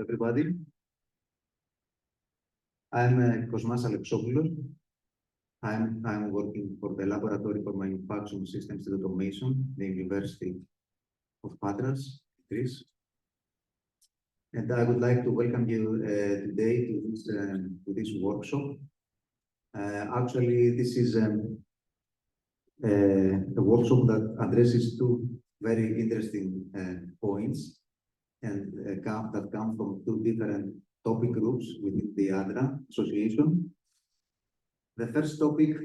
everybody. I'm Kosmas Alexopoulos. I'm working for the Laboratory for Manufacturing Systems and Automation, the University of Adra, Greece. And I would like to welcome you today to this workshop. Actually, this is a workshop that addresses two very interesting points and that come from two different topic groups within the Adra Association. The first topic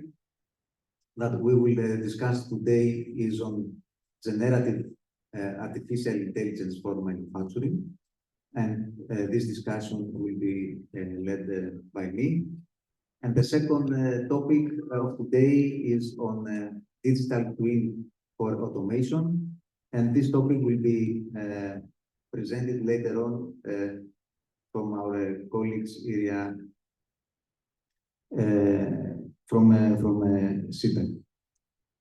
that we will discuss today is on generative artificial intelligence for manufacturing. And this discussion will be led by me. And the second topic of today is on digital twin for automation. And this topic will be presented later on from our colleagues Iria from CTAG.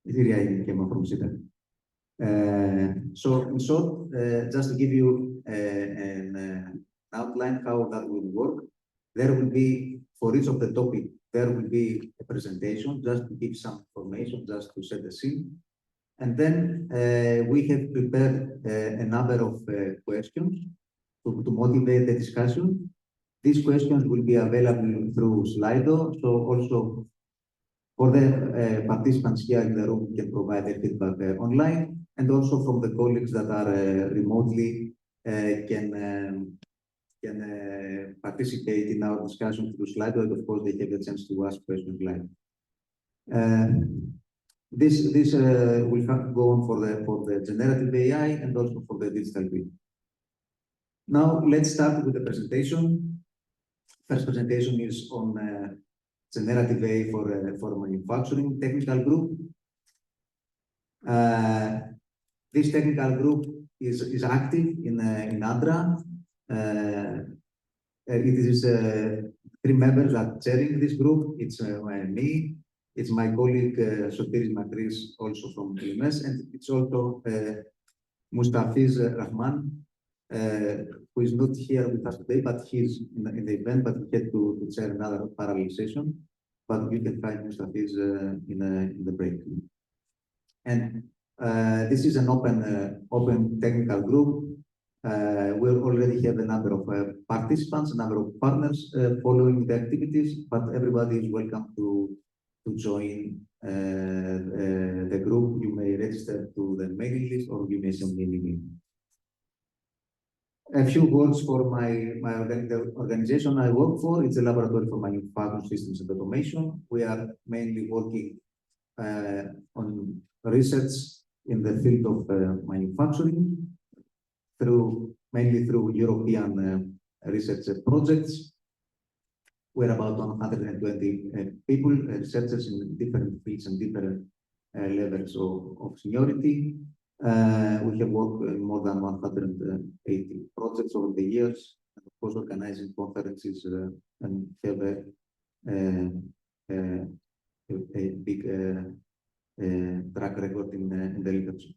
Iria and Gema from CTAG. So in short, just to give you an outline how that will work, there will be, for each of the topic, there will be a presentation just to give some information, just to set the scene. And then we have prepared a number of questions to motivate the discussion. These questions will be available through Slido, so also for the participants here in the room can provide their feedback online, and also from the colleagues that are remotely can participate in our discussion through Slido, and of course they have the chance to ask questions live. This will go on for the generative AI and also for the digital twin. Now let's start with the presentation. First presentation is on generative AI for manufacturing technical group. This technical group is active in Adra. It is three members that are chairing this group. It's me, it's my colleague Sotiris Makris, also from Galines, and it's also Mustafiz Rahman, who is not here with us today, but he's in the event, but he had to chair another parallel session. But you can find Mustafiz in the break. And this is an open technical group. We already have a number of participants, a number of partners following the activities, but everybody is welcome to join the group. You may register to the mailing list or you may send me an email. A few words for the organization I work for. It's a laboratory for manufacturing systems and automation. We are mainly working on research in the field of manufacturing, mainly through European research projects. We're about 120 people, researchers in different fields and different levels of seniority. We have worked in more than 180 projects over the years, and of course organizing conferences and have a big track record in the literature.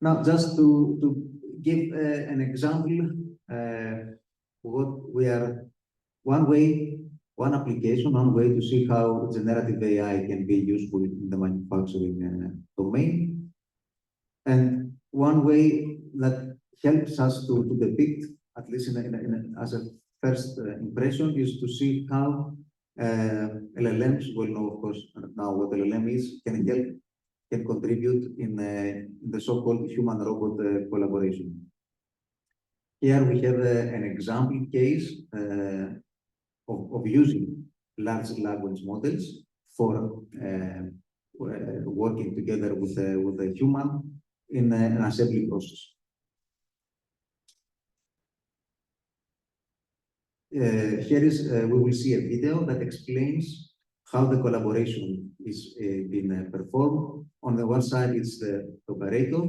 Now, just to give an example, what we are one application, one way to see how generative AI can be useful in the manufacturing domain. And one way that helps us to depict, at least as a first impression, is to see how LLMs, well know of course now what LLM is, can contribute in the so-called human-robot collaboration. Here we have an example case of using large language models for working together with a human in an assembly process. Here is we will see a video that explains how the collaboration is being performed. On the one side, it's the operator.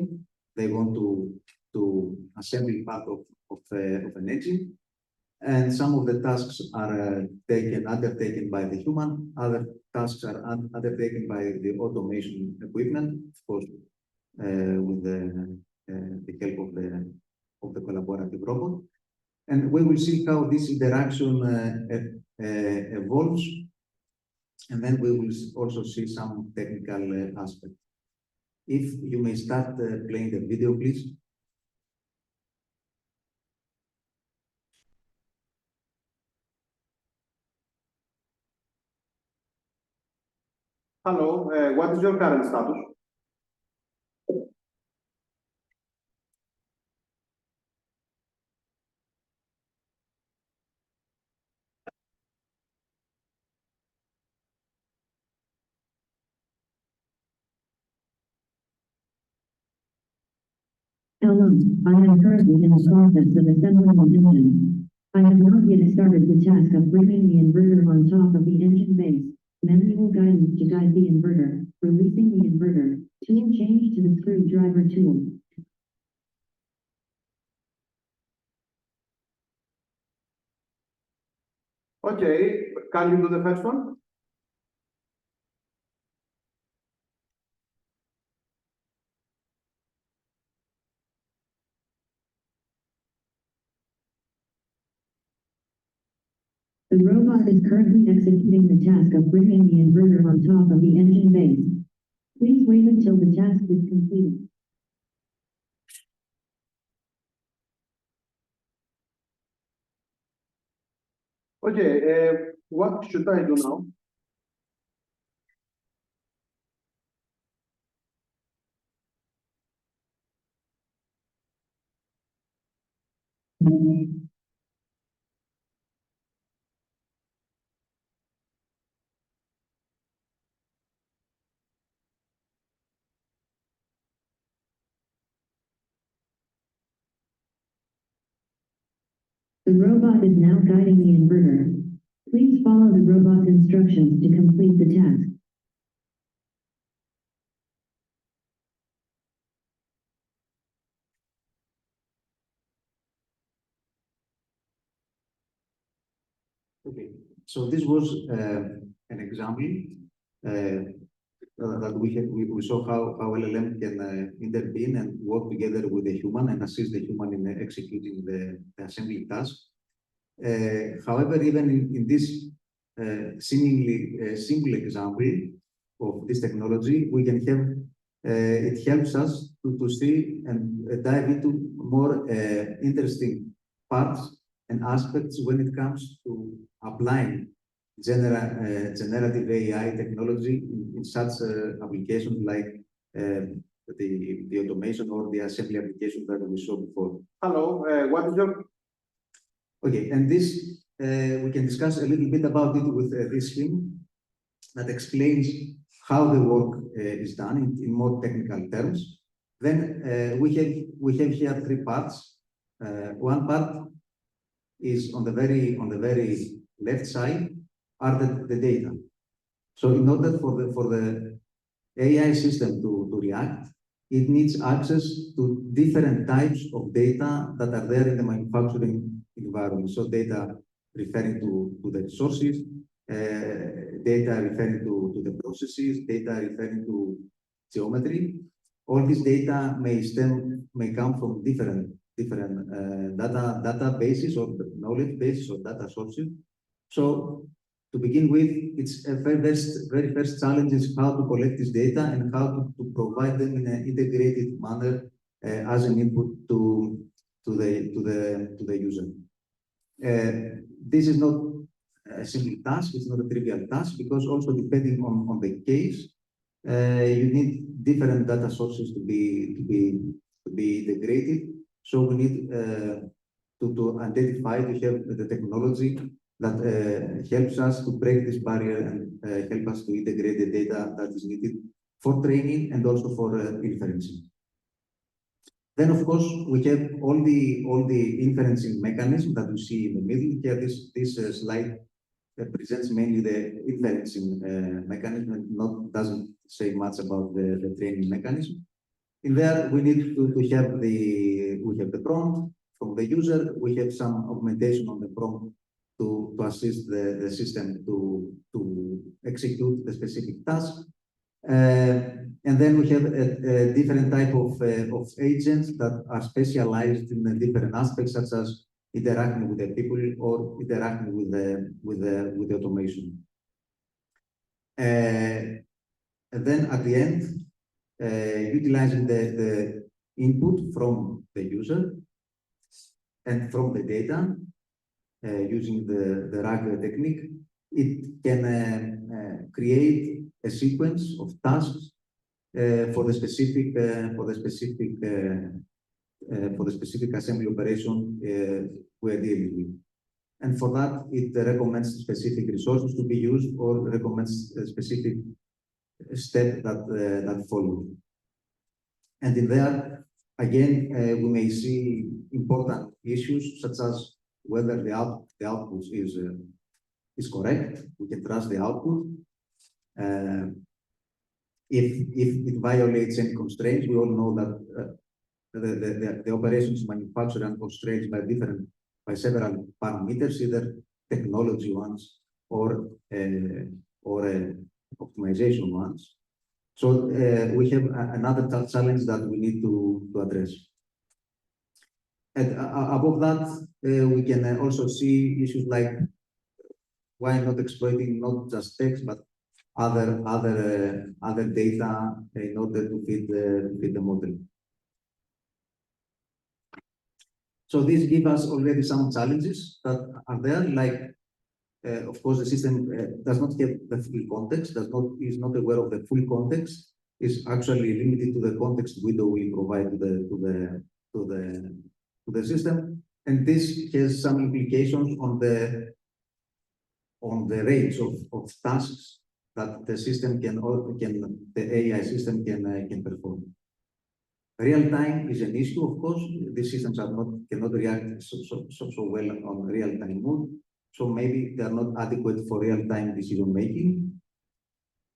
They want to assemble part of an engine. And some of the tasks are undertaken by the human, other tasks are undertaken by the automation equipment, of course, with the help of the collaborative robot. And we will see how this interaction evolves. And then we will also see some technical aspects. If you may start playing the video, please. Hello, what is your current status? Hello, I am currently in the process of assembling the engine. I have not yet started the task of bringing the inverter on top of the engine base. Manual guidance to guide the inverter, releasing the inverter, tool change to the screwdriver tool. Okay, can you do the first one? The robot is currently executing the task of bringing the inverter on top of the engine base. Please wait until the task is completed. Okay, what should I do now? The robot is now guiding the inverter. Please follow the robot's instructions to complete the task. Okay, so this was an example that we saw how LLM can intervene and work together with the human and assist the human in executing the assembly task. However, even in this seemingly simple example of this technology, we can have it helps us to see and dive into more interesting parts and aspects when it comes to applying generative AI technology in such applications like the automation or the assembly application that we saw before. Hello, what is your... Okay, and this, we can discuss a little bit about it with this scheme that explains how the work is done in more technical terms. Then we have here three parts. One part is on the very left side are the data. So in order for the AI system to react, it needs access to different types of data that are there in the manufacturing environment. So data referring to the sources, data referring to the processes, data referring to geometry. All this data may come from different databases or knowledge bases or data sources. So to begin with, it's a very first challenge is how to collect this data and how to provide them in an integrated manner as an input to the user. This is not a simple task, it's not a trivial task, because also depending on the case, you need different data sources to be integrated. So we need to identify, to have the technology that helps us to break this barrier and help us to integrate the data that is needed for training and also for inferencing. Then, of course, we have all the inferencing mechanisms that we see in the middle here. This slide presents mainly the inferencing mechanism and doesn't say much about the training mechanism. In there, we need to have the prompt from the user. We have some augmentation on the prompt to assist the system to execute the specific task. And then we have a different type of agents that are specialized in different aspects, such as interacting with the people or interacting with the automation. And then at the end, utilizing the input from the user and from the data, using the RAG technique, it can create a sequence of tasks for the specific assembly operation we're dealing with. And for that, it recommends specific resources to be used or recommends a specific step that follows. And in there, again, we may see important issues such as whether the output is correct. We can trust the output. If it violates any constraints, we all know that the operations manufactured are constrained by several parameters, either technology ones or optimization ones. So we have another challenge that we need to address. And above that, we can also see issues like why not exploiting not just text but other data in order to feed the model. So this gives us already some challenges that are there, like of course the system does not have the full context, is not aware of the full context, is actually limited to the context window we provide to the system, and this has some implications on the range of tasks that the system the AI system can perform. Real time is an issue, of course. These systems cannot react so well on real time mode, so maybe they are not adequate for real time decision making.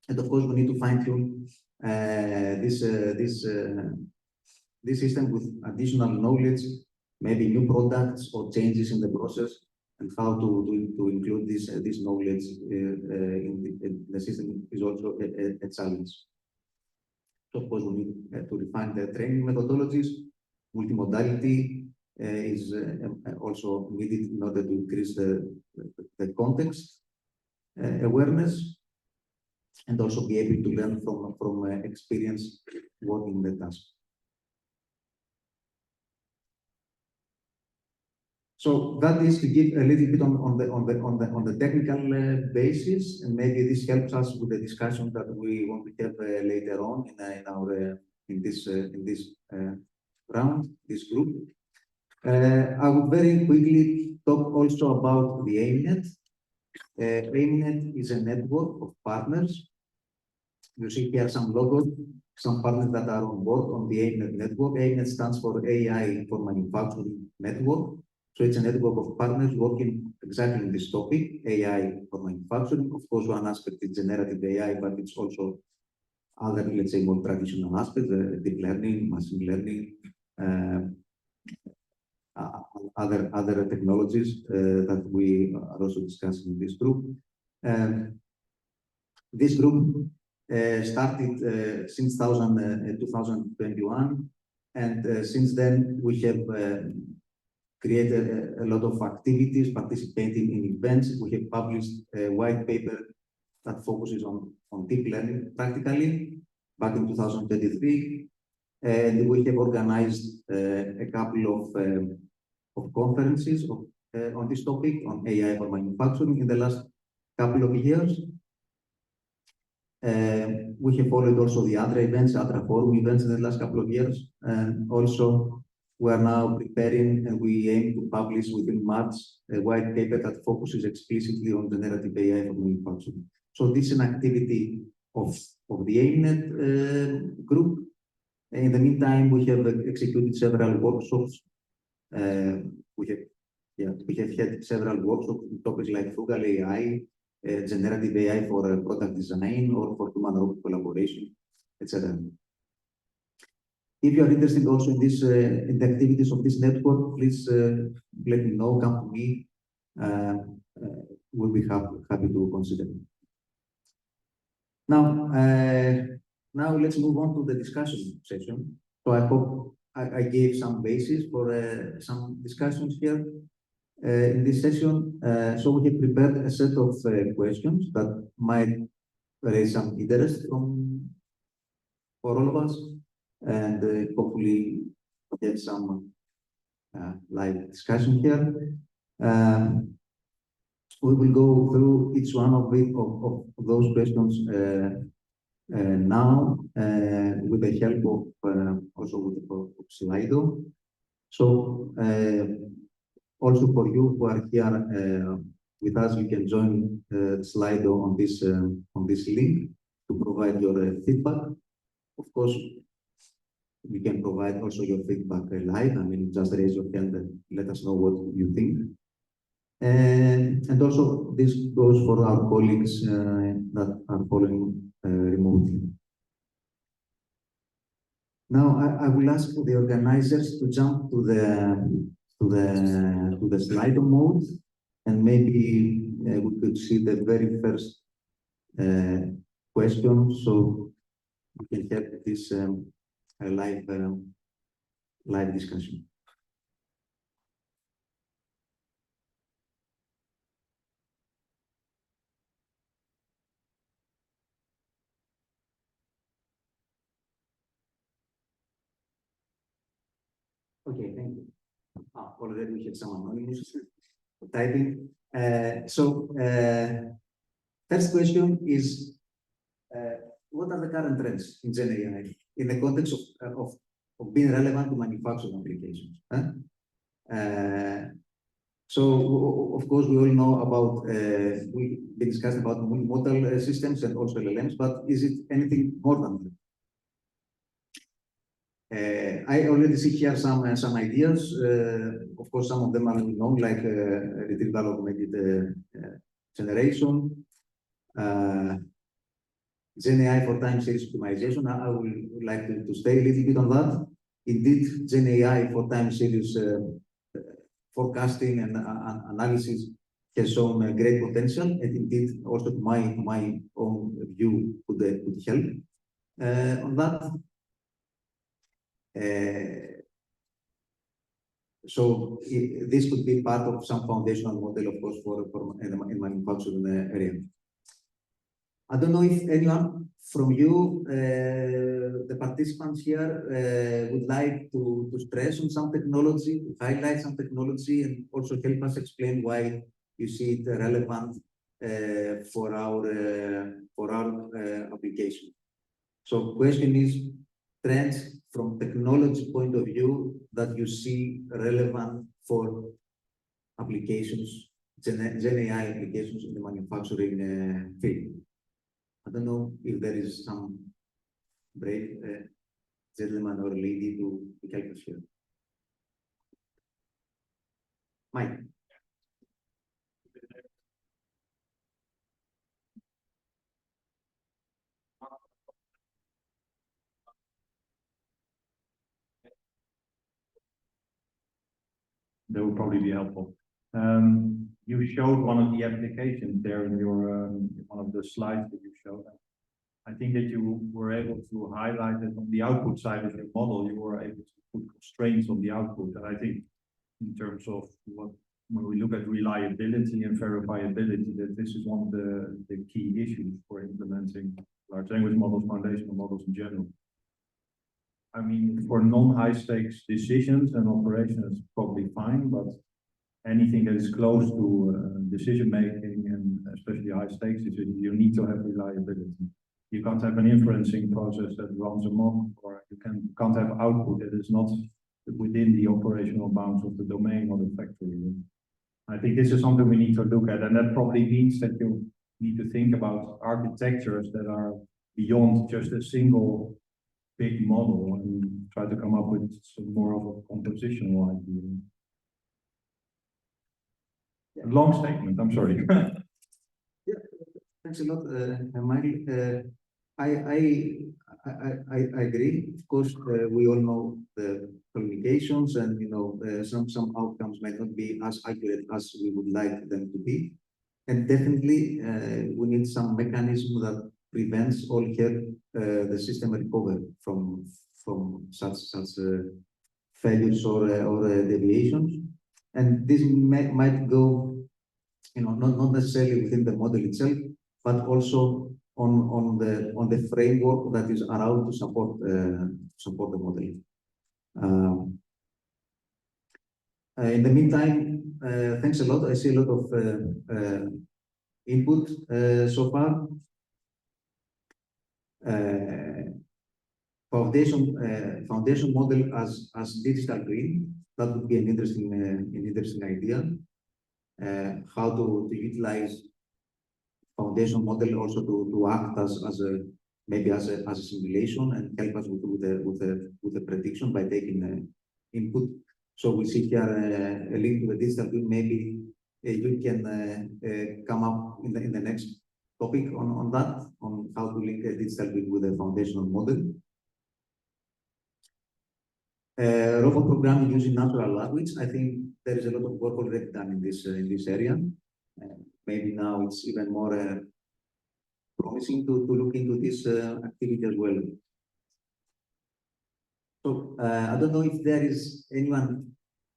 And of course, we need to fine tune this system with additional knowledge, maybe new products or changes in the process, and how to include this knowledge in the system is also a challenge. So of course, we need to refine the training methodologies. Multimodality is also needed in order to increase the context awareness, and also be able to learn from experience working the task. So that is to give a little bit on the technical basis, and maybe this helps us with the discussion that we want to have later on in this round, this group. I would very quickly talk also about the AIMNet. AIMNet is a network of partners. You see here some logos, some partners that are on board on the AIMNet network. AIMNet stands for AI for Manufacturing Network. So it's a network of partners working exactly on this topic, AI for manufacturing. Of course, one aspect is generative AI, but it's also other, let's say, more traditional aspects, deep learning, machine learning, other technologies that we are also discussing in this group. This group started since 2021, and since then we have created a lot of activities, participating in events. We have published a white paper that focuses on deep learning practically back in 2023, and we have organized a couple of conferences on this topic, on AI for manufacturing in the last couple of years. We have followed also the Adra events, Adra forum events in the last couple of years, and also we are now preparing, and we aim to publish within March a white paper that focuses explicitly on generative AI for manufacturing. So this is an activity of the AIMNet group. In the meantime, we have executed several workshops. We have had several workshops on topics like frugal AI, generative AI for product design or for human-robot collaboration, etc. If you are interested also in this, in the activities of this network, please let me know, come to me. We'll be happy to consider it. Now let's move on to the discussion session. So I hope I gave some basis for some discussions here in this session. So we have prepared a set of questions that might raise some interest for all of us, and hopefully get some live discussion here. We will go through each one of those questions now with the help of also with the help of Slido. So also for you who are here with us, you can join Slido on this link to provide your feedback. Of course, you can provide also your feedback live. I mean, just raise your hand and let us know what you think. And also this goes for our colleagues that are following remotely. Now I will ask the organizers to jump to the Slido mode, and maybe we could see the very first question, so we can have this live discussion. Okay, thank you. Already we have some anonymous typing. First question is, what are the current trends in GenAI in the context of being relevant to manufacturing applications? So, of course, we all know about, we discussed about multimodal systems and also LLMs, but is it anything more than that? I already see here some ideas. Of course, some of them are known, like retrieval augmented generation, GenAI for time series optimization. I would like to stay a little bit on that. Indeed, GenAI for time series forecasting and analysis has shown great potential, and indeed also my own view could help on that. So this could be part of some foundational model, of course, for in manufacturing area. I don't know if anyone from you, the participants here, would like to stress on some technology, to highlight some technology, and also help us explain why you see it relevant for our application. So question is, trends from technology point of view that you see relevant for applications, GenAI applications in the manufacturing field. I don't know if there is some brave gentleman or lady to help us here. Mike. That would probably be helpful. You showed one of the applications there in your one of the slides that you showed. I think that you were able to highlight that on the output side of your model, you were able to put constraints on the output. And I think in terms of when we look at reliability and verifiability, that this is one of the key issues for implementing large language models, foundational models in general. I mean, for non-high stakes decisions and operations, probably fine, but anything that is close to decision making and especially high stakes decisions, you need to have reliability. You can't have an inferencing process that runs a model, or you can't have output that is not within the operational bounds of the domain or the factory. I think this is something we need to look at, and that probably means that you need to think about architectures that are beyond just a single big model and try to come up with some more of a compositional idea. Yeah. Long statement, I'm sorry. Yeah, thanks a lot, Michael. I agree. Of course, we all know the communications, and some outcomes might not be as accurate as we would like them to be. And definitely, we need some mechanism that prevents or help the system recover from such failures or deviations. And this might go, not necessarily within the model itself, but also on the framework that is around to support the model. In the meantime, thanks a lot. I see a lot of input so far. Foundation model as digital twin. That would be an interesting idea. How to utilize foundation model also to act as a simulation and help us with the prediction by taking input. So we see here a link to the digital twin. Maybe you can come up in the next topic on that, on how to link a digital twin with a foundational model. Robot programming using natural language. I think there is a lot of work already done in this area. Maybe now it's even more promising to look into this activity as well. So I don't know if there is anyone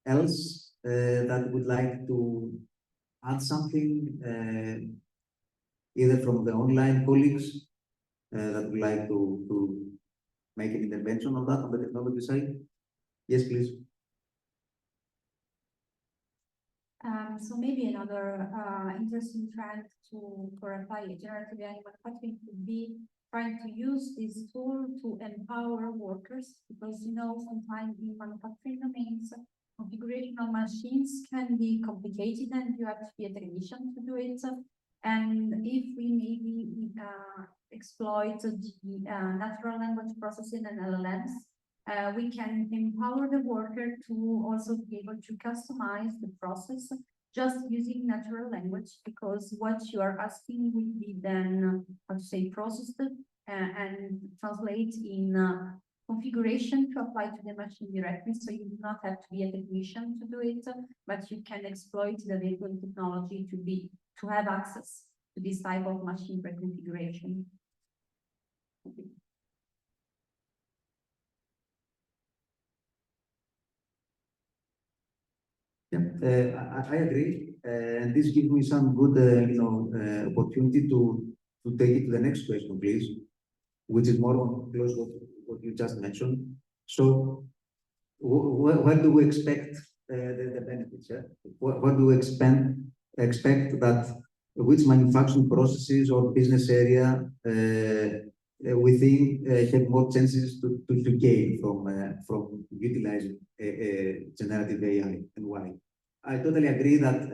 else that would like to add something, either from the online colleagues that would like to make an intervention on that, on the technology side. Yes, please. So maybe another interesting trend for apply generative AI manufacturing could be trying to use this tool to empower workers, because sometimes in manufacturing domains, configuration of machines can be complicated and you have to be a technician to do it. And if we maybe exploit the natural language processing and LLMs, we can empower the worker to also be able to customize the process just using natural language, because what you are asking will be then, processed and translate in configuration to apply to the machine directly. So you do not have to be a technician to do it, but you can exploit the available technology to have access to this type of machine reconfiguration. Yeah, I agree, and this gives me some good, opportunity to take it to the next question, please, which is more on close what you just mentioned. So, what do we expect the benefits? Yeah? What do we expect that which manufacturing processes or business area we think have more chances to gain from utilizing generative AI, and why? I totally agree that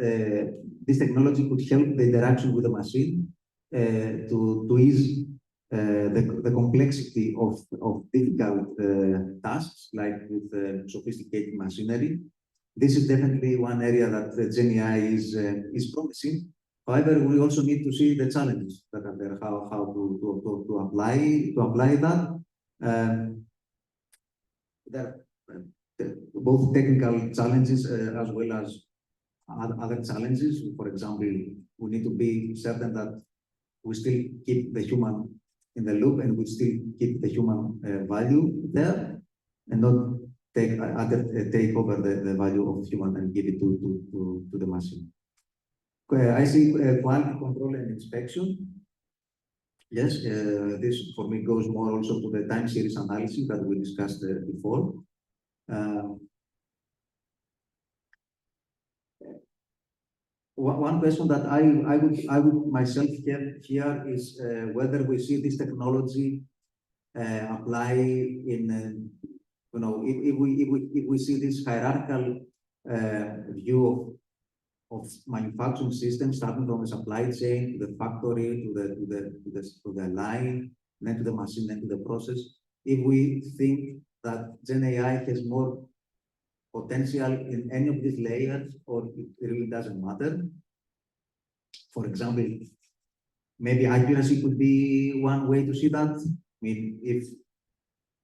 this technology could help the interaction with the machine to ease the complexity of difficult tasks, like with sophisticated machinery. This is definitely one area that GenAI is promising. However, we also need to see the challenges that are there, how to apply that. There are both technical challenges as well as other challenges. For example, we need to be certain that we still keep the human in the loop and we still keep the human value there, and not take over the value of human and give it to the machine. I see quality control and inspection. Yes, this for me goes more also to the time series analysis that we discussed before. One question that I would myself have here is whether we see this technology apply in if we see this hierarchical view of manufacturing systems, starting from the supply chain to the factory to the line, then to the machine, then to the process. If we think that GenAI has more potential in any of these layers, or it really doesn't matter. For example, maybe accuracy could be one way to see that. I mean, if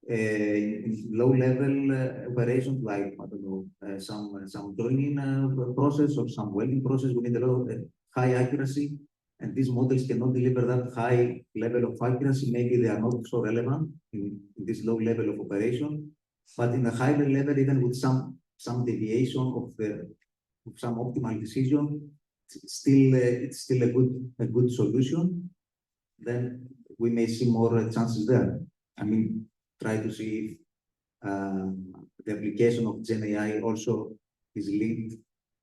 in low-level operations, like I don't know, some joining process or some welding process, we need a lot of high accuracy, and these models cannot deliver that high level of accuracy, maybe they are not so relevant in this low level of operation. But in a higher level, even with some deviation of some optimal decision, it's still a good solution. Then we may see more chances there. I mean, try to see if the application of GenAI also is linked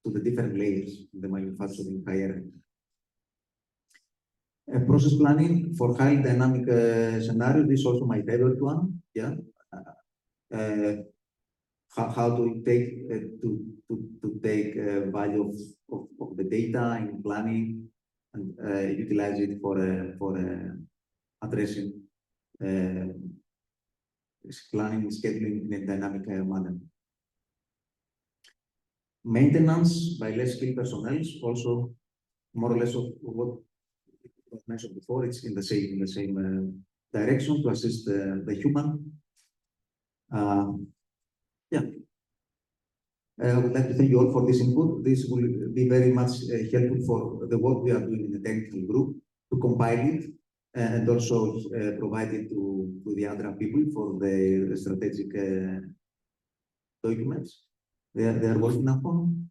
to the different layers in the manufacturing higher end. Process planning for highly dynamic scenarios is also my favorite one. Yeah, how to take value of the data in planning and utilize it for addressing planning and scheduling in a dynamic manner. Maintenance by less skilled personnel, also more or less of what was mentioned before. It's in the same direction to assist the human. Yeah. I would like to thank you all for this input. This will be very much helpful for the work we are doing in the technical group to compile it and also provide it to the Adra people for the strategic documents they are working upon.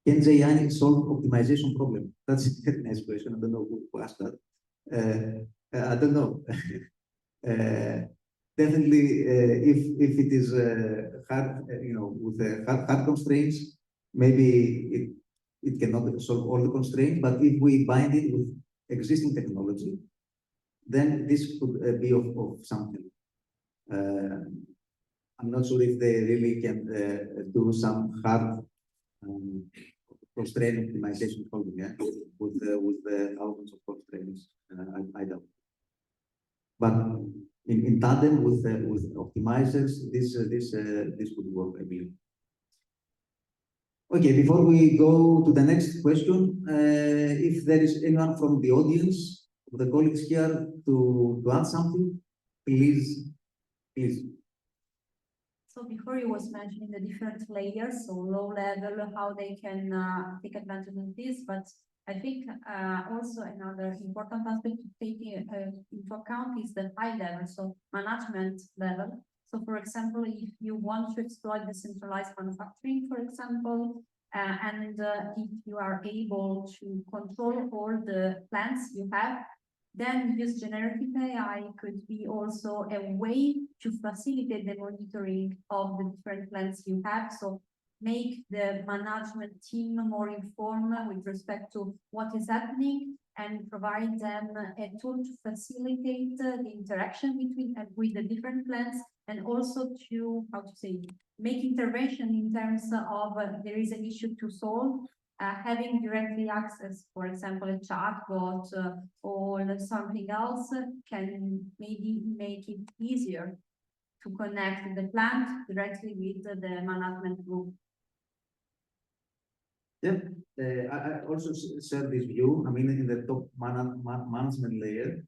Can GenAI solve optimization problem? That's a very nice question. I don't know who asked that. I don't know. Definitely, if it is hard, with hard constraints, maybe it cannot solve all the constraints. But if we bind it with existing technology, then this could be of something. I'm not sure if they really can do some hard constraint optimization problem, yeah, with the thousands of constraints. I doubt. But in tandem with optimizers, this would work, I believe. Okay, before we go to the next question, if there is anyone from the audience, the colleagues here, to add something, please. So before you was mentioning the different layers, so low level, how they can take advantage of this, but I think also another important aspect to take into account is the high level, so management level. So for example, if you want to exploit decentralized manufacturing, for example, and if you are able to control all the plants you have, then use generative AI could be also a way to facilitate the monitoring of the different plants you have. So make the management team more informed with respect to what is happening and provide them a tool to facilitate the interaction between with the different plants, and also to, make intervention in terms of there is an issue to solve. Having directly access, for example, a chatbot or something else can maybe make it easier to connect the plant directly with the management group. Yeah, I also share this view. I mean, in the top management layer,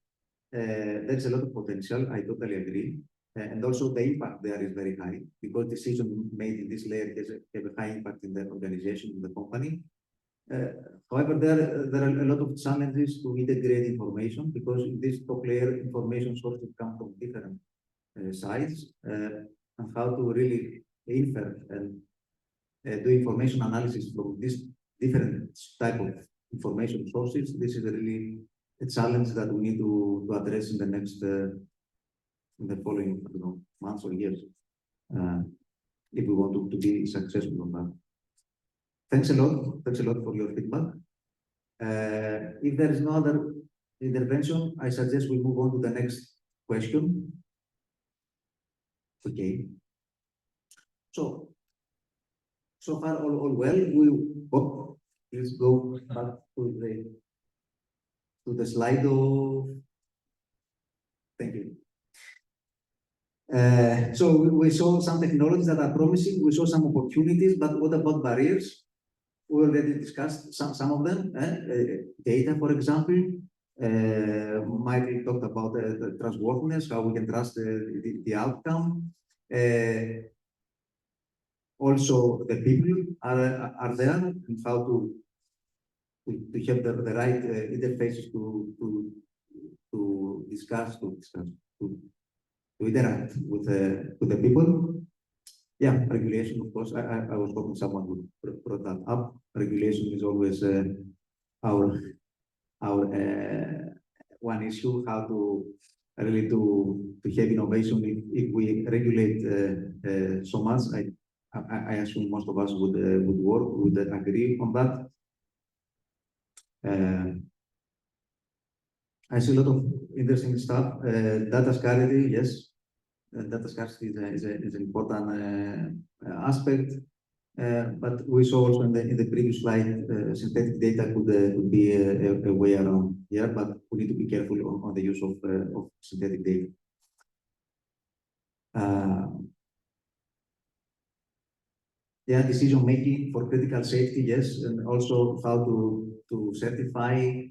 there's a lot of potential. I totally agree. And also the impact there is very high because decision made in this layer have a high impact in the organization, in the company. However, there are a lot of challenges to integrate information because in this top layer, information sources come from different sides, and how to really infer and do information analysis from this different type of information sources. This is really a challenge that we need to address in the next, in the following, months or years, if we want to be successful on that. Thanks a lot. Thanks a lot for your feedback. If there is no other intervention, I suggest we move on to the next question. Okay. So far, all well. Please go back to the slide of. Thank you. So we saw some technologies that are promising. We saw some opportunities, but what about barriers? We already discussed some of them. Data, for example. Michael talked about the trustworthiness, how we can trust the outcome. Also, the people are there, and how to to have the right interfaces to discuss, to interact with the people. Yeah, regulation, of course. I was hoping someone would brought that up. Regulation is always our one issue, how to really to have innovation if we regulate so much. I assume most of us would agree on that. I see a lot of interesting stuff. Data scarcity, yes. Data scarcity is an important aspect. But we saw also in the previous slide, synthetic data could be a way around here, but we need to be careful on the use of synthetic data. Yeah, decision making for critical safety, yes, and also how to certify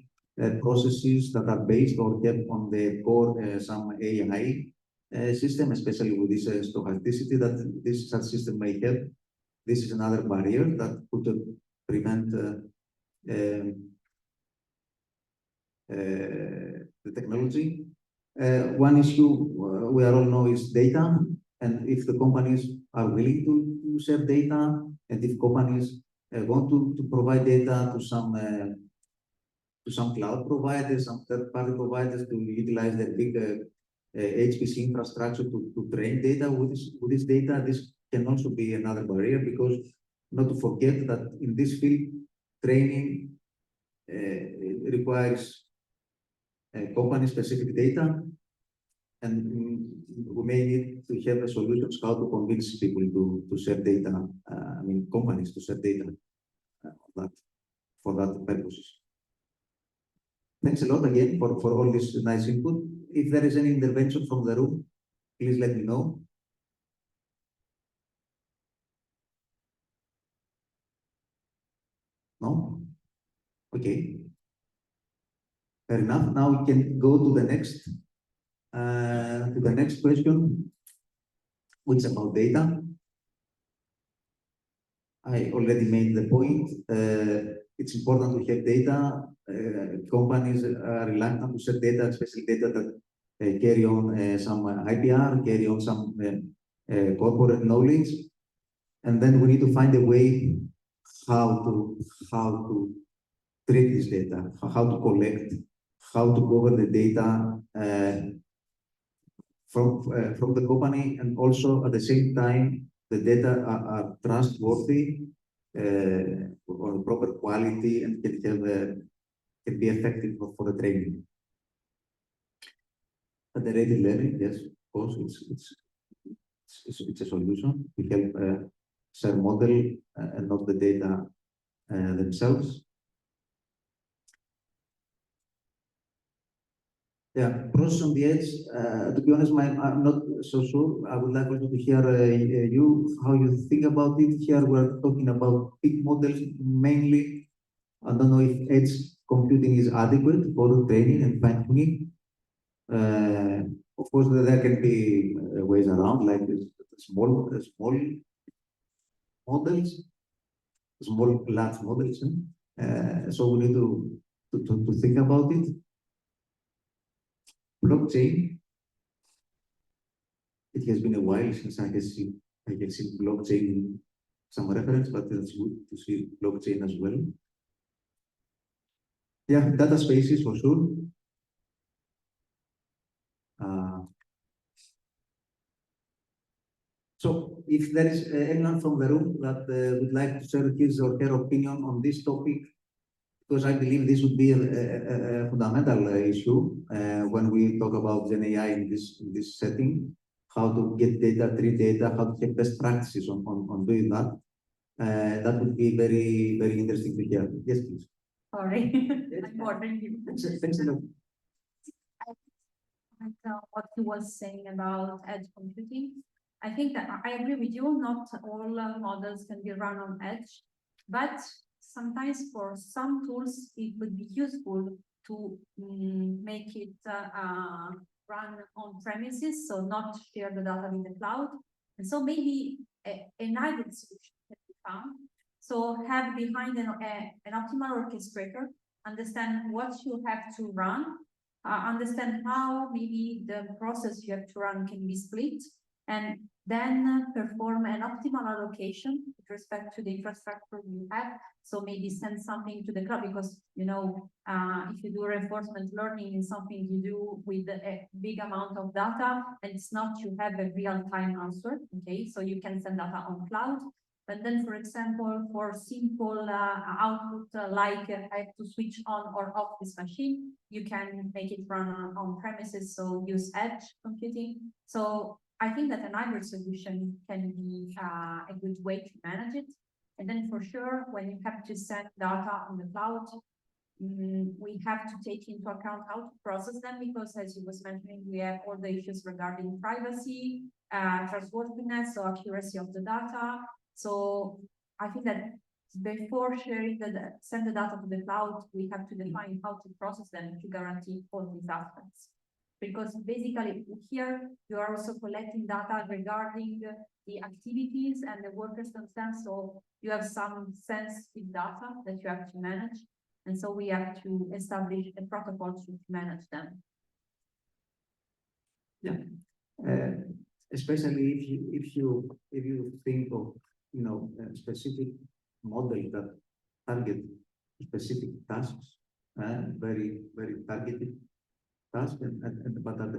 processes that are based or kept on the core some AI system, especially with this stochasticity that this such system may have. This is another barrier that could prevent the technology. One issue we all know is data, and if the companies are willing to share data, and if companies want to provide data to some cloud providers, some third-party providers to utilize their big HPC infrastructure to train data with this data, this can also be another barrier, because not to forget that in this field, training requires company-specific data, and we may need to have a solutions how to convince people to share data. I mean, companies to share data for that purposes. Thanks a lot again for all this nice input. If there is any intervention from the room, please let me know. No? Okay. Fair enough. Now we can go to the next question, which is about data. I already made the point. It's important to have data. Companies are reluctant to share data, especially data that carry on some IPR, carry on some corporate knowledge, and then we need to find a way how to treat this data, how to collect, how to cover the data from the company, and also at the same time the data are trustworthy or proper quality and can be effective for the training. Federated learning, yes, of course, it's a solution. We help share model and not the data themselves. Yeah, process on the edge. To be honest, I'm not so sure. I would like also to hear how you think about it. Here we're talking about big models mainly. I don't know if edge computing is adequate for training and fine-tuning. Of course, there can be ways around, like small models, large models. So we need to think about it. Blockchain. It has been a while since I have seen blockchain some reference, but it's good to see blockchain as well. Yeah, data spaces for sure. So if there is anyone from the room that would like to share his or her opinion on this topic, because I believe this would be a fundamental issue when we talk about GenAI in this setting, how to get data, treat data, how to get best practices on doing that. That would be very, very interesting to hear. Yes, please. Sorry, I'm bothering you. Thanks a lot. What he was saying about edge computing. I think that I agree with you, not all models can be run on edge, but sometimes for some tools, it would be useful to make it run on premises, so not share the data in the cloud. And so maybe an hybrid solution can be found. So have behind an optimal orchestrator, understand what you have to run, understand how maybe the process you have to run can be split, and then perform an optimal allocation with respect to the infrastructure you have. So maybe send something to the cloud, because if you do reinforcement learning in something you do with a big amount of data, and it's not you have a real-time answer, okay? So you can send data on cloud. But then, for example, for simple output like I have to switch on or off this machine, you can make it run on premises, so use edge computing. So I think that an hybrid solution can be a good way to manage it. And then for sure, when you have to send data on the cloud, we have to take into account how to process them, because as you was mentioning, we have all the issues regarding privacy, trustworthiness, so accuracy of the data. So I think that before sharing send the data to the cloud, we have to define how to process them to guarantee all these aspects. Because basically here you are also collecting data regarding the activities and the workers themselves. So you have some sensitive data that you have to manage. And so we have to establish a protocol to manage them. Yeah. Especially if you think of a specific model that target specific tasks, very targeted tasks, but at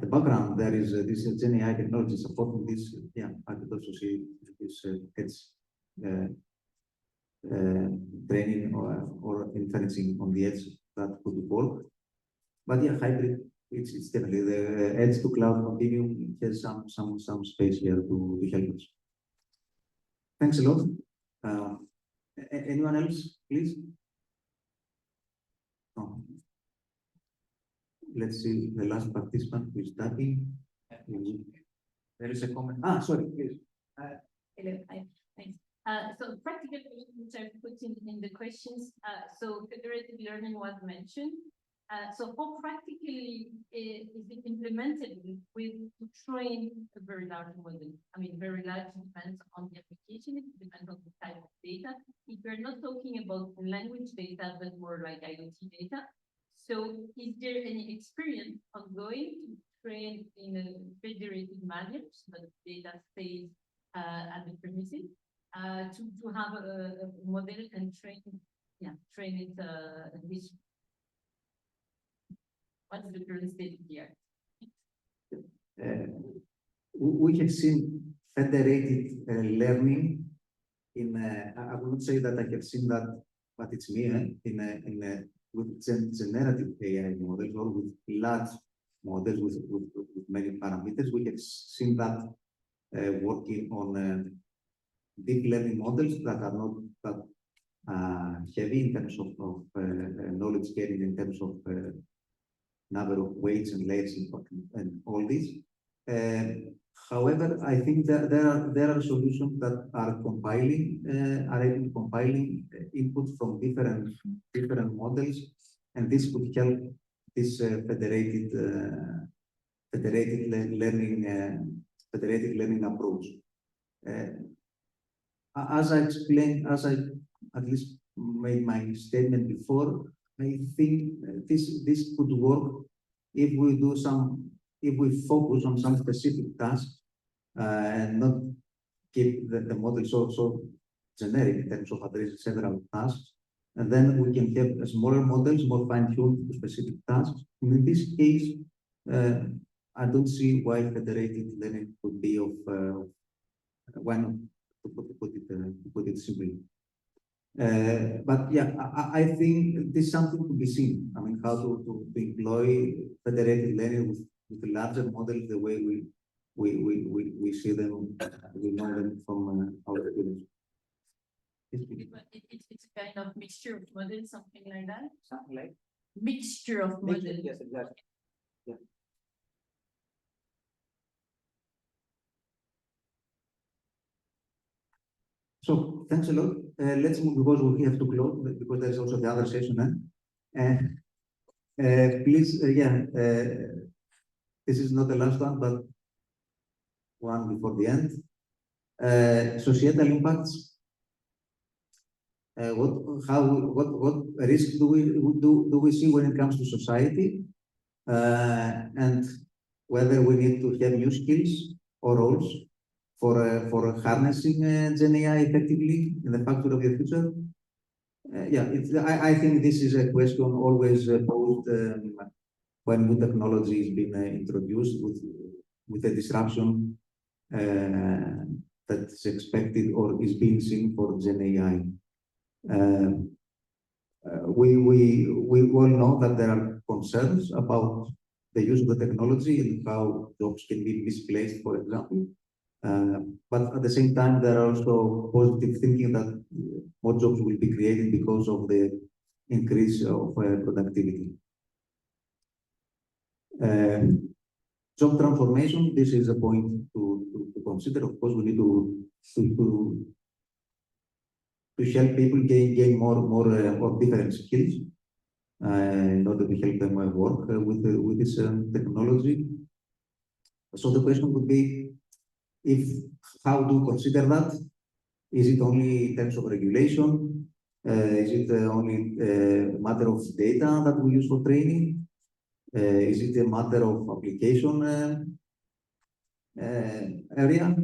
the background there is this GenAI technology supporting this. Yeah, I could also see this edge training or inferencing on the edge that could work. But yeah, hybrid. It's definitely the edge to cloud continuum has some space here to help us. Thanks a lot. Anyone else, please? No. Let's see the last participant who is typing. There is a comment. Sorry, please. Hello, thanks. So practical which I've put in the questions. So federated learning was mentioned. So how practically is it implemented to train a very large model? I mean, very large depends on the application, it depends on the type of data. If we're not talking about language data, but more like IoT data. So is there any experience ongoing to train in a federated manner so that data stays at the premises to have a model and train it this. What's the current state here? We have seen federated learning in. I would not say that I have seen that, but it's me with generative AI models or with large models with many parameters. We have seen that working on deep learning models that are not that heavy in terms of knowledge sharing, in terms of number of weights and layers and all this. However, I think that there are solutions that are able compiling input from different models, and this would help this federated learning approach. As I explained, as I at least made my statement before, I think this could work if we focus on some specific tasks and not keep the model so generic in terms of addressing several tasks. And then we can have smaller models, more fine-tuned to specific tasks. And in this case, I don't see why federated learning could be of why not, to put it simply. But yeah, I think this is something to be seen. I mean, how to employ federated learning with larger models the way we see them, we know them from our experience. It's a kind of mixture of models, something like that. Something like mixture of models. Yes, exactly. Yeah. So thanks a lot. Let's move because we have to close because there is also the other session. Please, this is not the last one, but one before the end. Societal impacts. What risk do we see when it comes to society, and whether we need to have new skills or roles for harnessing GenAI effectively in the factory of the future? Yeah, I think this is a question always posed when new technology is being introduced with a disruption that is expected or is being seen for GenAI. We all know that there are concerns about the use of the technology and how jobs can be misplaced, for example. But at the same time, there are also positive thinking that more jobs will be created because of the increase of productivity. Job transformation, this is a point to consider. Of course, we need to help people gain more or different skills in order to help them work with this technology. So the question would be, how do you consider that? Is it only in terms of regulation? Is it only a matter of data that we use for training? Is it a matter of application area?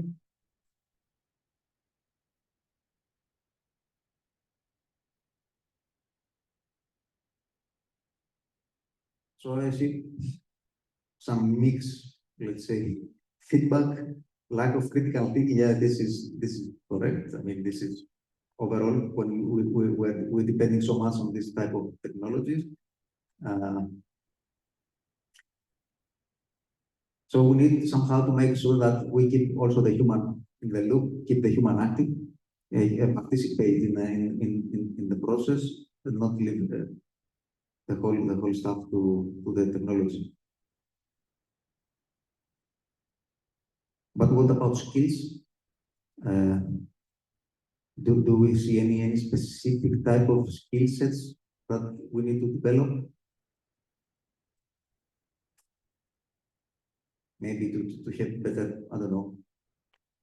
So I see some mixed, let's say, feedback, lack of critical thinking. Yeah, this is correct. I mean, this is overall when we're depending so much on this type of technologies. So we need somehow to make sure that we keep also the human in the loop, keep the human active, participate in the process, and not leave the whole stuff to the technology. But what about skills? Do we see any specific type of skill sets that we need to develop? Maybe to have better, I don't know,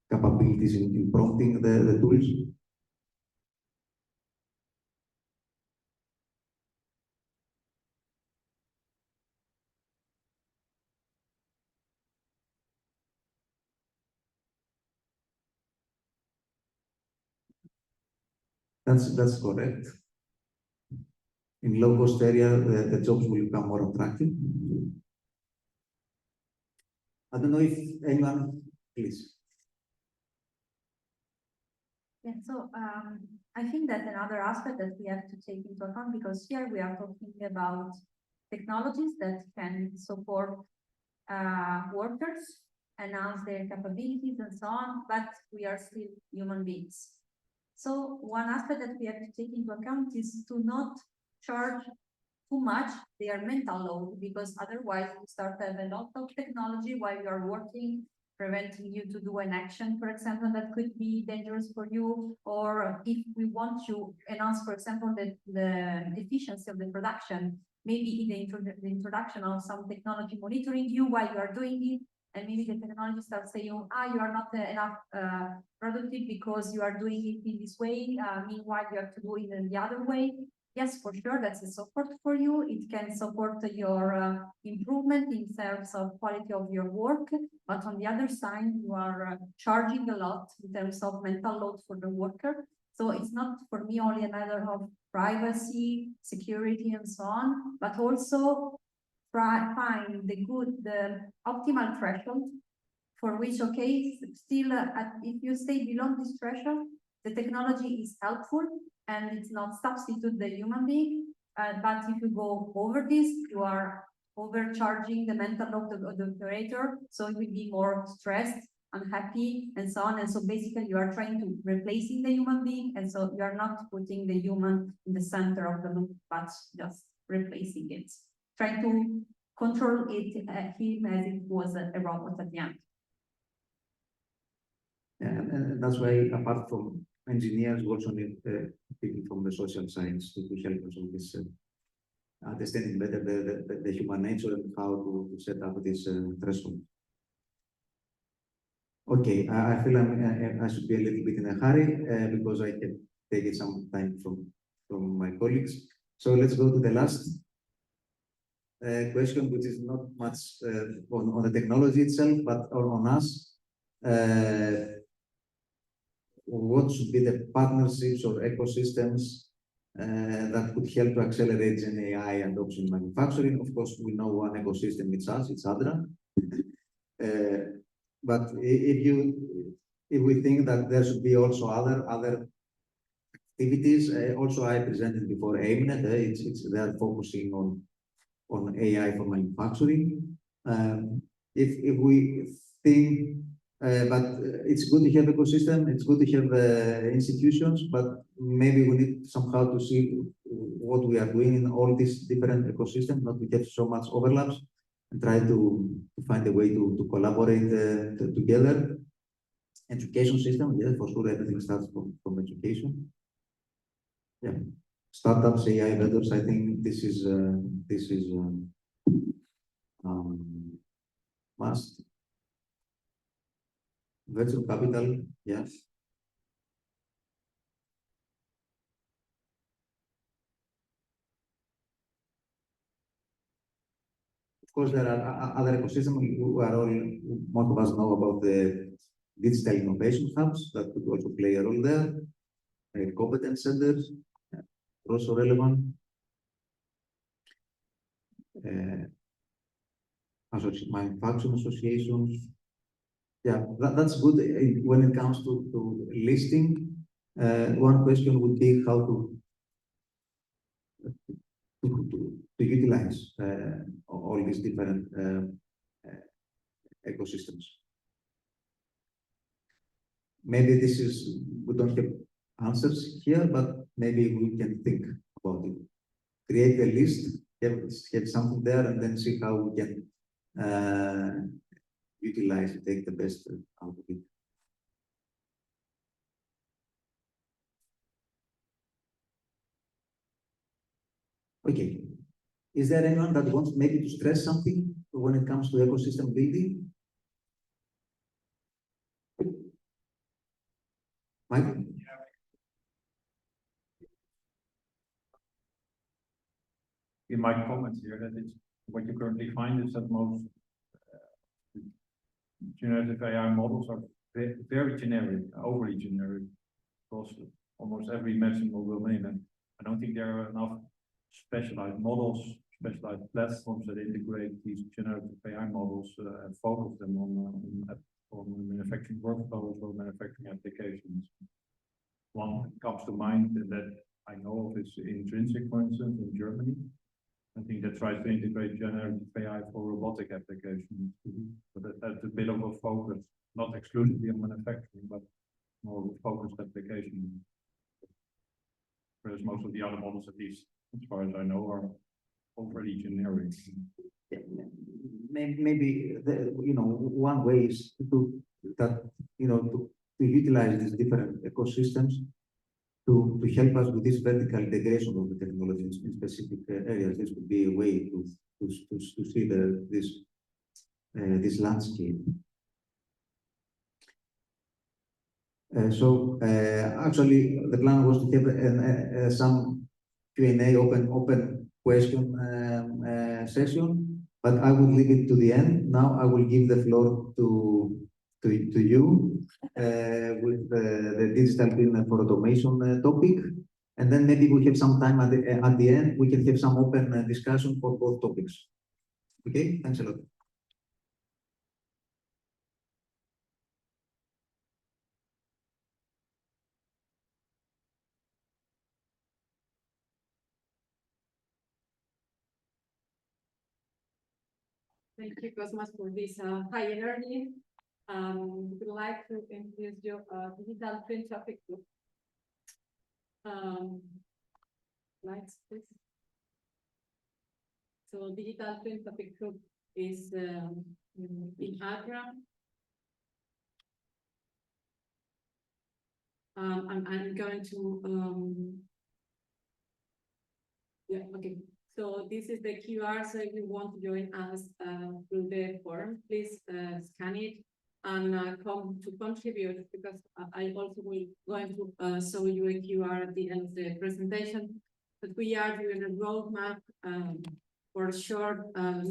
capabilities in prompting the tools. That's correct. In low-cost area, the jobs will become more attractive. I don't know if anyone, please. Yeah, so I think that another aspect that we have to take into account, because here we are talking about technologies that can support workers, enhance their capabilities and so on, but we are still human beings. So one aspect that we have to take into account is to not charge too much their mental load, because otherwise we start to have a lot of technology while you are working, preventing you to do an action, for example, that could be dangerous for you. Or if we want to enhance, for example, the efficiency of the production, maybe the introduction of some technology monitoring you while you are doing it, and maybe the technology starts saying, you are not enough productive because you are doing it in this way, meanwhile you have to do it in the other way. Yes, for sure, that's a support for you. It can support your improvement in terms of quality of your work, but on the other side, you are charging a lot in terms of mental load for the worker. So it's not for me only a matter of privacy, security, and so on, but also find the optimal threshold for which, okay, still, if you stay below this threshold, the technology is helpful and it's not substitute the human being. But if you go over this, you are overcharging the mental load of the operator, so it will be more stressed, unhappy, and so on. And so basically you are trying to replacing the human being, and so you are not putting the human in the center of the loop, but just replacing it, trying to control it, him as it was a robot at the end. Yeah, and that's why, apart from engineers, we also need people from the social science to help us with this, understanding better the human nature and how to set up this threshold. Okay, I feel I should be a little bit in a hurry because I have taken some time from my colleagues. So let's go to the last question, which is not much on the technology itself, but on us. What should be the partnerships or ecosystems that could help to accelerate GenAI adoption in manufacturing? Of course, we know one ecosystem it's us, it's Adra. But if we think that there should be also other activities, also I presented before AIMNet, they are focusing on AI for manufacturing. If we think, but it's good to have ecosystem, it's good to have institutions, but maybe we need somehow to see what we are doing in all these different ecosystems, not to have so much overlaps, and try to find a way to collaborate together. Education system, yes, for sure, everything starts from education. Yeah, startups, AI vendors. I think this is must. Venture capital, yes. Of course, there are other ecosystems. Most of us know about the digital innovation hubs that could also play a role there. Competence centers, also relevant. Manufacturing associations. Yeah, that's good when it comes to listing. One question would be how to utilize all these different ecosystems. Maybe we don't have answers here, but maybe we can think about it. Create a list, have something there, and then see how we can utilize and take the best out of it. Okay. Is there anyone that wants maybe to stress something when it comes to ecosystem building? Mike? In my comments here, that it's what you currently find is that most generative AI models are very generic, overly generic, across almost every imaginable domain. And I don't think there are enough specialized models, specialized platforms that integrate these generative AI models and focus them on manufacturing workflows or manufacturing applications. One that comes to mind that I know of is Intrinsic, for instance, in Germany. I think that tries to integrate generative AI for robotic applications. So that's a bit of a focus, not exclusively on manufacturing, but more focused application. Whereas most of the other models, at least as far as I know, are overly generic. Maybe one way is to utilize these different ecosystems to help us with this vertical integration of the technology in specific areas. This would be a way to see this landscape. Actually, the plan was to have some Q&A open question session, but I will leave it to the end. Now I will give the floor to you with the digital twin for automation topic, and then maybe we have some time at the end. We can have some open discussion for both topics. Okay, thanks a lot. Thank you, Kosmas, for this high energy. Would like to introduce you digital twin topic group. Slides, please. So digital twin topic group is in Adra. I'm going to yeah, okay. So this is the QR. So if you want to join us through the form, please scan it and come to contribute, because I also will going to show you a QR at the end of the presentation. But we are doing a roadmap for short,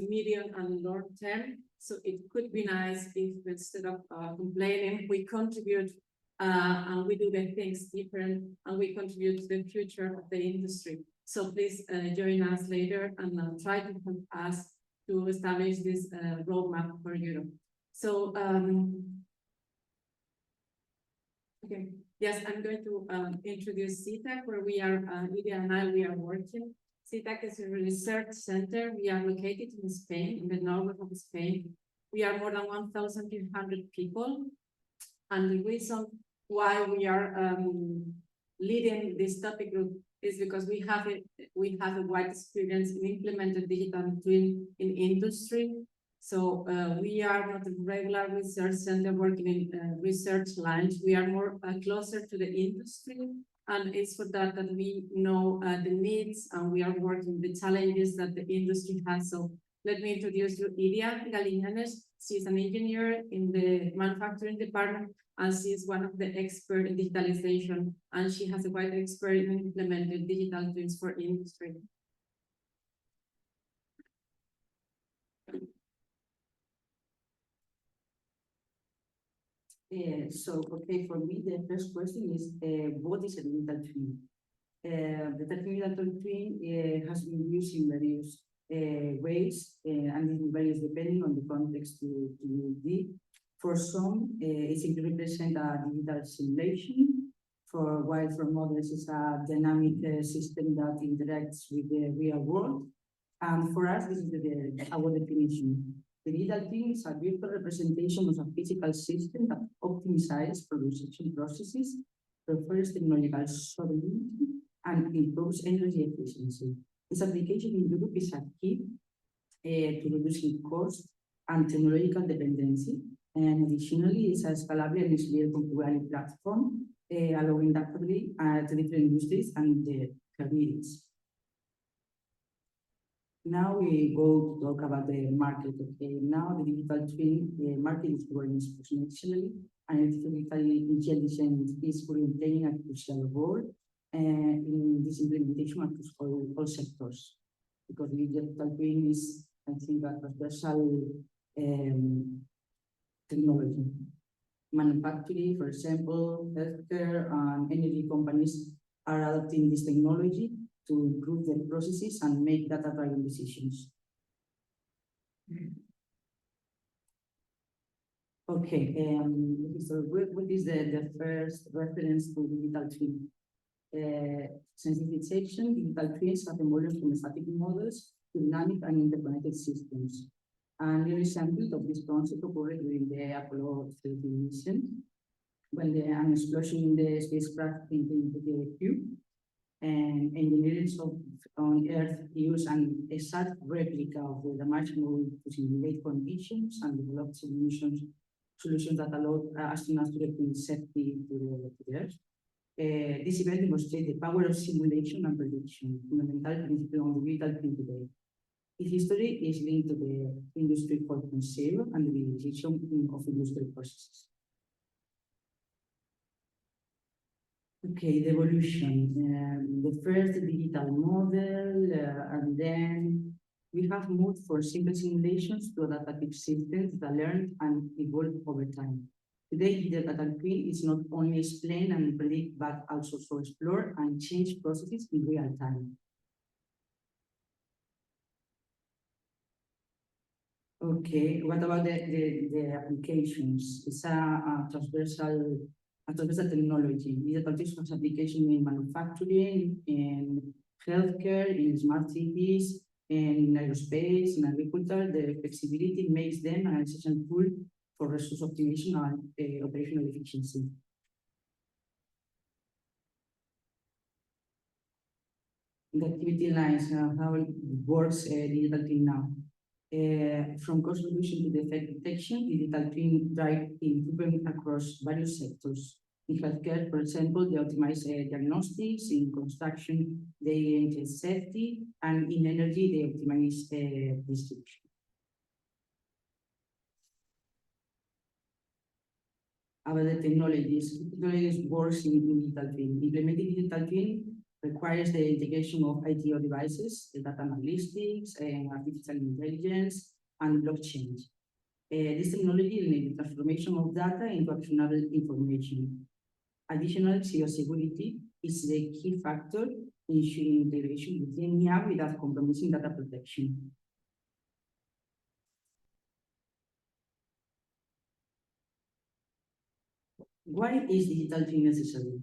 medium, and long term. So it could be nice if instead of complaining, we contribute and we do the things different, and we contribute to the future of the industry. So please join us later and try to help us to establish this roadmap for Europe. So, okay, yes, I'm going to introduce CTAG, where we are, Iria and we are working. CTAG is a research center. We are located in Spain, in the north of Spain. We are more than 1,200 people. And the reason why we are leading this topic group is because we have a wide experience in implementing digital twin in industry. So we are not a regular research center working in research lines. We are more closer to the industry, and it's for that that we know the needs, and we are working the challenges that the industry has. So let me introduce you Iria Galines. She's an engineer in the manufacturing department, and she is one of the experts in digitalization, and she has a wide experience in implementing digital twins for industry. Okay, for me, the first question is, what is a digital twin? The term digital twin has been used in various ways, and it varies depending on the context to use. For some, it simply represents a digital simulation, while for others, it's a dynamic system that interacts with the real world. And for us, this is our definition. The digital twin is a virtual representation of a physical system that optimizes production processes, prefers technological sovereignty, and improves energy efficiency. This application in Europe is a key to reducing cost and technological dependency. And additionally, it's a scalable and easily configurable platform, allowing adaptability to different industries and their needs. Now we go to talk about the market. Okay, now the digital twin market is growing exponentially, and artificial intelligence is playing a crucial role in this implementation across all sectors. Because the digital twin is, I think, a transversal technology. Manufacturing, for example, healthcare and energy companies are adopting this technology to improve their processes and make data-driven decisions. Okay, so what is the first reference to digital twin? Sensitization, digital twins have evolved from static models to dynamic and interconnected systems. And an example of this concept occurred during the Apollo 13 mission, when an explosion in the spacecraft into the Q, and engineers on Earth use an exact replica of the damaged model to simulate conditions and develop solutions that allow astronauts to return safety to the Earth. This event demonstrates the power of simulation and prediction, fundamental principle of the digital twin today. Its history is linked to the Industry 4.0 and the digitalization of industrial processes. Okay, the evolution. The first digital model, and then we have moved from simple simulations to adaptive systems that learn and evolve over time. Today, the digital twin is not only explain and predict, but also to explore and change processes in real time. Okay, what about the applications? It's a transversal technology. Digital twins has application in manufacturing, in healthcare, in smart cities, in aerospace, in agriculture. The flexibility makes them an essential tool for resource optimization and operational efficiency. The activity lines, how it works digital twin now. From cost reduction to defect detection, digital twin drive improvement across various sectors. In healthcare, for example, they optimize diagnostics. In construction, they enhance safety, and in energy, they optimize distribution. about the technologies. Technologies works in digital twin. Implementing digital twin requires the integration of ITO devices, the data analytics, and artificial intelligence, and blockchain. This technology enables transformation of data into actionable information. Additional cybersecurity is the key factor ensuring integration with GenAI without compromising data protection. Why is digital twin necessary?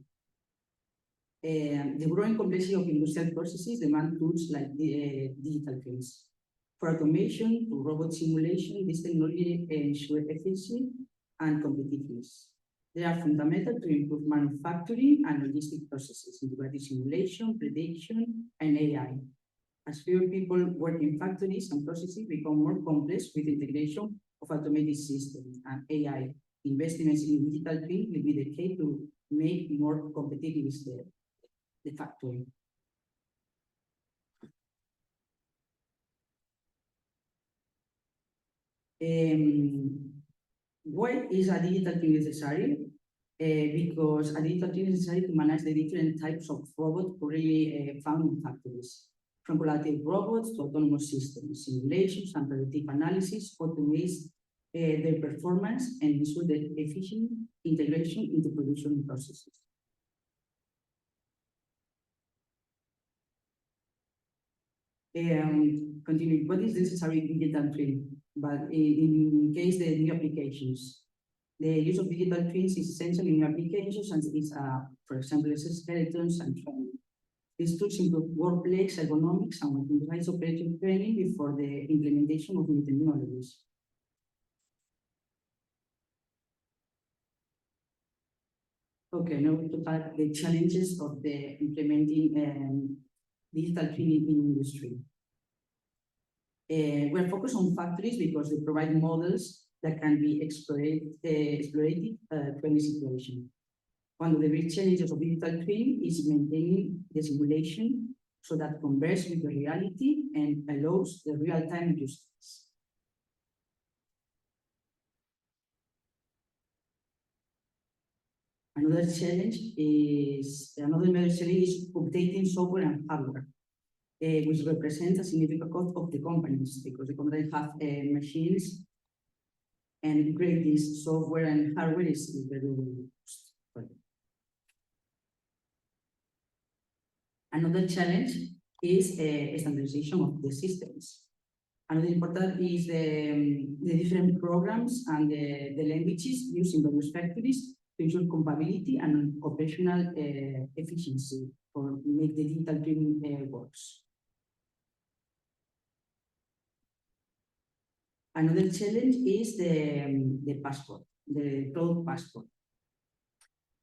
The growing complexity of industrial processes demand tools like digital twins. For automation to robot simulation, this technology ensures efficiency and competitiveness. They are fundamental to improve manufacturing and logistic processes, integrating simulation, prediction, and AI. As fewer people work in factories and processes become more complex with integration of automated systems and AI, investments in digital twin will be the key to make more competitive the factory. Why is a digital twin necessary? Because a digital twin is necessary to manage the different types of robots currently found in factories, from collaborative robots to autonomous systems. Simulations and predictive analysis automates their performance and ensure the efficient integration into production processes. Continue. What is necessary in digital twin? But in case the new applications, the use of digital twins is essential in new applications, and it's, for example, skeletons and training. These tools improve workplace ergonomics and optimize operating training before the implementation of new technologies. Okay, now we talk about the challenges of the implementing digital twin in industry. We're focused on factories because they provide models that can be exploited to any situation. One of the big challenges of digital twin is maintaining the simulation so that converges with the reality and allows the real-time use case. Another major challenge is updating software and hardware, which represents a significant cost of the companies because the companies have machines, and upgrade this software and hardware is very costly. Another challenge is standardization of the systems. Another important is the different programs and the languages used in various factories to ensure compatibility and operational efficiency or make the digital twin works. Another challenge is the passport, the product passport.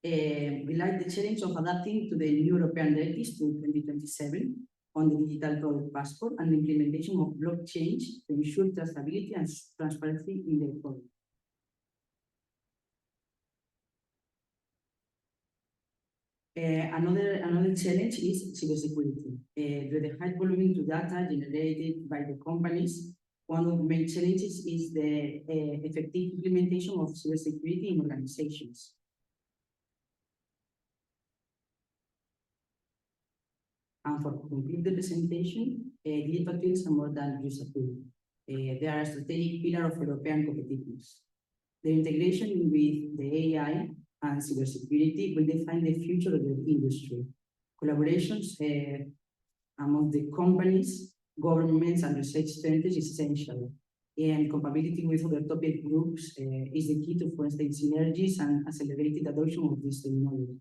We like the challenge of adapting to the new European directives to 2027 on the digital product passport and the implementation of blockchain to ensure traceability and transparency in the product. Another challenge is cybersecurity. With the high volume of data generated by the companies, one of the main challenges is the effective implementation of cybersecurity in organizations. And for complete the presentation, digital twins are more than just a tool. They are a strategic pillar of European competitiveness. Their integration with the AI and cybersecurity will define the future of the industry. Collaborations among the companies, governments, and research centers is essential. And compatibility with other topic groups is the key to foster synergies and accelerated adoption of this technology.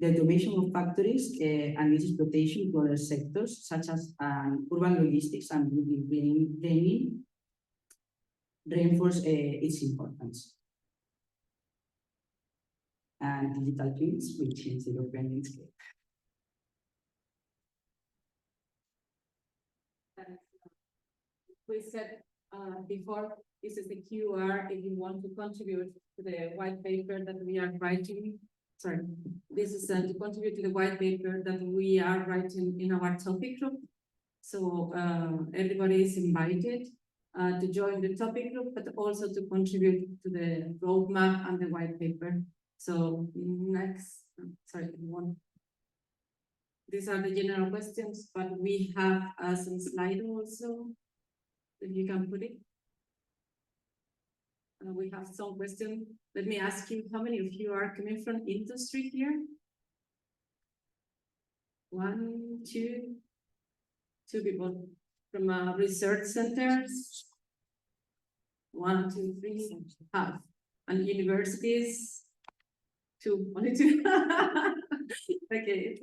The automation of factories and its exploitation to other sectors, such as urban logistics and building planning, reinforce its importance. And digital twins will change the European landscape. We said before, this is the QR if you want to contribute to the white paper that we are writing. Sorry, this is to contribute to the white paper that we are writing in our topic group. So everybody is invited. to join the topic group, but also to contribute to the roadmap and the white paper. So next, sorry, one. These are the general questions, but we have some slides also, if you can put it. We have some questions. Let me ask you, how many of you are coming from industry here? 1, 2, 2 people. From research centers? 1, 2, 3, half. And universities? 2, only 2. Okay,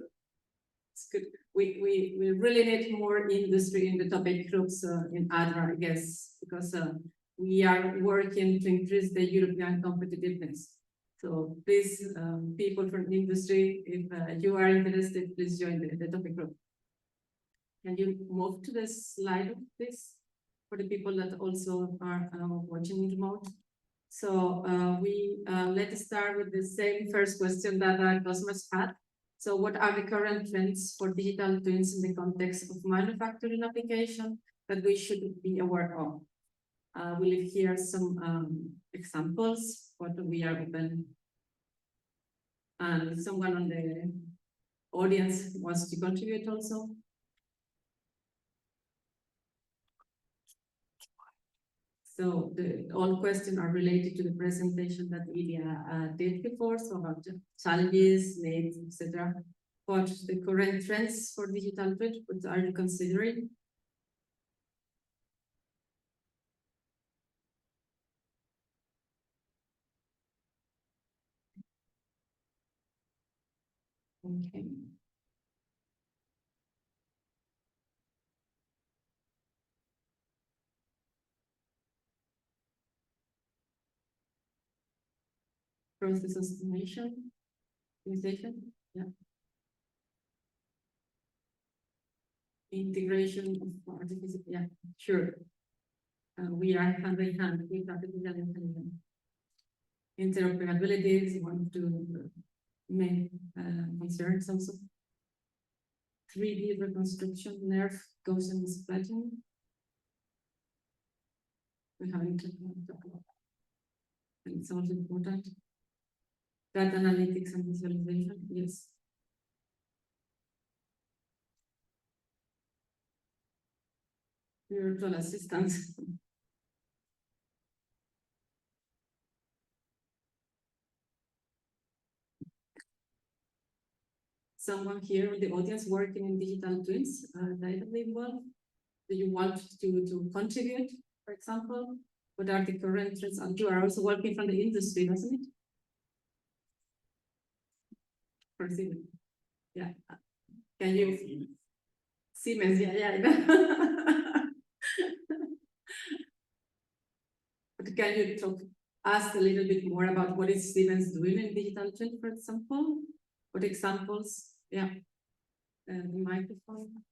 it's good. We really need more industry in the topic groups in Adra, I guess, because we are working to increase the European competitiveness. So please, people from industry, if you are interested, please join the topic group. Can you move to the slide, please, for the people that also are watching remote? So let's start with the same first question that Kosmas had. So what are the current trends for digital twins in the context of manufacturing application that we should be aware of? We'll hear some examples, what we are open. And someone on the audience wants to contribute also. So all questions are related to the presentation that Iria did before, so about the challenges, needs, etc. What the current trends for digital twins, what are you considering? Okay. Process estimation, optimization, yeah. Integration of artificial, yeah, sure. We are hand in hand with artificial intelligence. Interoperability is one of the main concerns also. 3D reconstruction, nerve goes in splitting. We haven't talked about that. And it's also important. Data analytics and visualization, yes. Virtual assistants. Someone here in the audience working in digital twins, directly involved? Do you want to contribute, for example? What are the current trends? And you are also working from the industry, doesn't it? For Siemens. Yeah. Can you? Siemens, yeah. But can you talk us a little bit more about what is Siemens doing in digital twin, for example? What examples? Yeah. The microphone.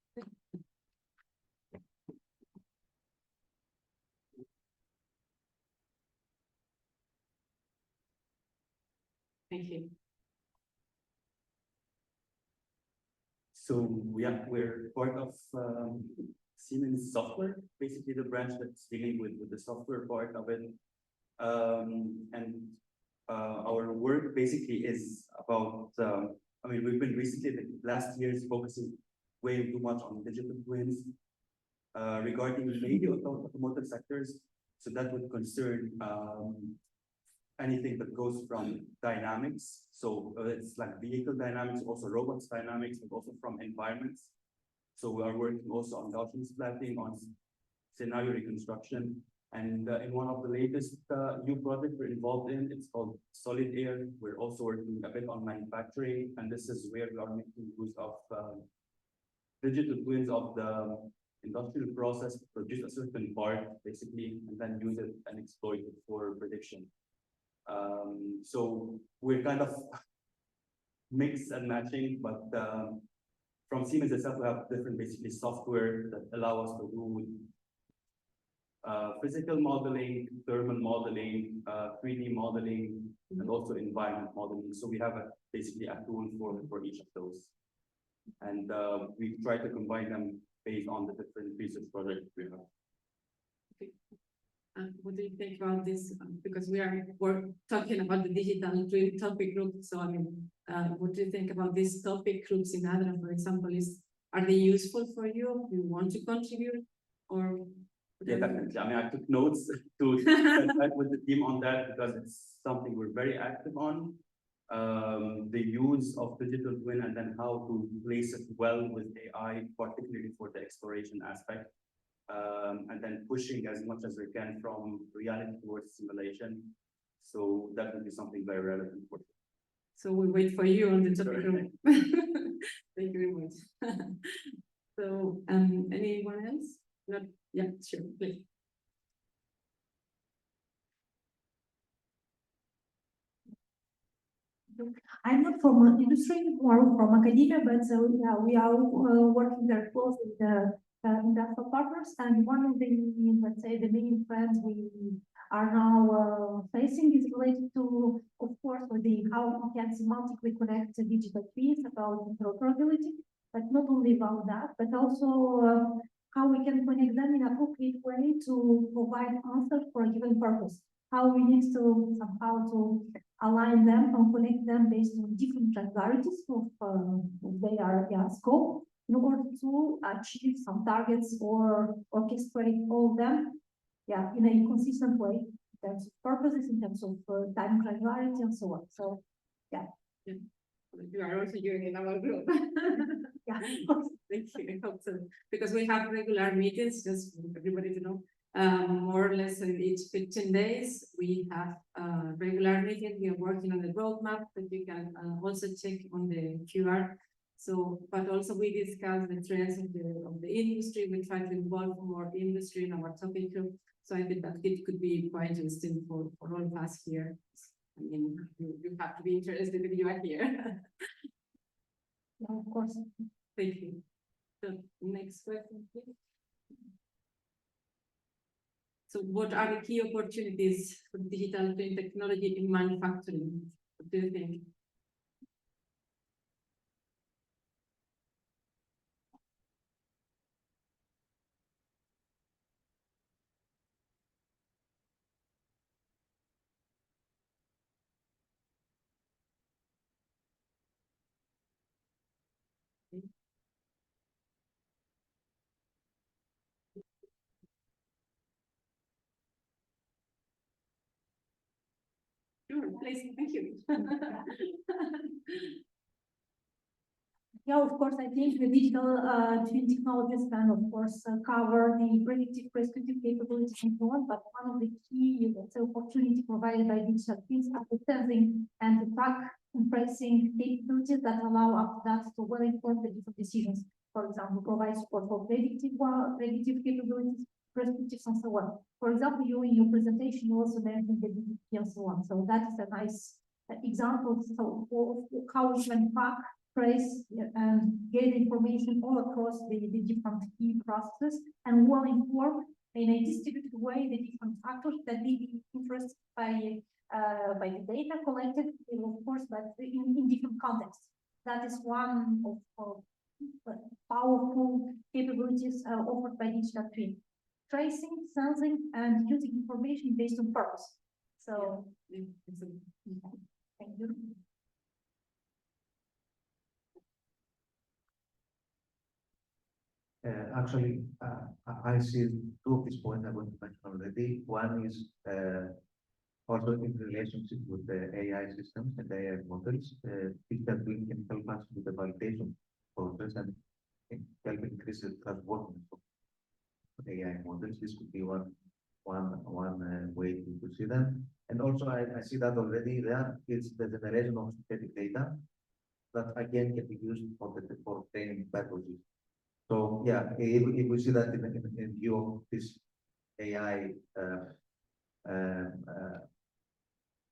Thank you. So yeah, we're part of Siemens software, basically the branch that's dealing with the software part of it. Our work basically is about, we've been recently, the last years, focusing way too much on digital twins regarding mainly automotive sectors. So that would concern anything that goes from dynamics. So it's like vehicle dynamics, also robots dynamics, but also from environments. So we are working also on Gaussian splatting, on scenario reconstruction. And in one of the latest new projects we're involved in, it's called Solid Air. We're also working a bit on manufacturing. And this is where we are making use of digital twins of the industrial process to produce a certain part, basically, and then use it and exploit it for prediction. So we're kind of mix and matching, but from Siemens itself, we have different basically software that allow us to do physical modeling, thermal modeling, 3D modeling, and also environment modeling. So we have basically a tool for each of those. And we try to combine them based on the different research projects we have. Okay. What do you think about this? Because we're talking about the digital twin topic group. So I mean, what do you think about these topic groups in Adra, for example? Are they useful for you? Do you want to contribute? Or Yeah, definitely. I mean, I took notes to work with the team on that because it's something we're very active on. The use of digital twin and then how to place it well with AI, particularly for the exploration aspect. And then pushing as much as we can from reality towards simulation. So that will be something very relevant for you. So we wait for you on the topic group. Thank you very much. So, anyone else? Not, yeah, sure, please. I'm not from industry or from academia, but yeah, we are working very close with the industrial partners. And one of the, let's say, the main trends we are now facing is related to, of course, with the how we can semantically connect the digital twins about interoperability, but not only about that, but also how we can connect them in an appropriate way to provide answers for a given purpose. How we need to somehow to align them and connect them based on different granularities of their scope in order to achieve some targets or orchestrate all of them, in a consistent way in terms of purposes, in terms of time granularity, and so on. So, yeah. You are also doing in our group. Yeah. Thank you. I hope so. Because we have regular meetings, just for everybody to know. More or less in each 15 days, we have a regular meeting. We are working on the roadmap that you can also check on the QR. So, but also we discuss the trends of the industry. We try to involve more industry in our topic group. So I think that it could be quite interesting for all of us here. I mean, you have to be interested if you are here. Yeah, of course. Thank you. So next question, please. So what are the key opportunities for digital twin technology in manufacturing? What do you think? Sure, please, thank you. Yeah, of course, I think the digital twin technologies can, of course, cover the predictive, prescriptive capabilities and so on, but one of the key opportunity provided by digital twins are the sensing and the track and tracing capabilities that allow after that to well inform the different decisions. For example, provide support for predictive capabilities, prescriptive, and so on. For example, you in your presentation you also mentioned the DDP and so on. So that is a nice example of how we can track, trace, and get information all across the different key processes and well inform in a distributed way the different factors that may be influenced by the data collected, of course, but in different contexts. That is one of powerful capabilities offered by digital twin. Tracing, sensing, and using information based on purpose. So, Yeah. thank you. Actually, I see two of these points I want to mention already. One is also in relationship with the AI systems and AI models. Digital twin can help us with the validation process and help increase the trustworthiness of AI models. This could be one way to see them. And also, I see that already there is the generation of synthetic data that again can be used for training purposes. So yeah, if we see that in view of this AI,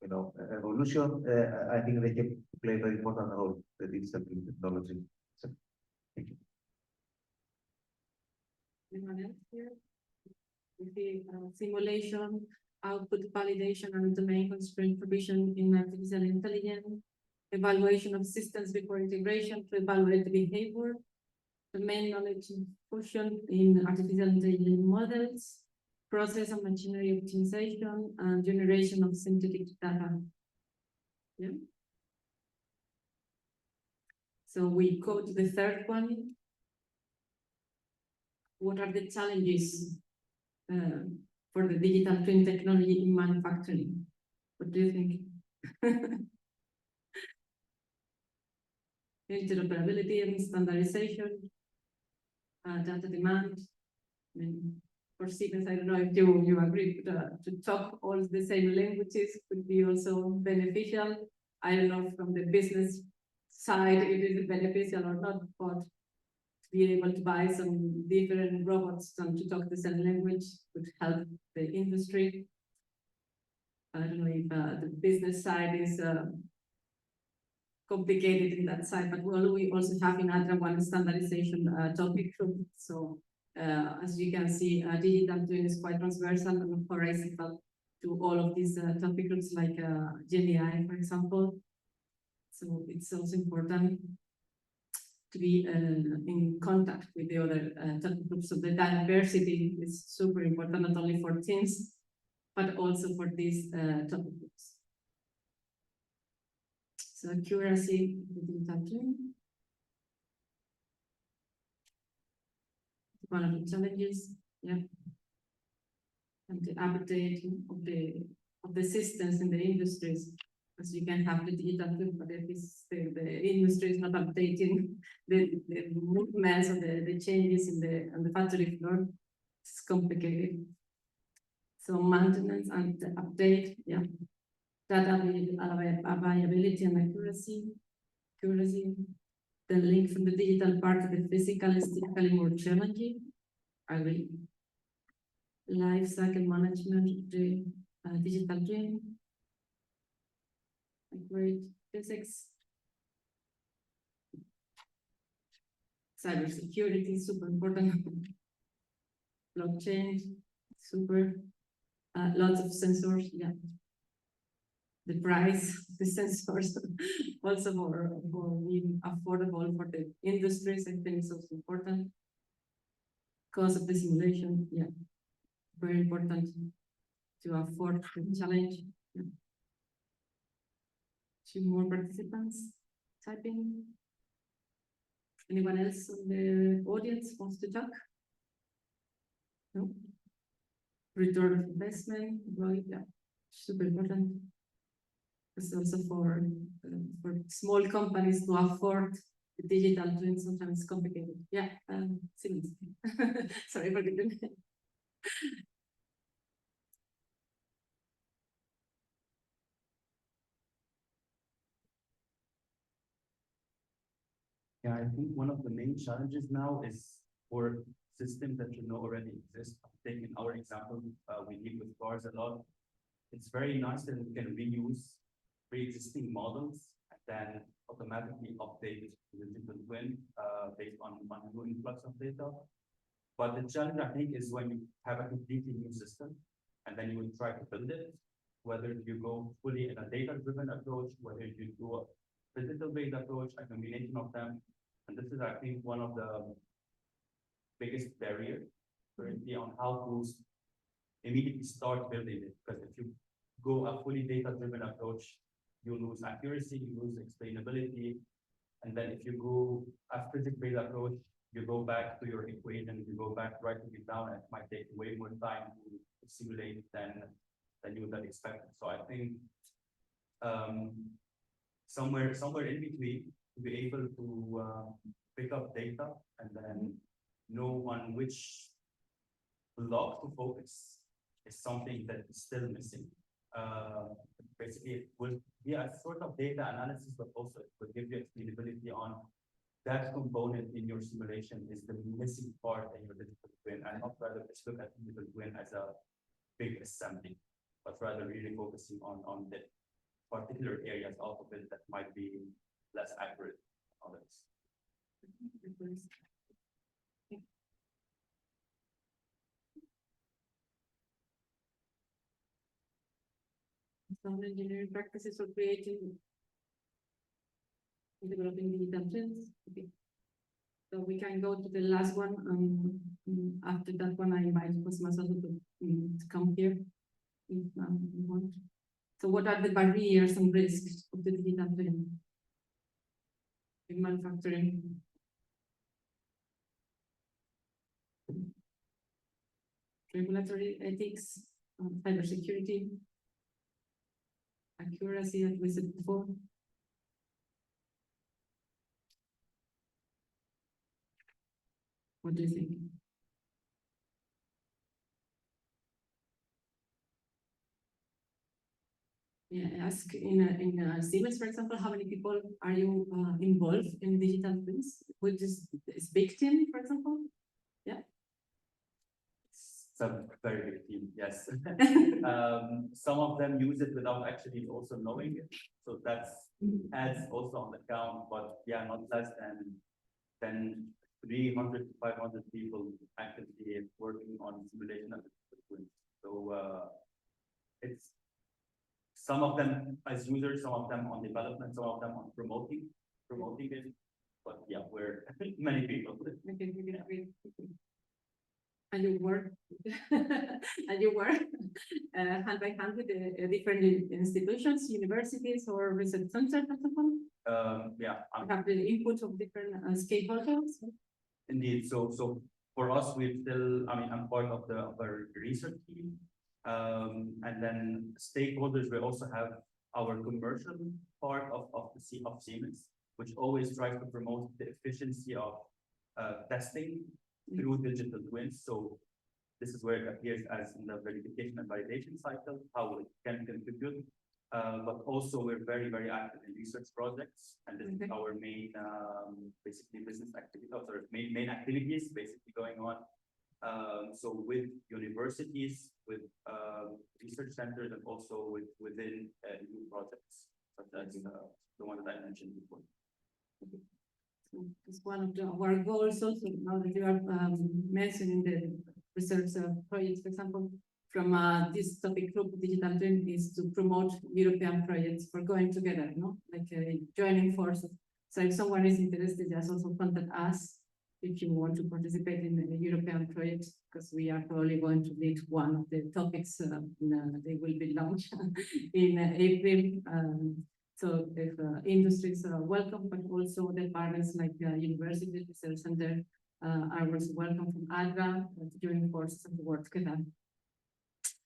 evolution, I think they can play a very important role, the digital technology. So, thank you. Anyone else here? We see simulation, output validation, and domain constraint provision in artificial intelligence, evaluation of systems before integration to evaluate the behavior, domain knowledge infusion in artificial intelligence models, process and machinery optimization, and generation of synthetic data. Yeah. So we go to the third one. What are the challenges for the digital twin technology in manufacturing? What do you think? Interoperability and standardization, data demand. I mean, for Siemens, I don't know if you agree, but to talk all the same languages could be also beneficial. I don't know from the business side if it is beneficial or not, but to be able to buy some different robots and to talk the same language would help the industry. I don't know if the business side is complicated in that side, but we also have in Adra one standardization topic group. So as you can see, digital twin is quite transversal and horizontal to all of these topic groups like GenAI, for example. So it's also important to be in contact with the other topic groups. So the diversity is super important, not only for teams, but also for these topic groups. So accuracy, the digital twin. One of the challenges, yeah. And the update of the systems in the industries, as you can have the digital twin, but if the industry is not updating the movements or the changes in the factory floor, it's complicated. So maintenance and the update, yeah. Data availability and accuracy. The link from the digital part to the physical is typically more challenging. I agree. Life cycle management, the digital twin. Great physics. Cybersecurity, super important. Blockchain, super. Lots of sensors, yeah. The price, the sensors, also more being affordable for the industries, I think is also important. Cost of the simulation, yeah, very important to afford the challenge. Yeah. Two more participants typing. Anyone else in the audience wants to talk? No? Return of investment, right? Yeah, super important. It's also for small companies to afford the digital twin, sometimes complicated. Yeah, Siemens. Sorry for the Yeah, I think one of the main challenges now is for systems that already exist. Taking our example, we deal with cars a lot. It's very nice that we can reuse pre-existing models and then automatically update the digital twin based on new influx of data. But the challenge, I think, is when you have a completely new system and then you will try to build it, whether you go fully in a data-driven approach, whether you do a physical-based approach, a combination of them. And this is, I think, one of the biggest barriers currently on how to immediately start building it. Because if you go a fully data-driven approach, you lose accuracy, you lose explainability. And then if you go a physics-based approach, you go back to your equation, you go back writing it down, and it might take way more time to simulate than you would have expected. So I think somewhere in between, to be able to pick up data and then know on which block to focus is something that is still missing. Basically, it will be a sort of data analysis, but also it will give you explainability on that component in your simulation is the missing part in your digital twin, and not rather just look at digital twin as a big assembly, but rather really focusing on the particular areas out of it that might be less accurate than others. Some engineering practices for creating and developing digital twins. Okay. So we can go to the last one. After that one, I invite Kosmas also to come here if you want. So what are the barriers and risks of the digital twin in manufacturing? Regulatory ethics, cybersecurity, accuracy that we said before. What do you think? Yeah, ask in Siemens, for example, how many people are you involved in digital twins? Which is big team, for example? Yeah. It's a very big team, yes. Some of them use it without actually also knowing it. So that's adds also on the count, but yeah, not less than 300 to 500 people actively working on simulation of the twins. So it's some of them as users, some of them on development, some of them on promoting it. But yeah, we're many people. And you work hand by hand with the different institutions, universities, or research centers, and so on. Yeah, You have the input of different stakeholders. indeed. So for us, we still, I mean, I'm part of our research team. And then stakeholders, we also have our commercial part of Siemens, which always tries to promote the efficiency of testing through digital twins. So this is where it appears as in the verification and validation cycle, how it can contribute. But also we're very, very active in research projects, and this is our main, basically business activity, or main activities basically going on. So with universities, with research centers, and also within new projects, such as the one that I mentioned before. So it's one of our goals also, now that you are mentioning the research projects, for example, from this topic group, Digital Twin, is to promote European projects for going together, no? Like joining forces. So if someone is interested, just also contact us if you want to participate in the European projects, because we are probably going to lead one of the topics. They will be launched in April. So if industries are welcome, but also the partners like university research center are also welcome from Adra to join forces and work together.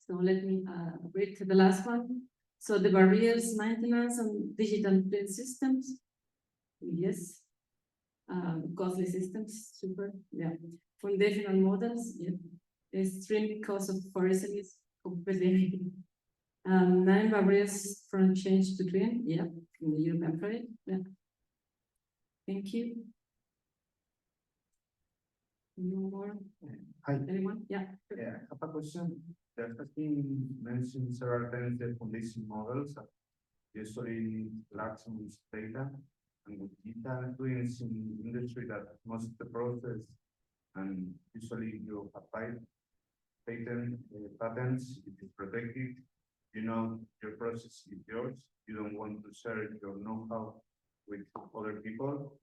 So let me read the last one. So the barriers, maintenance, and digital twin systems. Yes. Costly systems, super. Yeah. Foundational models. Yeah. Extreme cost of forestry is completely. 9 barriers from change to twin. Yeah. In the European project. Yeah. Thank you. No more. Hi. Anyone? Yeah. Yeah, I have a question. There has been mentioned several times the foundation models that usually large amounts of data, and with digital twins in industry that most of the process, and usually you apply patents, it is protected. You know, your process is yours. You don't want to share your know-how with other people.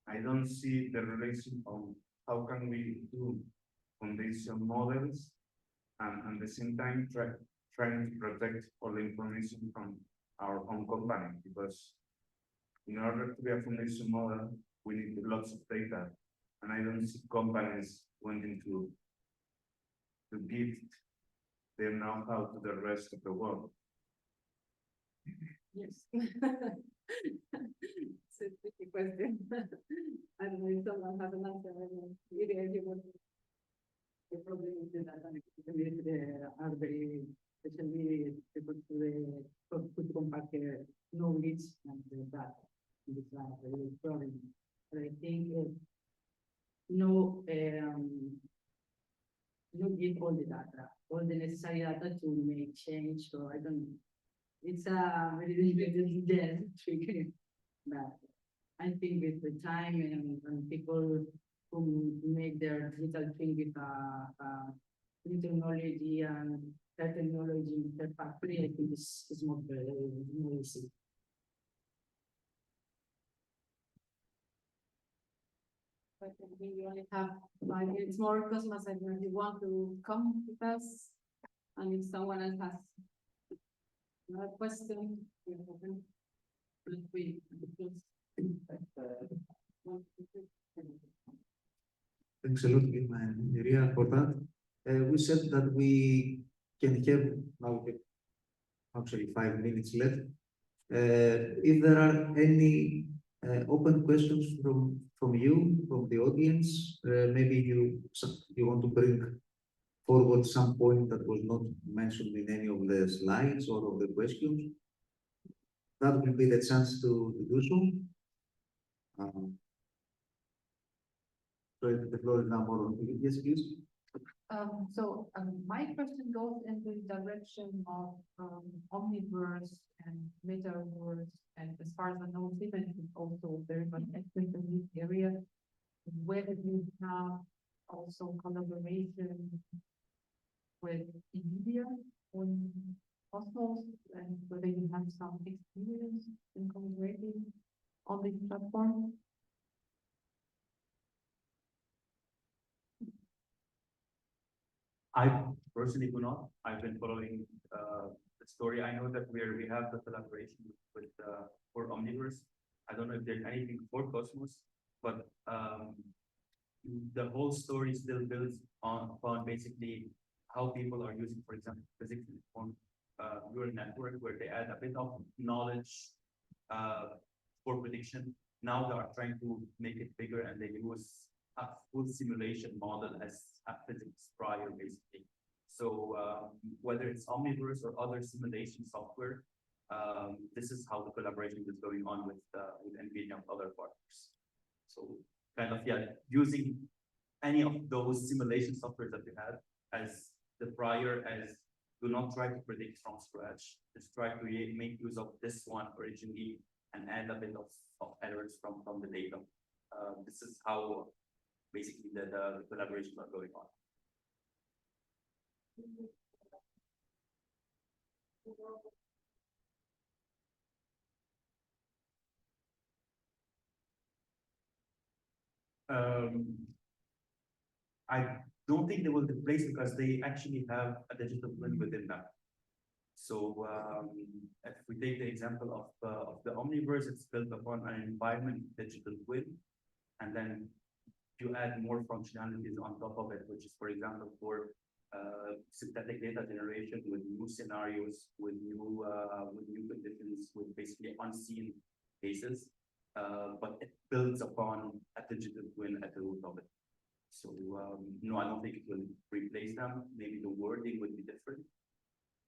I don't see the relation on how can we do foundation models and at the same time trying to protect all the information from our own company, because in order to be a foundation model, we need lots of data, and I don't see companies wanting to give their know-how to the rest of the world. Yes. It's a tricky question. I don't know if someone has an answer. Iria, you want The problem is that are very, especially able to compact knowledge and that is a very problem. But I think no give all the data, all the necessary data to make change. So I don't. It's a very tricky. But I think with the time and people who make their digital twin with new technology and that technology in their factory, I think is more easy. But I think we only have 5 minutes more. Kosmas, I don't know if you want to come with us, and if someone else has another question, we're open. But we Thanks a lot, Gema and Iria, for that. We said that we can have now actually 5 minutes left. If there are any open questions from you, from the audience, maybe you want to bring forward some point that was not mentioned in any of the slides or of the questions, that will be the chance to do so. So the floor is now more on you. Yes, please. My question goes in the direction of omniverse and metaverse, and as far as I know, Siemens is also very much active in this area. Whether you have also collaboration with Iria on Kosmos, and whether you have some experience in collaborating on this platform. I personally do not. I've been following the story. I know that we have the collaboration with for Omniverse. I don't know if there's anything for Cosmos, but the whole story still builds on basically how people are using, for example, physics informed neural network, where they add a bit of knowledge for prediction. Now they are trying to make it bigger, and they use a full simulation model as a physics prior, basically. So whether it's Omniverse or other simulation software, this is how the collaboration is going on with NVIDIA and other partners. So kind of, yeah, using any of those simulation software that we have as the prior, as do not try to predict from scratch, just try to make use of this one originally and add a bit of errors from the data. This is how basically the collaborations are going on. I don't think they will replace, because they actually have a digital twin within them. So if we take the example of the Omniverse, it's built upon an environment digital twin, and then you add more functionalities on top of it, which is, for example, for synthetic data generation with new scenarios, with new conditions, with basically unseen cases. But it builds upon a digital twin at the root of it. So no, I don't think it will replace them. Maybe the wording would be different,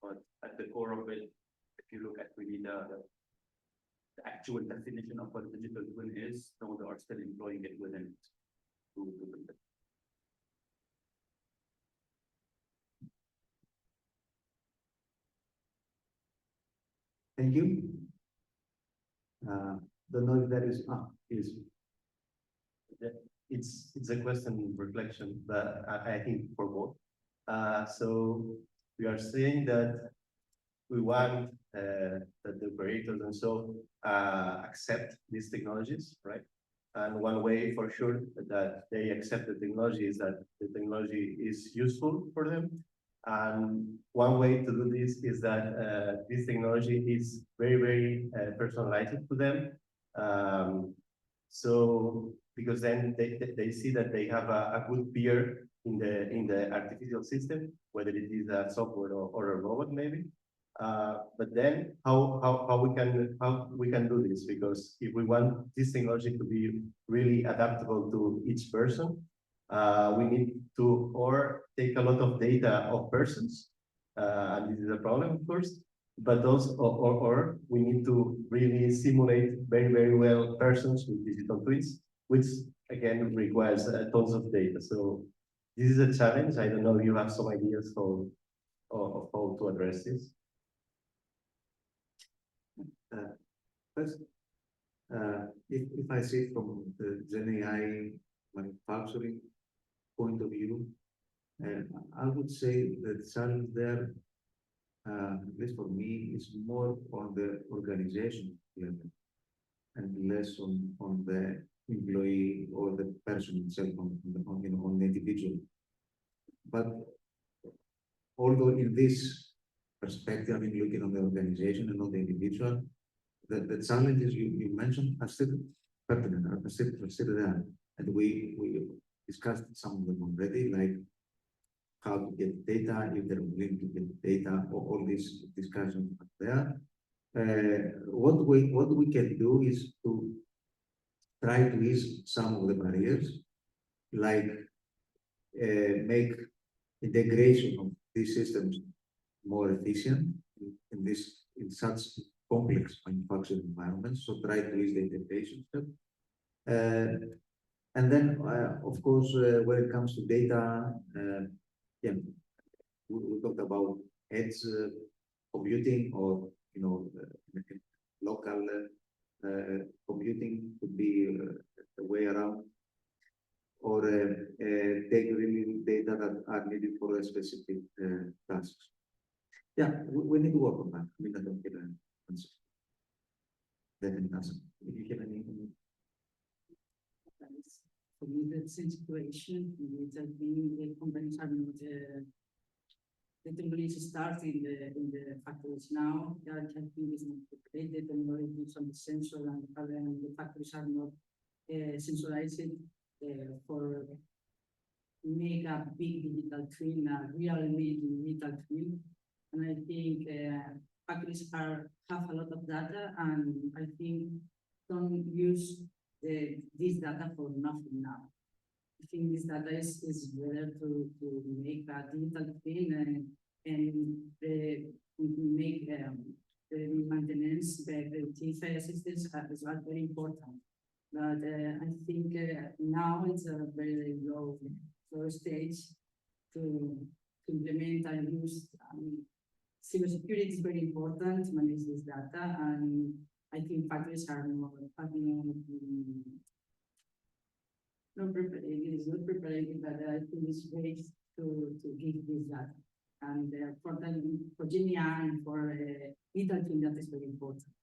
but at the core of it, if you look at really the actual definition of what a digital twin is, no, they are still employing it within it. Thank you. Don't know if there is is. It's a question reflection, but I think for both. So we are saying that we want that the operators and so accept these technologies, right? And one way for sure that they accept the technology is that the technology is useful for them. And one way to do this is that this technology is very, very personalized to them. So because then they see that they have a good peer in the artificial system, whether it is a software or a robot maybe. But then how we can do this? Because if we want this technology to be really adaptable to each person, we need to take a lot of data of persons, and this is a problem, of course. But also, or we need to really simulate very, very well persons with digital twins, which again requires tons of data. So this is a challenge. I don't know if you have some ideas of how to address this. First, if I see from the GenAI manufacturing point of view, I would say the challenge there, at least for me, is more on the organization level and less on the employee or the person itself on the individual. But although in this perspective, I mean, looking on the organization and on the individual, the challenges you mentioned are still pertinent, are still there. And we discussed some of them already, like how to get data, if they're willing to get data, or all these discussions are there. What we can do is to try to ease some of the barriers, like make integration of these systems more efficient in such complex manufacturing environments. So try to ease the integration step. And then, of course, when it comes to data, yeah, we talked about edge computing, or local computing could be a way around, or take really data that are needed for a specific tasks. Yeah, we need to work on that. I mean, I don't get an answer. Definitely answer. If you have any. For me, the same situation, the companies are not the technology starts in the factories now. That technology is not created, the technology is on the sensor, and the factories are not sensorized for make a big digital twin, a really digital twin. And I think factories have a lot of data, and I think don't use this data for nothing now. I think this data is better to make a digital twin and make the maintenance, the predictive systems is very important. But I think now it's a very low stage to implement and use. Cybersecurity is very important to manage this data, and I think factories are not prepared. It is not prepared, but I think it's great to give this data. And for GenAI and for digital twin, that is very important.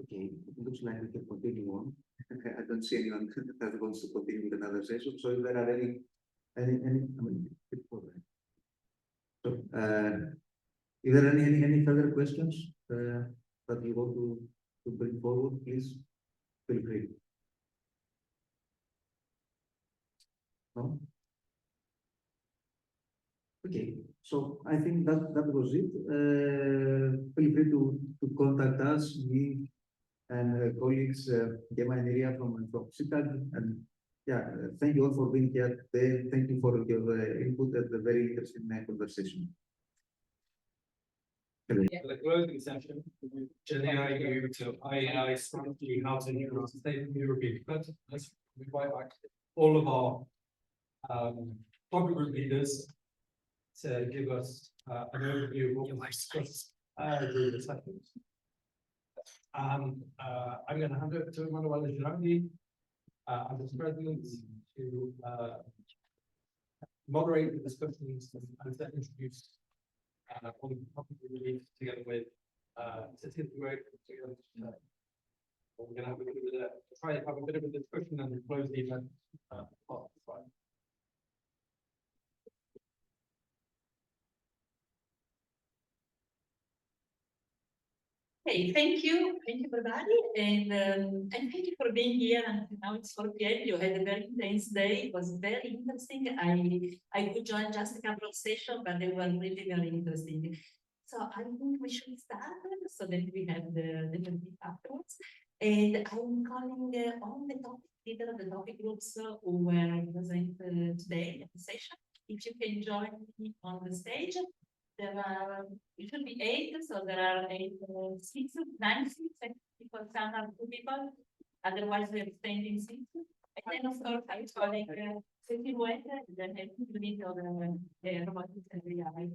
Okay, it looks like we can continue on. I don't see anyone that wants to continue with another session. So if there are any, I mean, so if there are any further questions that you want to bring forward, please feel free. No? Okay, so I think that was it. Feel free to contact us, me and colleagues Gema and Iria from CTAG. And yeah, thank you all for being here today. Thank you for your input at the very interesting conversation. The closing session, GenAI moved to AI strategy, how to use sustainable European. Let's invite back all of our topic group leaders to give us an overview of what we discussed during the sessions. I'm going to hand over to Emanuela Girardi as its president to moderate the discussions and then introduce on the topic we released together with Cecile. We're going to have a bit of try to have a bit of a discussion and close the event. Okay, thank you everybody, and thank you for being here. And now it's 4 p.m. You had a very intense day. It was very interesting. I could join just a couple of sessions, but they were really very interesting. So I think we should start so that we have the debate afterwards. And I'm calling on the topic leader of the topic groups who were present today at the session. If you can join me on the stage. There are, it should be 8, so there are 8, 6, 9 seats, and people can have 2 people, otherwise we are standing 6. And then, of course, I'm calling Cecile Huet, the head unit of the Robotics and AI.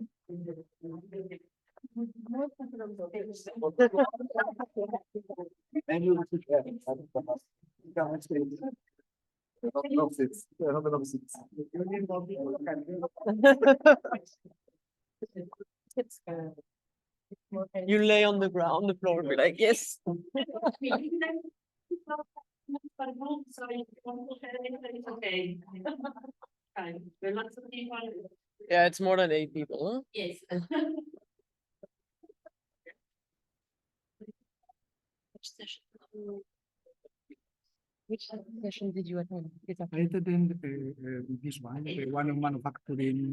You lay on the ground, on the floor, and be like, yes. Okay. Fine. There are lots of people. Yeah, it's more than 8 people. Yes. Which session did you attend? I attended this one, the one on manufacturing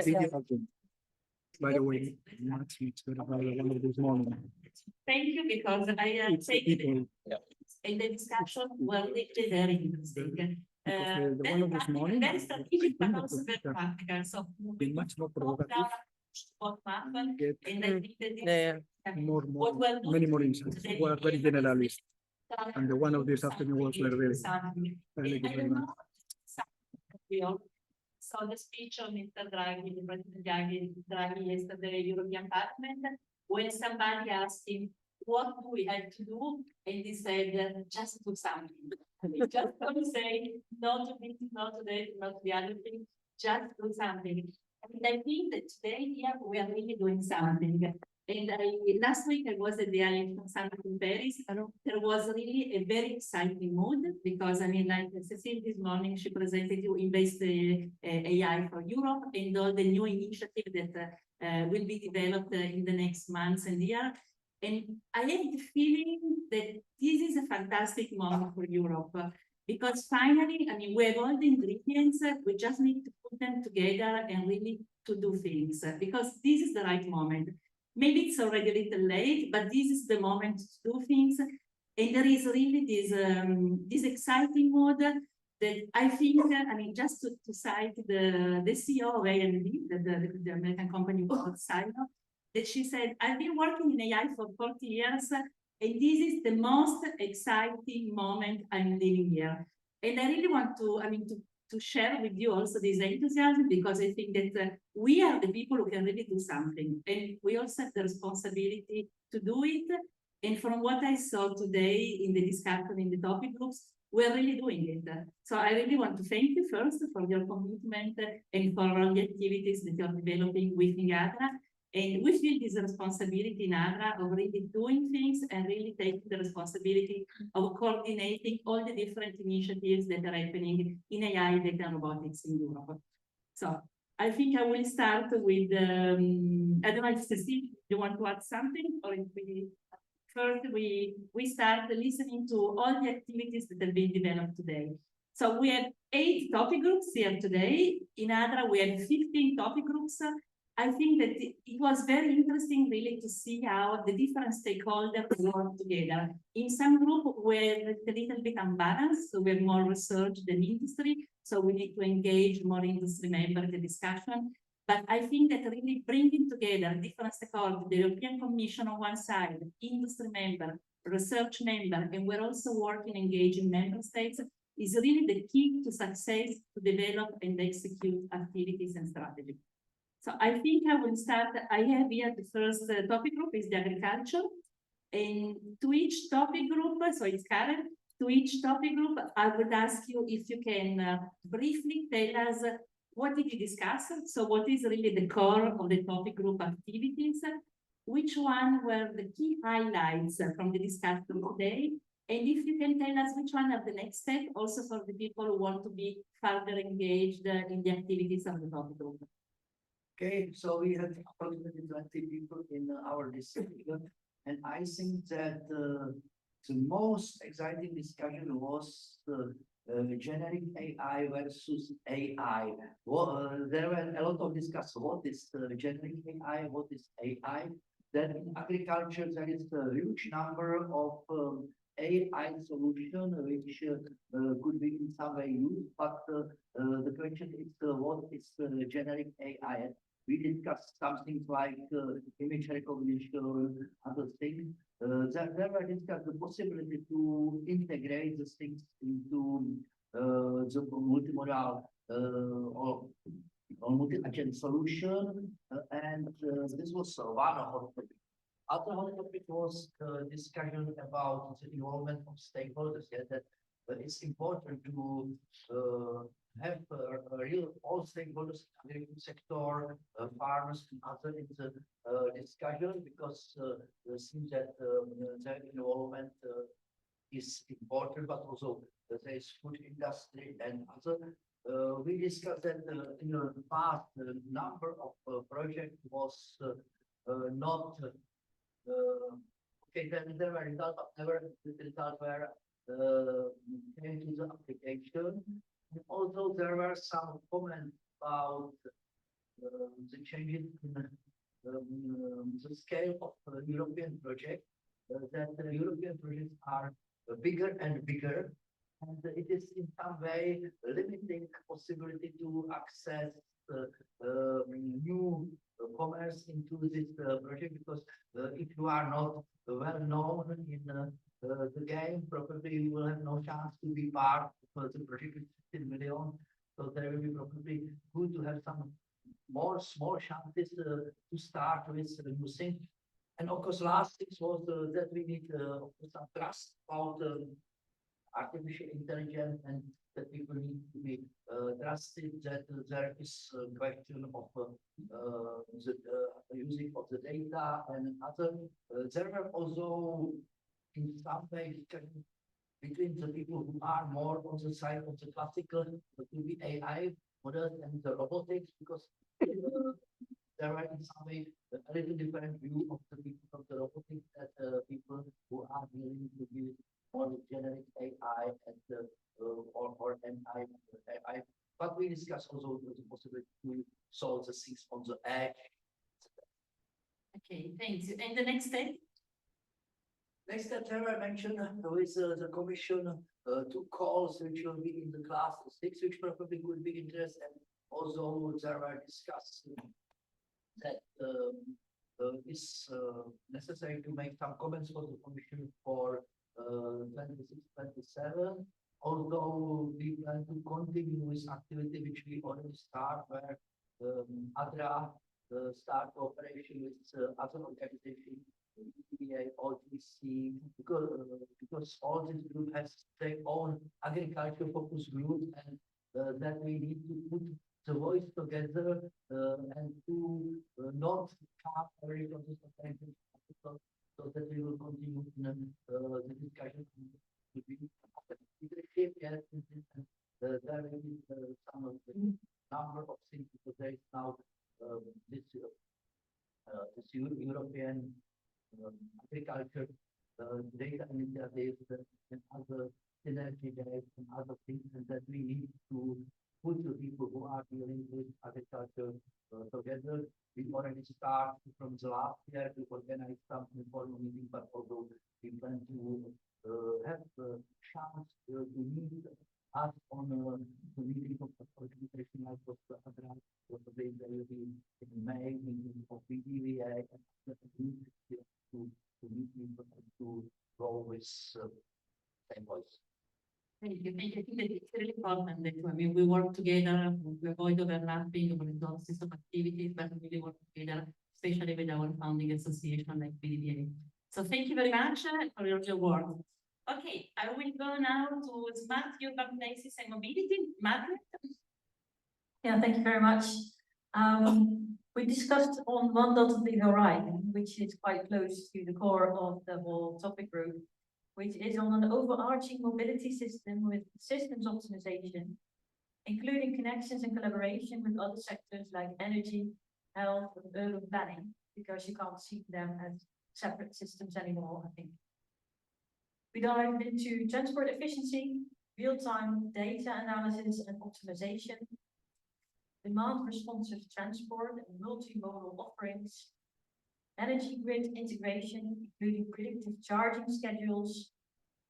video again. By the way, much better than the one of this morning. Thank you, because I It's the take people. in the discussion were really very interesting. Because the one of this morning, Very strategic, but I think also very that practical. So been much more provocative, get and I think that Yeah. more, many more insights. Were very generalist. And the one of this afternoon was very good. Very good. We all saw the speech of Mr. Draghi, the President Draghi yesterday, European Parliament, when somebody asked him, what do we have to do? And he said, just do something. Just don't say, no to this, no to that, not to the other thing, just do something. And I think that today here we are really doing something. And last week I was at the IFM Summit in Paris. There was really a very exciting mood because I mean, like Cecile this morning, she presented you Invest AI for Europe and all the new initiatives that will be developed in the next months and year. And I have the feeling that this is a fantastic moment for Europe because finally, I mean, we have all the ingredients, we just need to put them together and really to do things because this is the right moment. Maybe it's already a little late, but this is the moment to do things. And there is really this exciting mode that I think, I mean, just to cite the CEO of AMD, the American company called Silo, that she said, I've been working in AI for 40 years, and this is the most exciting moment I'm living here. And I really want to, I mean, to share with you also this enthusiasm because I think that we are the people who can really do something and we also have the responsibility to do it. And from what I saw today in the discussion in the topic groups, we're really doing it. So I really want to thank you first for your commitment and for all the activities that you're developing within Adra. And we feel this responsibility in Adra of really doing things and really taking the responsibility of coordinating all the different initiatives that are happening in AI, data, and robotics in Europe. So I think I will start with, I don't know if Cecile, you want to add something? Or if we, first we start listening to all the activities that have been developed today. So we have 8 topic groups here today. In Adra, we have 15 topic groups. I think that it was very interesting really to see how the different stakeholders work together. In some group, we're a little bit unbalanced, so we're more research than industry, so we need to engage more industry members in the discussion. But I think that really bringing together different stakeholders, the European Commission on one side, industry member, research member, and we're also working, engaging member states, is really the key to success to develop and execute activities and strategies. So I think I will start, I have here the first topic group is the agriculture. And to each topic group, so it's Karen, to each topic group, I would ask you if you can briefly tell us what did you discuss? So what is really the core of the topic group activities? Which one were the key highlights from the discussion today? And if you can tell us which one are the next step also for the people who want to be further engaged in the activities of the topic group. Okay, so we had approximately 20 people in our discussion, and I think that the most exciting discussion was the generic AI versus AI. Well, there were a lot of discussion. What is generic AI? What is AI? Then in agriculture, there is a huge number of AI solution which could be in some way used, but the question is what is generic AI? We discussed some things like image recognition, other things. There were discussed the possibility to integrate these things into the multimodal or multi-agent solution, and this was one of the other topic was discussion about the involvement of stakeholders. Yeah, that it's important to have a real all stakeholders, agriculture sector, farmers and other in the discussion, because it seems that their involvement is important, but also there is food industry and other. We discussed that in the past, the number of projects was not okay. Then there were results, but never the results were came to the application. And also, there were some comments about the changes in the scale of European projects. That the European projects are bigger and bigger, and it is in some way limiting possibility to access new commerce into this project, because if you are not well known in the game, probably you will have no chance to be part of the project with 15 million. So there will be probably good to have some more small chances to start with new things. And of course, last thing was that we need some trust about artificial intelligence, and that people need to be trusted that there is a question of the using of the data and other. There were also in some way discussion between the people who are more on the side of the classical, to be AI models and the robotics, because there are in some way a little different view of the people of the robotics that people who are willing to be more generic AI and or AI. But we discuss also the possibility to solve the things on the edge. Okay, thanks. And the next step? Next step, I mentioned with the commission two calls which will be in the class 6, which probably could be interesting. And also there are discussed that is necessary to make some comments for the commission for 26-27. Although we plan to continue with activity which we already start, where Adra start cooperation with other organizations, Iria, OTC, because all this group has their own agriculture focus group, and that we need to put the voice together and to not have very consistent language, so that we will continue in the discussion. Yes, there is some of the number of things, because there is now this European agriculture data initiative and other synergy days and other things, and that we need to put the people who are dealing with agriculture together. We already start from the last year to organize some informal meeting, but although we plan to have a chance to meet us on the meeting of the organization like was the Adra, probably there will be in May, meeting of the Iria, and to meet people and to go with same voice. Thank you. I think that it's really important that we work together, we avoid overlapping of resources of activities, but we really work together, especially with our founding association like BDDA. So thank you very much for your work. Okay, I will go now to smart urban places and mobility. Margaret? Yeah, thank you very much. We discussed on one dot of the horizon, which is quite close to the core of the whole topic group, which is on an overarching mobility system with systems optimization, including connections and collaboration with other sectors like energy, health, and urban planning, because you can't see them as separate systems anymore, I think. We dived into transport efficiency, real-time data analysis and optimization, demand-responsive transport and multimodal offerings, energy grid integration, including predictive charging schedules,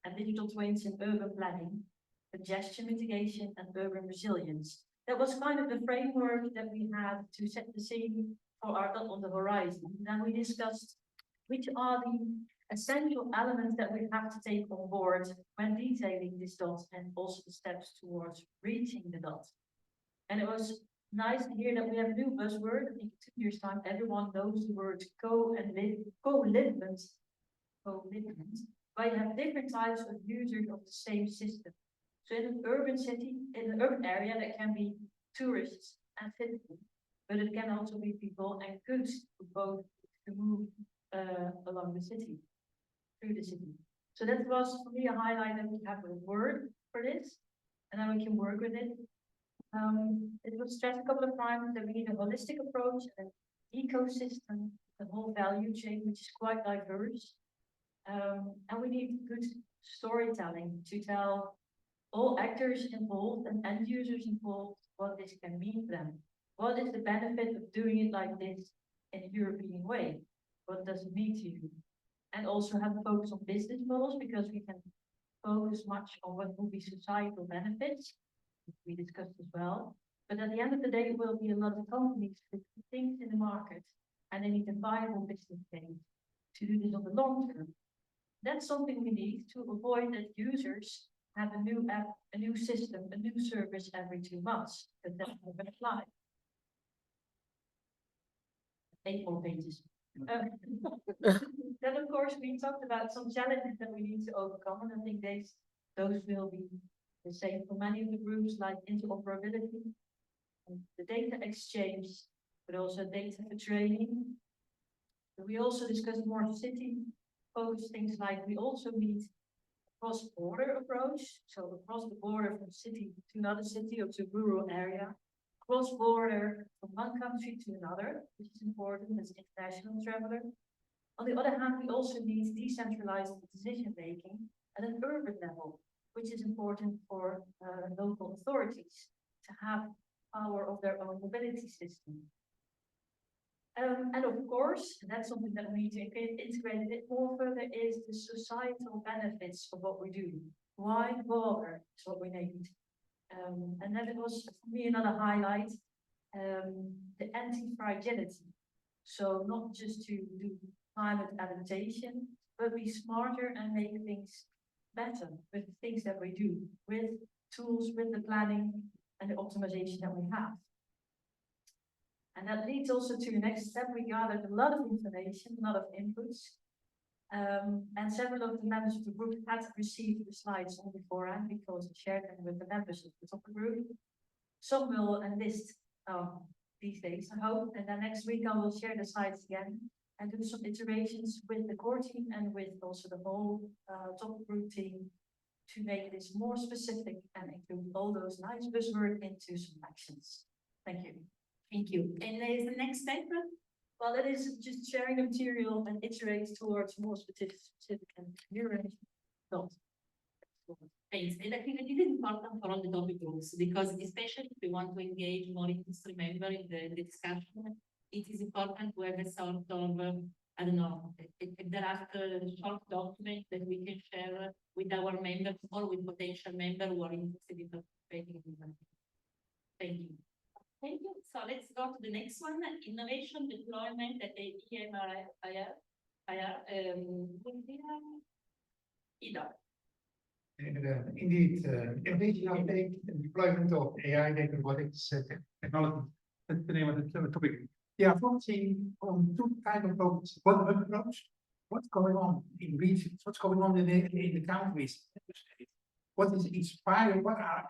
and digital twins in urban planning, congestion mitigation, and urban resilience. That was kind of the framework that we had to set the scene for our dot on the horizon. Then we discussed which are the essential elements that we have to take on board when detailing this dot, and also the steps towards reaching the dot. And it was nice to hear that we have a new buzzword. I think in 2 years' time, everyone knows the words co-livement, but you have different types of users of the same system. So in an urban city, in an urban area, there can be tourists and citizens, but it can also be people and goods who both to move along the city, through the city. So that was for me a highlight that we have a word for this, and then we can work with it. It was stressed a couple of times that we need a holistic approach, an ecosystem, the whole value chain, which is quite diverse. And we need good storytelling to tell all actors involved and end users involved what this can mean for them. What is the benefit of doing it like this in a European way? What does it mean to you? And also have a focus on business models, because we can focus much on what will be societal benefits, we discussed as well. But at the end of the day, it will be a lot of companies with things in the market, and they need a viable business case to do this on the long term. That's something we need to avoid that users have a new app, a new system, a new service every 2 months, but that's not going to fly. 8 more pages. Then of course we talked about some challenges that we need to overcome, and I think those will be the same for many of the groups, like interoperability, and the data exchange, but also data for training. But we also discussed more city-focused things, like we also need a cross-border approach, so across the border from city to another city or to rural area, cross-border from one country to another, which is important as international traveler. On the other hand, we also need decentralized decision-making at an urban level, which is important for local authorities to have power of their own mobility system. And of course, that's something that we need to integrate a bit more further, is the societal benefits of what we do. Why bother is what we need. And then it was for me another highlight, the anti-fragility. So not just to do climate adaptation, but be smarter and make things better with the things that we do, with tools, with the planning and the optimization that we have. And that leads also to the next step. We gathered a lot of information, a lot of inputs, and several of the members of the group had received the slides on beforehand, because I shared them with the members of the top group. Some will enlist these days, I hope, and then next week I will share the slides again and do some iterations with the core team and with also the whole top group team to make this more specific and include all those nice buzzwords into some actions. Thank you. Thank you. And there is the next step? Well, it is just sharing the material and iterate towards more specific and clearer results. Thanks. And I think that it is important for all the topic groups, because especially if we want to engage more industry members in the discussion, it is important to have a sort of, I don't know, a draft short document that we can share with our members or with potential members who are interested in participating in the. Thank you. Thank you. So let's go to the next one, innovation deployment at the Ida. Indeed, innovation uptake and deployment of AI, data robotics technology. That's the name of the topic. Yeah, focusing on 2 kinds of approaches. Bottom-up approach, what's going on in regions, what's going on in the countries, what is inspiring, what are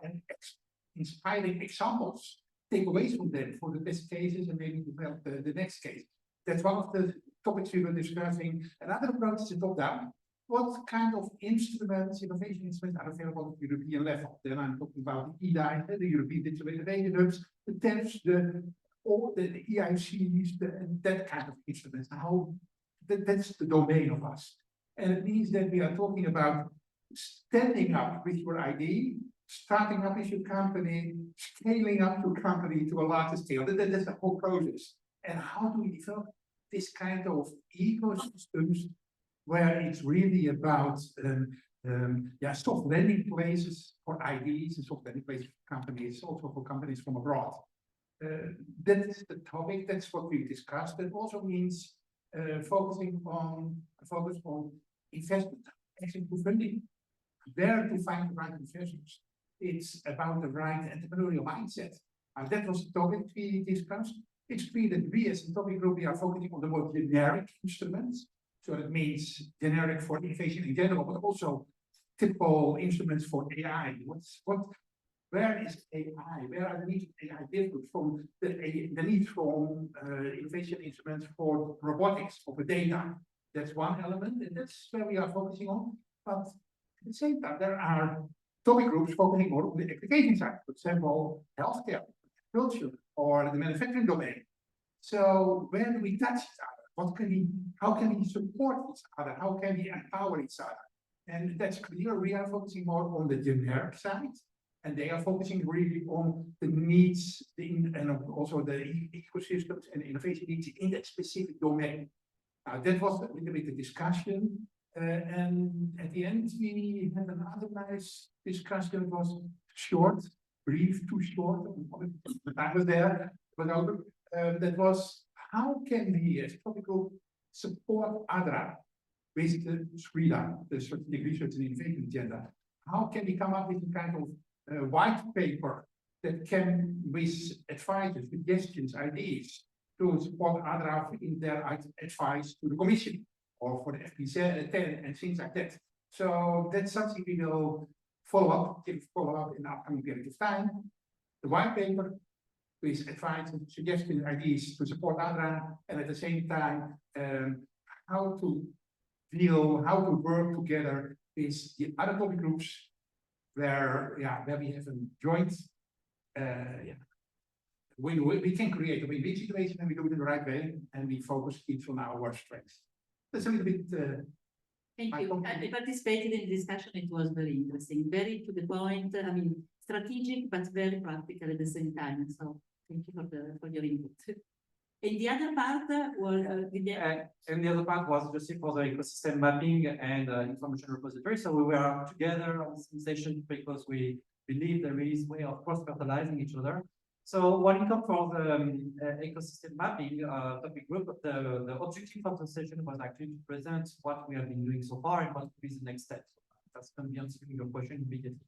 inspiring examples, takeaways from them for the best cases, and maybe develop the next case. That's one of the topics we were discussing. Another approach is top-down. What kind of instruments, innovation instruments, are available at the European level? Then I'm talking about the EDI, the European Digital Innovation Hubs, the TEFs, all the EICs, that kind of instruments. How that's the domain of us. And it means that we are talking about standing up with your ID, starting up with your company, scaling up your company to a larger scale. That's the whole process. And how do we develop this kind of ecosystems where it's really about soft landing places for IDs and soft landing places for companies, also for companies from abroad. That's the topic. That's what we discussed. That also means focus on investment, actually to funding, where to find the right investors. It's about the right entrepreneurial mindset. That was the topic we discussed. It's clear that we as a topic group, we are focusing on the more generic instruments. So that means generic for innovation in general, but also typical instruments for AI. Where is AI? Where are the needs of AI different from the need from innovation instruments for robotics or for data? That's one element, and that's where we are focusing on. But at the same time, there are topic groups focusing more on the application side, for example, healthcare, culture, or the manufacturing domain. So where do we touch each other? How can we support each other? How can we empower each other? And that's clear. We are focusing more on the generic side, and they are focusing really on the needs and also the ecosystems and innovation needs in that specific domain. That was a little bit the discussion. And at the end, we had another nice discussion. It was short, brief, too short. The time was there, but over. That was how can we, as a topic group, support Adra, basically SRILA, the Strategic Research and Innovation Agenda. How can we come up with a kind of white paper that can, with advices, suggestions, ideas, to support Adra in their advice to the Commission or for the FP10 and things like that. So that's something we will follow up in the upcoming period of time. The white paper with advice and suggestions, ideas to support Adra, and at the same time, how to work together with the other topic groups where we have a joint, we can create a win-win situation and we do it in the right way and we focus each on our strengths. That's a little bit. Thank you. I participated in the discussion. It was very interesting, very to the point. I mean, strategic but very practical at the same time. So thank you for your input. And the other part was just for the ecosystem mapping and information repository. So we were together on this session because we believe there is way of cross-fertilizing each other. So when it comes for the ecosystem mapping topic group, the objective of the session was actually to present what we have been doing so far and what is the next step. So that's going to be answering your question immediately.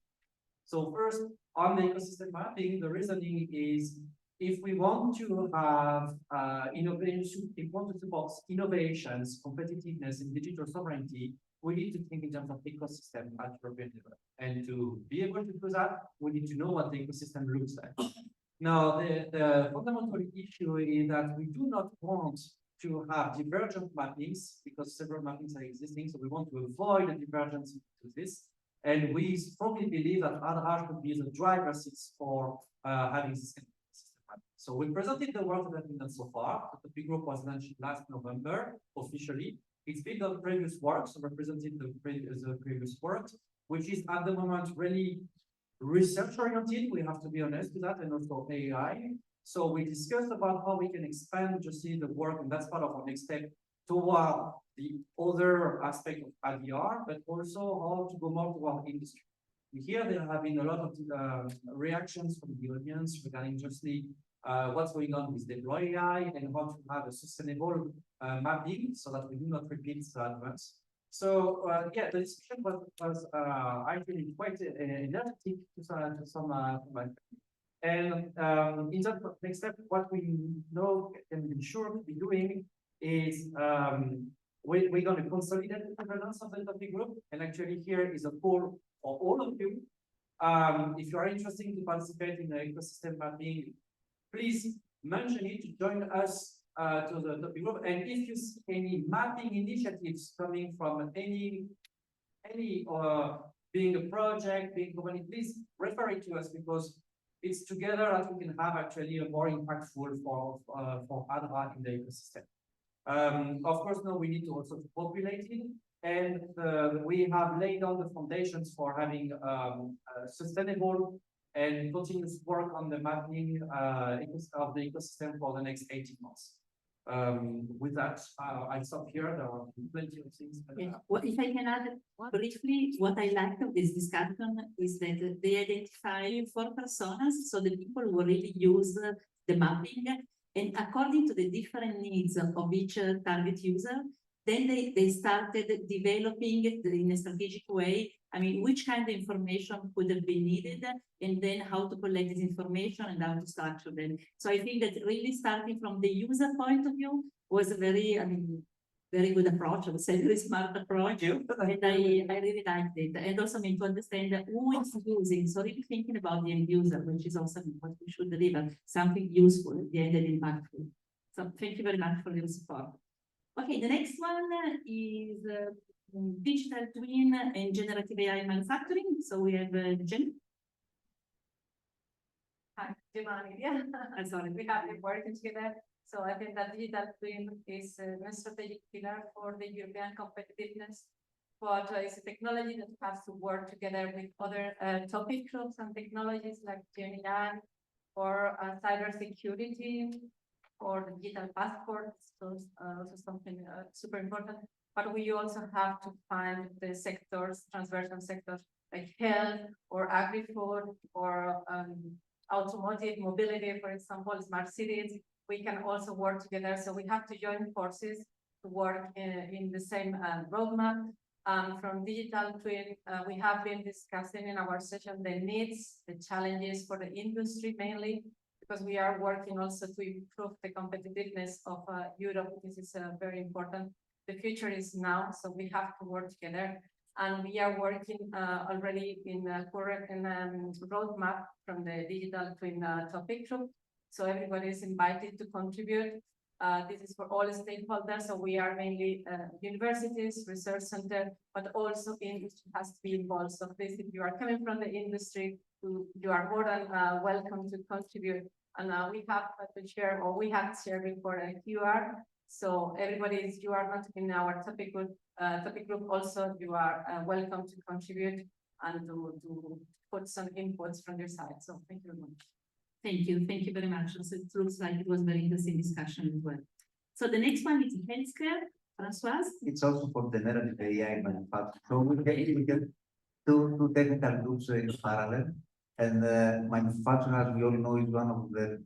So first, on the ecosystem mapping, the reasoning is if we want to have innovation, if we want to support innovations, competitiveness, and digital sovereignty, we need to think in terms of ecosystem at European level. And to be able to do that, we need to know what the ecosystem looks like. Now, the fundamental issue is that we do not want to have divergent mappings because several mappings are existing. So we want to avoid the divergence into this. And we strongly believe that Adra should be the driver's seat for having this kind of system mapping. So we presented the work that we've done so far. The topic group was launched last November officially. It's built on previous work, so representing the previous work, which is at the moment really research oriented, we have to be honest with that, and also AI. So we discussed about how we can expand just see the work, and that's part of our next step toward the other aspect of ADR, but also how to go more toward industry. Here there have been a lot of reactions from the audience regarding just what's going on with deploy AI and how to have a sustainable mapping so that we do not repeat the advance. So the discussion was actually quite energetic to some and in terms of next step, what we know and be sure to be doing is we're going to consolidate the governance of the topic group, and actually here is a call for all of you. If you are interested to participate in the ecosystem mapping, please mention it to join us to the topic group. And if you see any mapping initiatives coming from any being a project, being a company, please refer it to us because it's together that we can have actually a more impactful for Adra in the ecosystem. Of course, now we need to also populate it, and we have laid down the foundations for having sustainable and continuous work on the mapping of the ecosystem for the next 18 months. With that, I stop here. There are plenty of things. Well, if I can add briefly, what I liked of this discussion is that they identify 4 personas, so the people who really use the mapping, and according to the different needs of each target user, then they started developing it in a strategic way. I mean, which kind of information could have been needed, and then how to collect this information and how to structure them. So I think that really starting from the user point of view was a very, very good approach, I would say very smart approach, and I really liked it. And also to understand who is using, so really thinking about the end user, which is also what we should deliver, something useful at the end and impactful. So thank you very much for your support. Okay, the next one is digital twin and generative AI manufacturing. So we have Gema. Hi, Gema and Iria. I'm sorry, we have been working together. So I think that digital twin is a strategic pillar for the European competitiveness, but it's a technology that has to work together with other topic groups and technologies like GenAI or cybersecurity or the digital passport. So also something super important. But we also have to find the sectors, transversal sectors like health or agri-food or automotive mobility, for example, smart cities. We can also work together. So we have to join forces to work in the same roadmap. From digital twin, we have been discussing in our session the needs, the challenges for the industry mainly, because we are working also to improve the competitiveness of Europe. This is very important. The future is now, so we have to work together. And we are working already in a current roadmap from the digital twin topic group. So everybody is invited to contribute. This is for all stakeholders. So we are mainly universities, research center, but also industry has to be involved. So please, if you are coming from the industry, you are more than welcome to contribute. And we have to share, or we have shared before a QR. So everybody you are not in our topic group also, you are welcome to contribute and to put some inputs from your side. So thank you very much. Thank you very much. So it looks like it was very interesting discussion as well. So the next one is healthcare, Françoise. It's also for generative AI manufacturing. So we get two technical groups in parallel, and manufacturing, as we all know, is one of the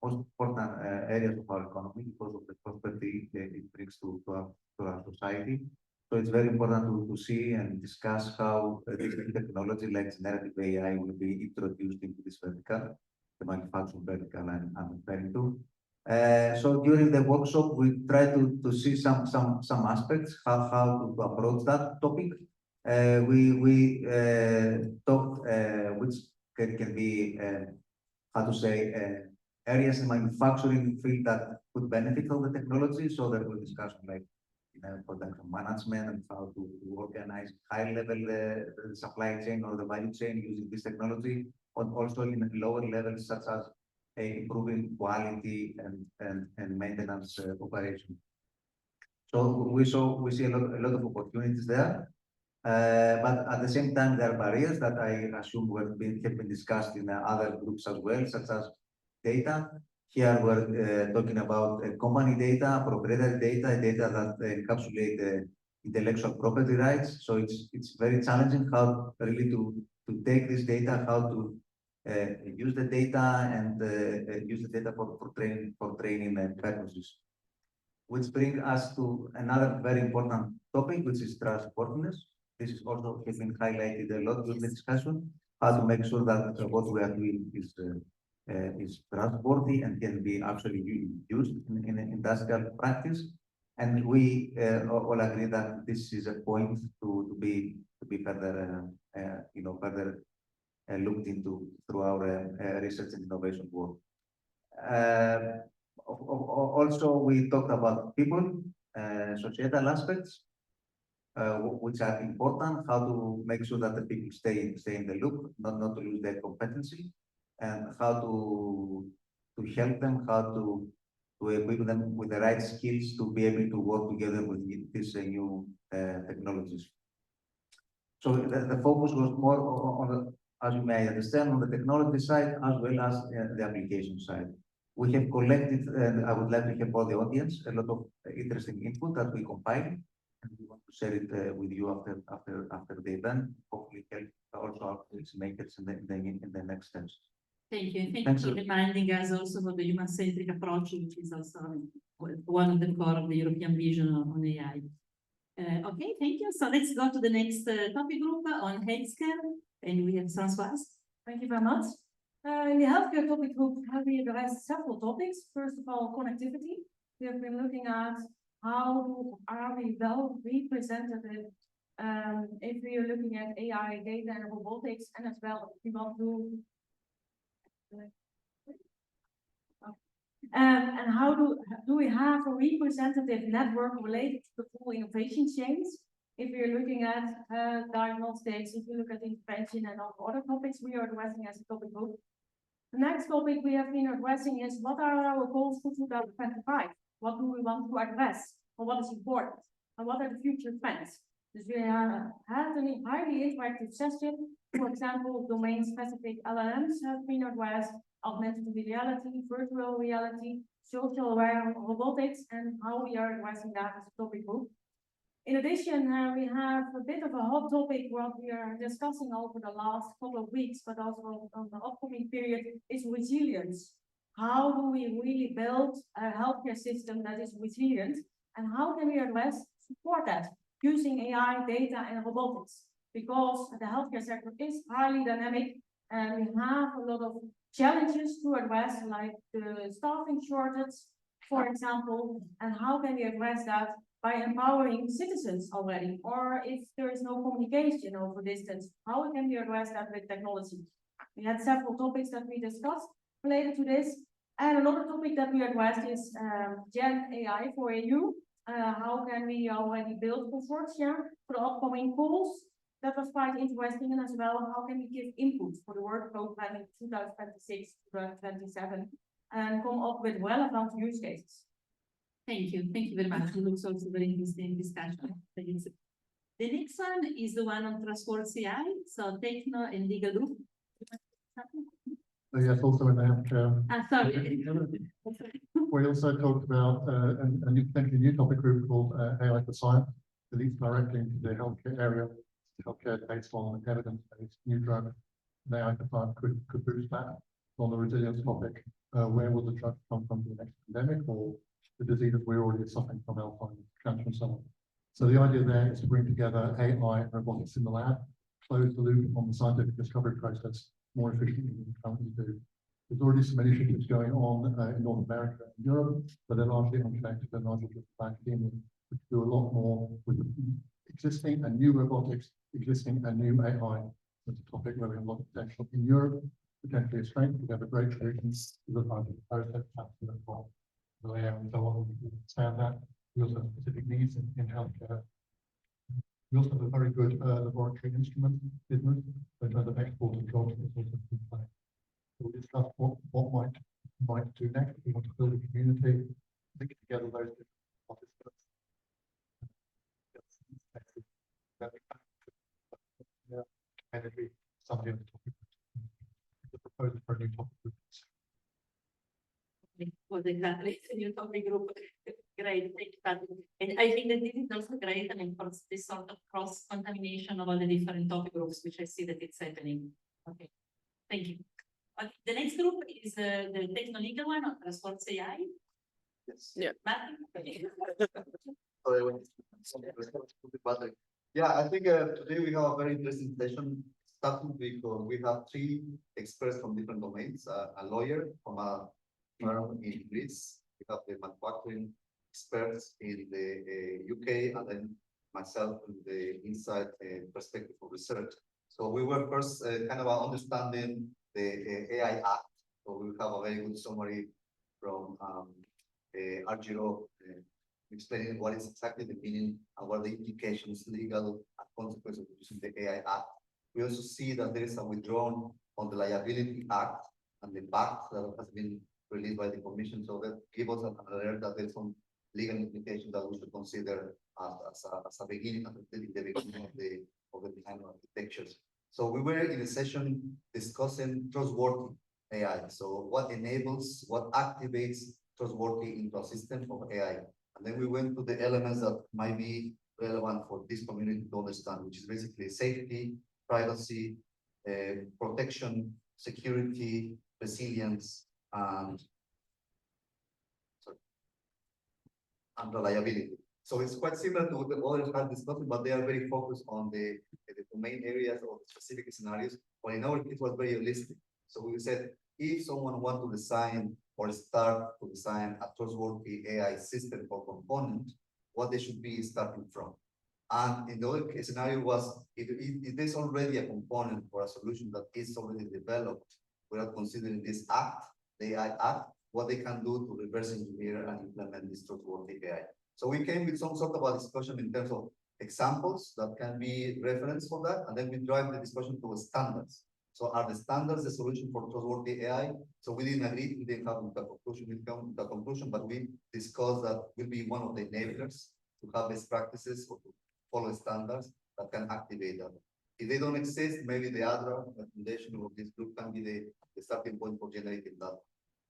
most important areas of our economy because of the prosperity it brings to our society. So it's very important to see and discuss how this technology like generative AI will be introduced into this vertical, the manufacturing vertical I'm referring to. So during the workshop, we try to see some aspects, how to approach that topic. We talked which can be, how to say, areas in manufacturing field that could benefit from the technology. So there will be discussion like production management and how to organize high level the supply chain or the value chain using this technology, and also in lower levels such as improving quality and maintenance operation. So we see a lot of opportunities there. But at the same time, there are barriers that I assume have been discussed in other groups as well, such as data. Here we're talking about company data, proprietary data that encapsulate intellectual property rights. So it's very challenging how really to take this data, how to use the data and use the data for training purposes. Which brings us to another very important topic, which is trustworthiness. This is also been highlighted a lot during the discussion, how to make sure that what we are doing is trustworthy and can be actually used in industrial practice. And we all agree that this is a point to be further, further looked into through our research and innovation work. Also, we talked about people, societal aspects, which are important, how to make sure that the people stay in the loop, not to lose their competency, and how to help them, how to equip them with the right skills to be able to work together with these new technologies. So the focus was more on as you may understand, on the technology side as well as the application side. We have collected, and I would like to have for the audience a lot of interesting input that we compiled, and we want to share it with you after the event. Hopefully, help also our makers in the next steps. Thank you. Thank you for reminding us also of the human-centric approach, which is also one of the core of the European vision on AI. Okay, thank you. So let's go to the next topic group on healthcare, and we have Françoise. Thank you very much. In the healthcare topic group, we addressed several topics. First of all, connectivity. We have been looking at how are we well represented if we are looking at AI, data, and robotics, and as well if we want to. And how do we have a representative network related to the full innovation chains? If we're looking at diagnostics, if you look at intervention and all other topics we are addressing as a topic group. The next topic we have been addressing is what are our goals for 2025? What do we want to address? Or what is important? And what are the future trends? Dus we had a highly interactive session. For example, domain-specific LLMs have been addressed, augmented reality, virtual reality, social aware robotics, and how we are addressing that as a topic group. In addition, we have a bit of a hot topic what we are discussing over the last couple of weeks, but also on the upcoming period, is resilience. How do we really build a healthcare system that is resilient, and how can we support that using AI, data, and robotics? Because the healthcare sector is highly dynamic, and we have a lot of challenges to address, like the staffing shortage, for example, and how can we address that by empowering citizens already, or if there is no communication over distance, how can we address that with technology? We had several topics that we discussed related to this, and another topic that we addressed is GenAI for EU. How can we already build consortia for the upcoming calls? That was quite interesting, and as well, how can we give input for the work program in 2026 to 2027 and come up with relevant use cases? Thank you very much. It looks also very interesting discussion. The next one is the one on Trustworthy AI, so techno and legal group. Yes, also in the healthcare. Sorry. We also talked about a potentially new topic group called AI for Science, that leads directly into the healthcare area. Healthcare based on evidence-based new drug. And AI for Science could boost that. On the resilience topic, where will the drug come from the next pandemic, or the diseases we're already suffering from, Alzheimer's, cancer, and so on. So the idea there is to bring together AI and robotics in the lab, close the loop on the scientific discovery process more efficiently than we currently do. There's already some initiatives going on in North America and Europe, but they're largely unconnected and largely just academia, which do a lot more with existing and new robotics, existing and new AI. That's a topic where we have a lot of potential in Europe, potentially a strength. We have a great solution to the scientific process, absolutely wrong. The layout and so on, we understand that. We also have specific needs in healthcare. We also have a very good laboratory instrument business, in terms of export of jobs, it's also a good play. So we discussed what might do next. We want to build a community, link together those different participants. Energy, somebody on the topic. The proposal for a new topic group. Was exactly a new topic group. Great, thank you, Patrick. And I think that this is also great, I mean, for this sort of cross-contamination of all the different topic groups, which I see that it's happening. Okay, thank you. The next group is the techno-legal one on Trustworthy AI. Yes. Yeah. Yeah, I think today we have a very interesting session. Starting with, we have three experts from different domains, a lawyer from a firm in Greece, we have the manufacturing experts in the UK, and then myself in the inside perspective of research. So we were first kind of understanding the AI Act. So we have a very good summary from Argiro explaining what is exactly the meaning and what are the implications, legal and consequences of using the AI Act. We also see that there is a withdrawal on the Liability Act and the pact that has been released by the Commission. So that gives us an alert that there's some legal implications that we should consider as a beginning, the beginning of the design architectures. So we were in a session discussing trustworthy AI. So what enables, what activates trustworthy into a system of AI. And then we went to the elements that might be relevant for this community to understand, which is basically safety, privacy, protection, security, resilience, and reliability. So it's quite similar to what the others have discussed, but they are very focused on the domain areas or specific scenarios. But in our case, it was very holistic. So we said, if someone wants to design or start to design a trustworthy AI system or component, what they should be starting from. And in the other case scenario was, if there's already a component for a solution that is already developed without considering this act, the AI act, what they can do to reverse engineer and implement this trustworthy AI. So we came with some sort of a discussion in terms of examples that can be reference for that, and then we drive the discussion to standards. So are the standards the solution for trustworthy AI? So we didn't agree, we didn't come to the conclusion, but we discussed that will be one of the enablers to have best practices or to follow standards that can activate them. If they don't exist, maybe the Adra recommendation of this group can be the starting point for generating that.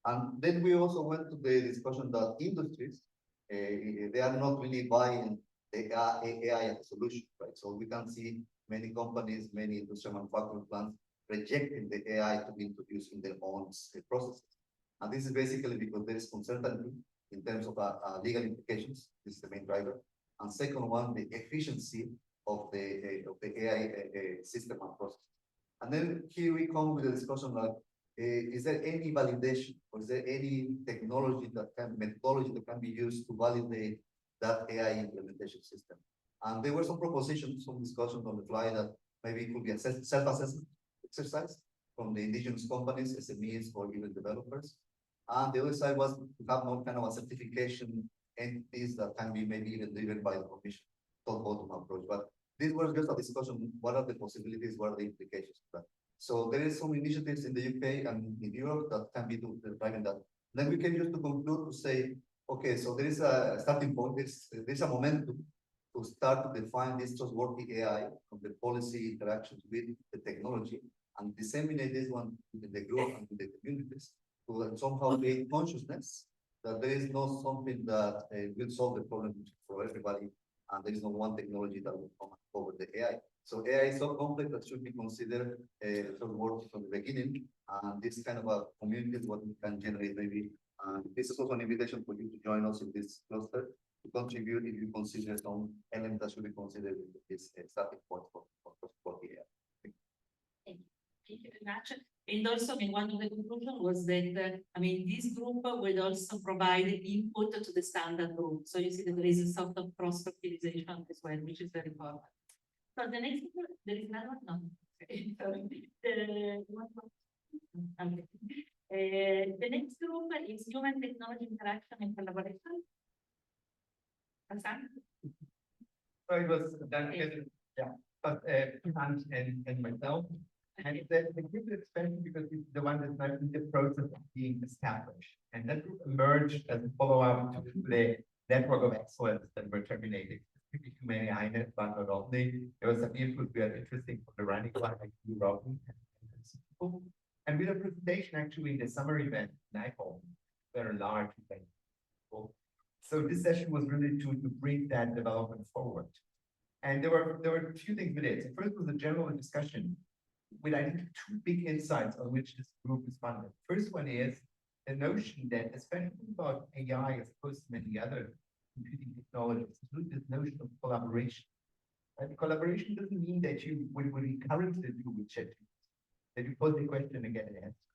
And then we also went to the discussion that industries, they are not really buying the AI as a solution, right? So we can see many companies, many industrial manufacturing plants rejecting the AI to be introduced in their own processes. And this is basically because there is uncertainty in terms of legal implications. This is the main driver. And second one, the efficiency of the AI system and process. And then here we come with a discussion like, is there any validation or is there any technology methodology that can be used to validate that AI implementation system? And there were some propositions, some discussions on the fly that maybe it could be a self-assessment exercise from the indigenous companies, SMEs, or even developers. And the other side was to have no kind of a certification entities that can be maybe even driven by the commission, top-bottom approach. But this was just a discussion, what are the possibilities, what are the implications of that? So there is some initiatives in the UK and in Europe that can be driving that. Then we can just to conclude to say, okay, so there is a starting point, there's a momentum to start to define this trustworthy AI from the policy interactions with the technology and disseminate this one in the group and in the communities to somehow create consciousness that there is not something that will solve the problem for everybody, and there is no one technology that will come over the AI. So AI is so complex that should be considered trustworthy from the beginning, and this kind of a community is what we can generate maybe. And this is also an invitation for you to join us in this cluster to contribute if you consider some elements that should be considered in this starting point for AI. Thank you very much. And also, I mean, one of the conclusions was that, I mean, this group will also provide input to the standard group. So you see that there is a sort of cross-fertilization as well, which is very important. So the next, there is another one? No. The next group is human technology interaction and collaboration. So it was done together, yeah, but and myself. And the group is special because it's the one that's now in the process of being established. And that group emerged as a follow-up to the network of excellence that were terminated. Pretty too many INET, but not only. There was some input we are interesting for the running one, like Girardi and with a presentation actually in the summer event in Nijmegen, very large event. So this session was really to bring that development forward. And there were a few things with it. So first was a general discussion with, I think, two big insights on which this group is funded. First one is the notion that, especially about AI as opposed to many other computing technologies, is really this notion of collaboration. And collaboration doesn't mean that you, what we currently do with ChatGPT, that you pose the question and get an answer.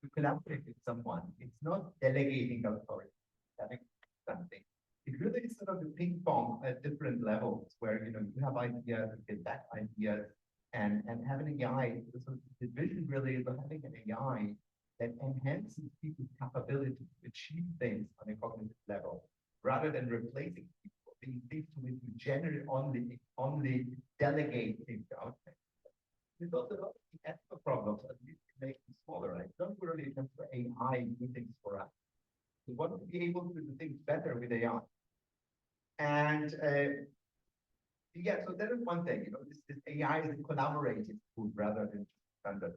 To collaborate with someone, it's not delegating authority, having something. It really is sort of a ping pong at different levels where, you know, you have ideas, you get that idea, and having an AI, so the vision really is of having an AI that enhances people's capability to achieve things on a cognitive level, rather than replacing people, being able to generate only delegate things out. There's also a lot of ethical problems that we can make them smaller, right? Don't really have for AI do things for us. We want to be able to do things better with AI. And yeah, so that is one thing, you know, this AI is a collaborative tool rather than standard.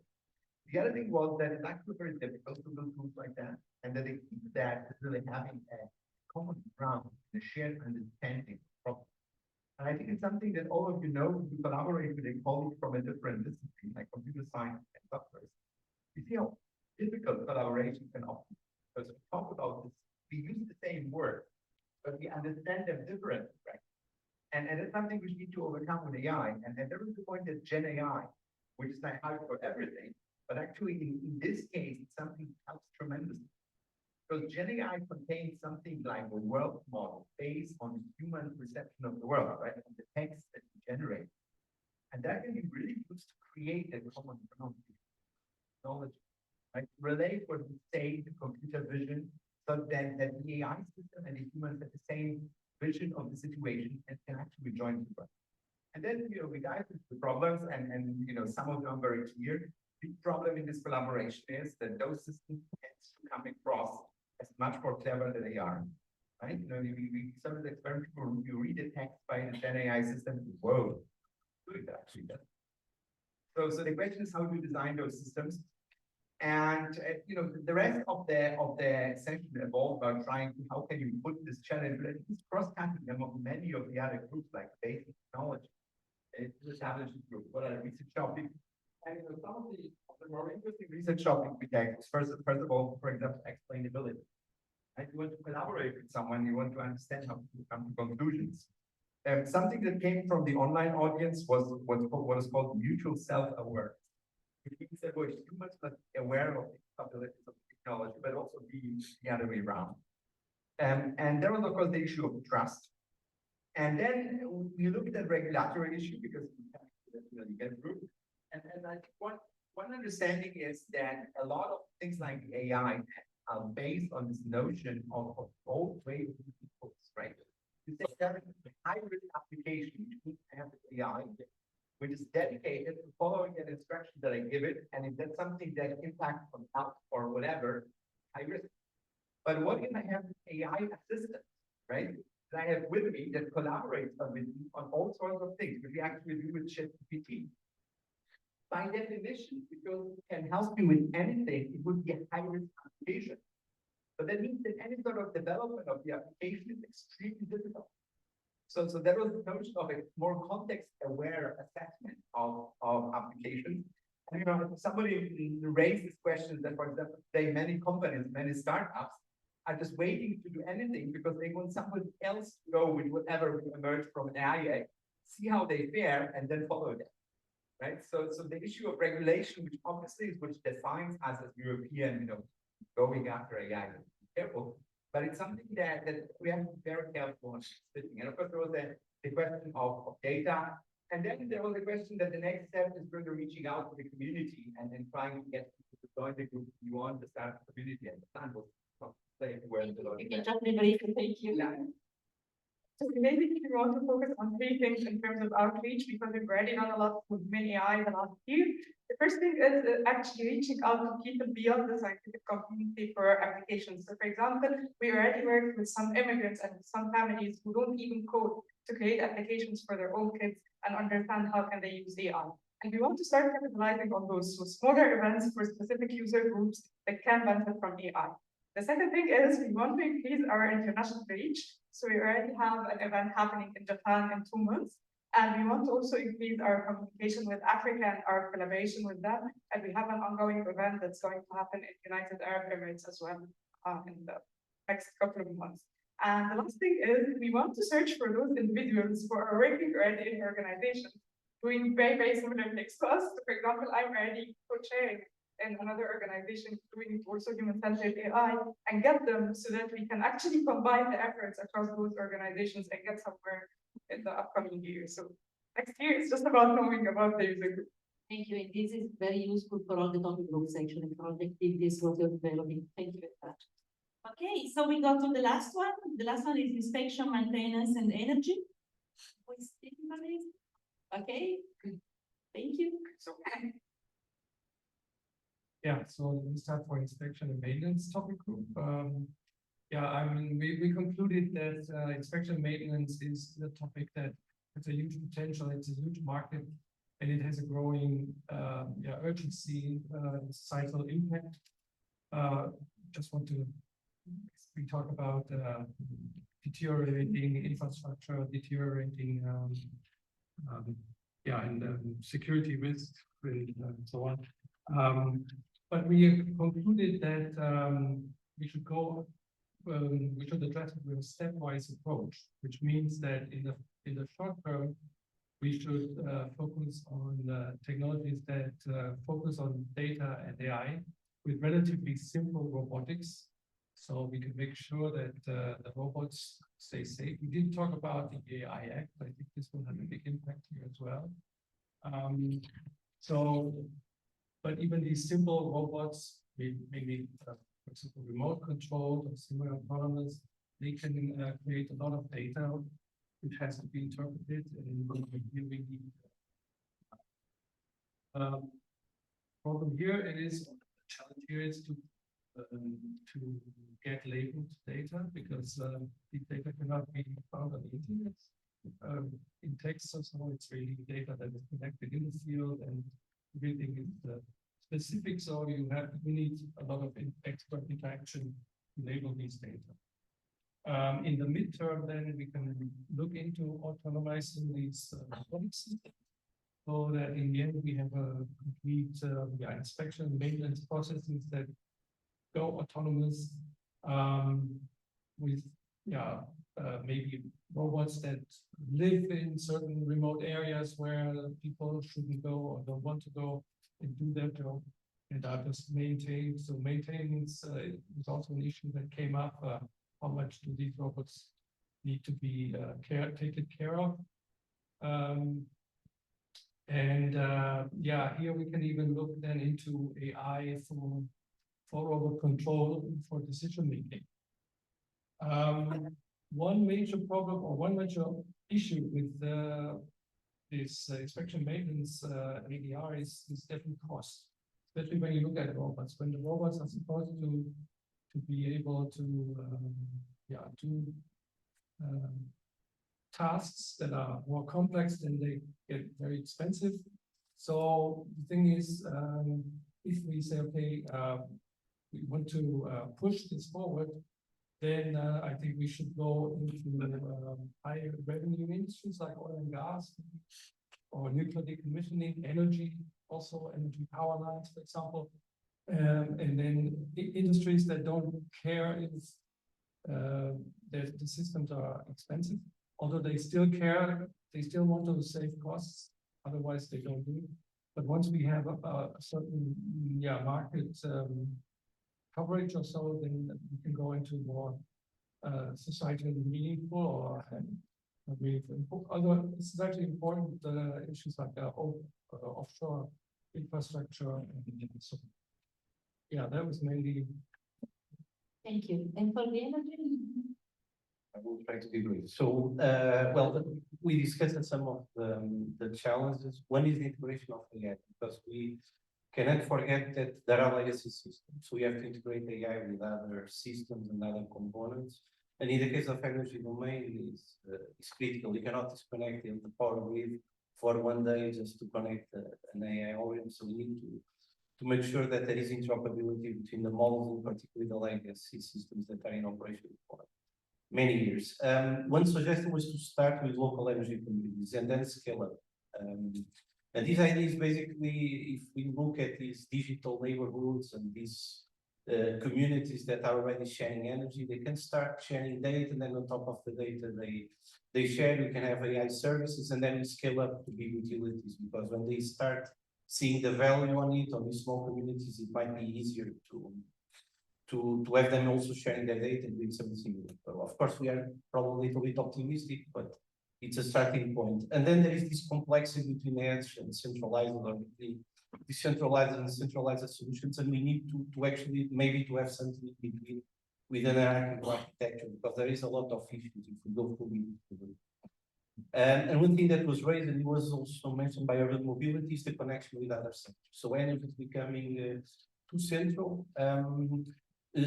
The other thing was that it's actually very difficult to build tools like that, and that the key to that is really having a common ground, a shared understanding of problems. And I think it's something that all of you know, if you collaborate with a colleague from a different discipline, like computer science and software, you see how difficult collaboration can often be. Because we talk about this, we use the same word, but we understand them differently, right? And it's something we need to overcome with AI. And there is the point that GenAI, which is not hard for everything, but actually in this case, it's something that helps tremendously. Because GenAI contains something like a world model based on human perception of the world, right? And the text that you generate. And that can be really used to create a common knowledge, right? Relate what we say to computer vision so that the AI system and the humans have the same vision of the situation and can actually join together. And then, we dive into the problems and some of them are very clear. The problem in this collaboration is that those systems tend to come across as much more clever than they are, right? We some of the experiments, you read a text by the GenAI system, whoa, doing that actually does. So the question is how do you design those systems? And the rest of the session evolved about trying to how can you put this challenge, it's cross-cutting among many of the other groups like basic technology, establishment group, what are the research topics? And some of the more interesting research topics we take is first of all, for example, explainability. Right? You want to collaborate with someone, you want to understand how to come to conclusions. Something that came from the online audience was what is called mutual self-awareness. It means that we're humans must be aware of the capabilities of technology, but also be the other way around. And there was, of course, the issue of trust. And then we looked at regulatory issue because you get through. And I think one understanding is that a lot of things like AI are based on this notion of old ways of doing things, right? You say that a hybrid application, which means I have AI, which is dedicated to following an instruction that I give it, and if that's something that impacts on health or whatever, high risk. But what if I have an AI assistant, right? That I have with me that collaborates with me on all sorts of things, which we actually do with ChatGPT. By definition, because it can help you with anything, it would be a high-risk application. But that means that any sort of development of the application is extremely difficult. So there was the notion of a more context-aware assessment of applications. And somebody raised this question that, for example, today many companies, many startups are just waiting to do anything because they want somebody else to go with whatever will emerge from an AI, see how they fare, and then follow them. Right? So the issue of regulation, which obviously is which defines us as European, going after AI, be careful. But it's something that we have to be very careful on sitting. And of course, there was the question of data. And then there was a question that the next step is further reaching out to the community and trying to get people to join the group you want to start the community. And the plan was not say where the You can just be brief, thank you. Yeah. So basically, we want to focus on three things in terms of outreach because we've already done a lot with many AI the last year. The first thing is actually reaching out to people beyond the scientific community for applications. So for example, we already work with some immigrants and some families who don't even code to create applications for their own kids and understand how can they use AI. And we want to start capitalizing on those smaller events for specific user groups that can benefit from AI. The second thing is we want to increase our international reach. So we already have an event happening in Japan in 2 months. And we want to also increase our communication with Africa and our collaboration with them. And we have an ongoing event that's going to happen in United Arab Emirates as well in the next couple of months. And the last thing is we want to search for those individuals who are working already in organizations doing very, very similar things to us. So for example, I'm already co-chairing in another organization doing also human-centered AI and get them so that we can actually combine the efforts across those organizations and get somewhere in the upcoming year. So next year, it's just about knowing about the user group. Thank you. And this is very useful for all the topic groups actually, for all the activities what you're developing. Thank you very much. Okay, so we go to the last one. The last one is inspection, maintenance, and energy. Who is speaking about this? Okay, good. Thank you. Yeah, so we start for inspection and maintenance topic group. We concluded that inspection and maintenance is the topic that has a huge potential. It's a huge market, and it has a growing urgency, societal impact. Just want to talk about deteriorating infrastructure, deteriorating security risks and so on. But we concluded that we should address it with a stepwise approach, which means that in the short term, we should focus on technologies that focus on data and AI with relatively simple robotics. So we can make sure that the robots stay safe. We didn't talk about the AI Act. I think this will have a big impact here as well. But even these simple robots, maybe for example, remote controlled or semi-autonomous, they can create a lot of data which has to be interpreted, and here we need problem here it is, the challenge here is to get labeled data, because the data cannot be found on the internet in text, so it's really data that is connected in the field, and everything is specific, so you need a lot of expert interaction to label these data. In the midterm, then we can look into autonomizing these robotics systems, so that in the end we have a complete inspection and maintenance processes that go autonomous, with maybe robots that live in certain remote areas where people shouldn't go or don't want to go and do their job, and are just maintained. So maintenance is also an issue that came up. How much do these robots need to be taken care of? Here we can even look then into AI for robot control for decision making. One major problem or one major issue with this inspection maintenance ADR is definitely cost, especially when you look at robots. When the robots are supposed to be able to do tasks that are more complex, then they get very expensive. So the thing is, if we say, okay, we want to push this forward, then I think we should go into higher revenue industries like oil and gas, or nuclear decommissioning, energy, also energy power lines, for example. And then industries that don't care if the systems are expensive, although they still care, they still want to save costs, otherwise they don't do it. But once we have a certain market coverage or so, then we can go into more societally meaningful or other societally important issues like offshore infrastructure. And so, that was mainly. Thank you. And for the energy? I will try to be brief. So, we discussed some of the challenges. One is the integration of AI, because we cannot forget that there are legacy systems. So we have to integrate AI with other systems and other components. And in the case of energy domain, is critical. You cannot disconnect the power grid for one day just to connect an AI origin. So we need to make sure that there is interoperability between the models, and particularly the legacy systems that are in operation for many years. One suggestion was to start with local energy communities and then scale up. And this idea is basically, if we look at these digital neighborhoods and these communities that are already sharing energy, they can start sharing data, and then on top of the data they share, we can have AI services, and then we scale up to big utilities, because when they start seeing the value on it, on these small communities, it might be easier to have them also sharing their data and doing something similar. So of course, we are probably a little bit optimistic, but it's a starting point. And then there is this complexity between edge and centralized, or decentralized and centralized solutions, and we need to actually maybe to have something in between with an hierarchical architecture, because there is a lot of issues if we go fully into it. And one thing that was raised, and it was also mentioned by urban mobility, is the connection with other sectors. So energy is becoming too central.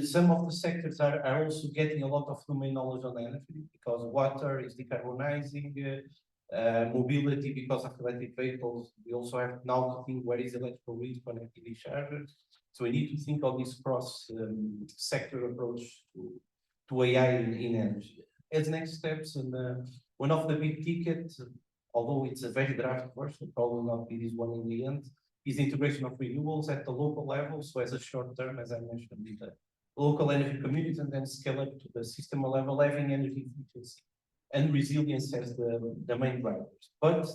Some of the sectors are also getting a lot of domain knowledge on energy, because water is decarbonizing, mobility because of electric vehicles. We also have now to think where is electrical grid connected each other. So we need to think of this cross sector approach to AI in energy. As next steps, and one of the big tickets, although it's a very draft version, probably not be this one in the end, is integration of renewables at the local level. So as a short term, as I mentioned, with the local energy communities, and then scale up to the system level, having energy efficiency and resilience as the main drivers. But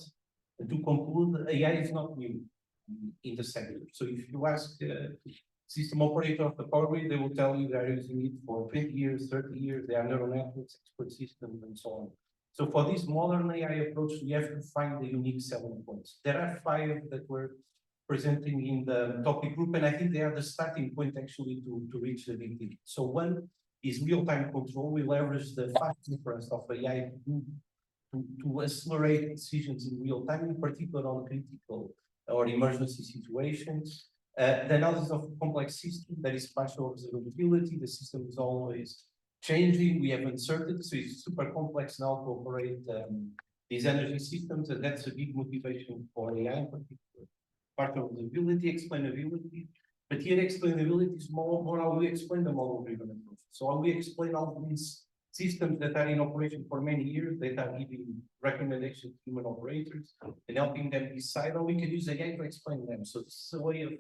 to conclude, AI is not new in the sector. So if you ask system operator of the power grid, they will tell you they're using it for 20 years, 30 years, they are neural networks, expert systems, and so on. So for this modern AI approach, we have to find the unique selling points. There are 5 that we're presenting in the topic group, and I think they are the starting point actually to reach the big deal. So one is real-time control. We leverage the fast difference of AI to accelerate decisions in real time, in particular on critical or emergency situations. The analysis of complex system, that is partial observability. The system is always changing. We have uncertainty, so it's super complex now to operate these energy systems, and that's a big motivation for AI in particular. Partial observability, explainability, but here explainability is more how we explain the model-driven approach. So how we explain all these systems that are in operation for many years, that are giving recommendations to human operators and helping them decide how we can use AI to explain them. So this is a way of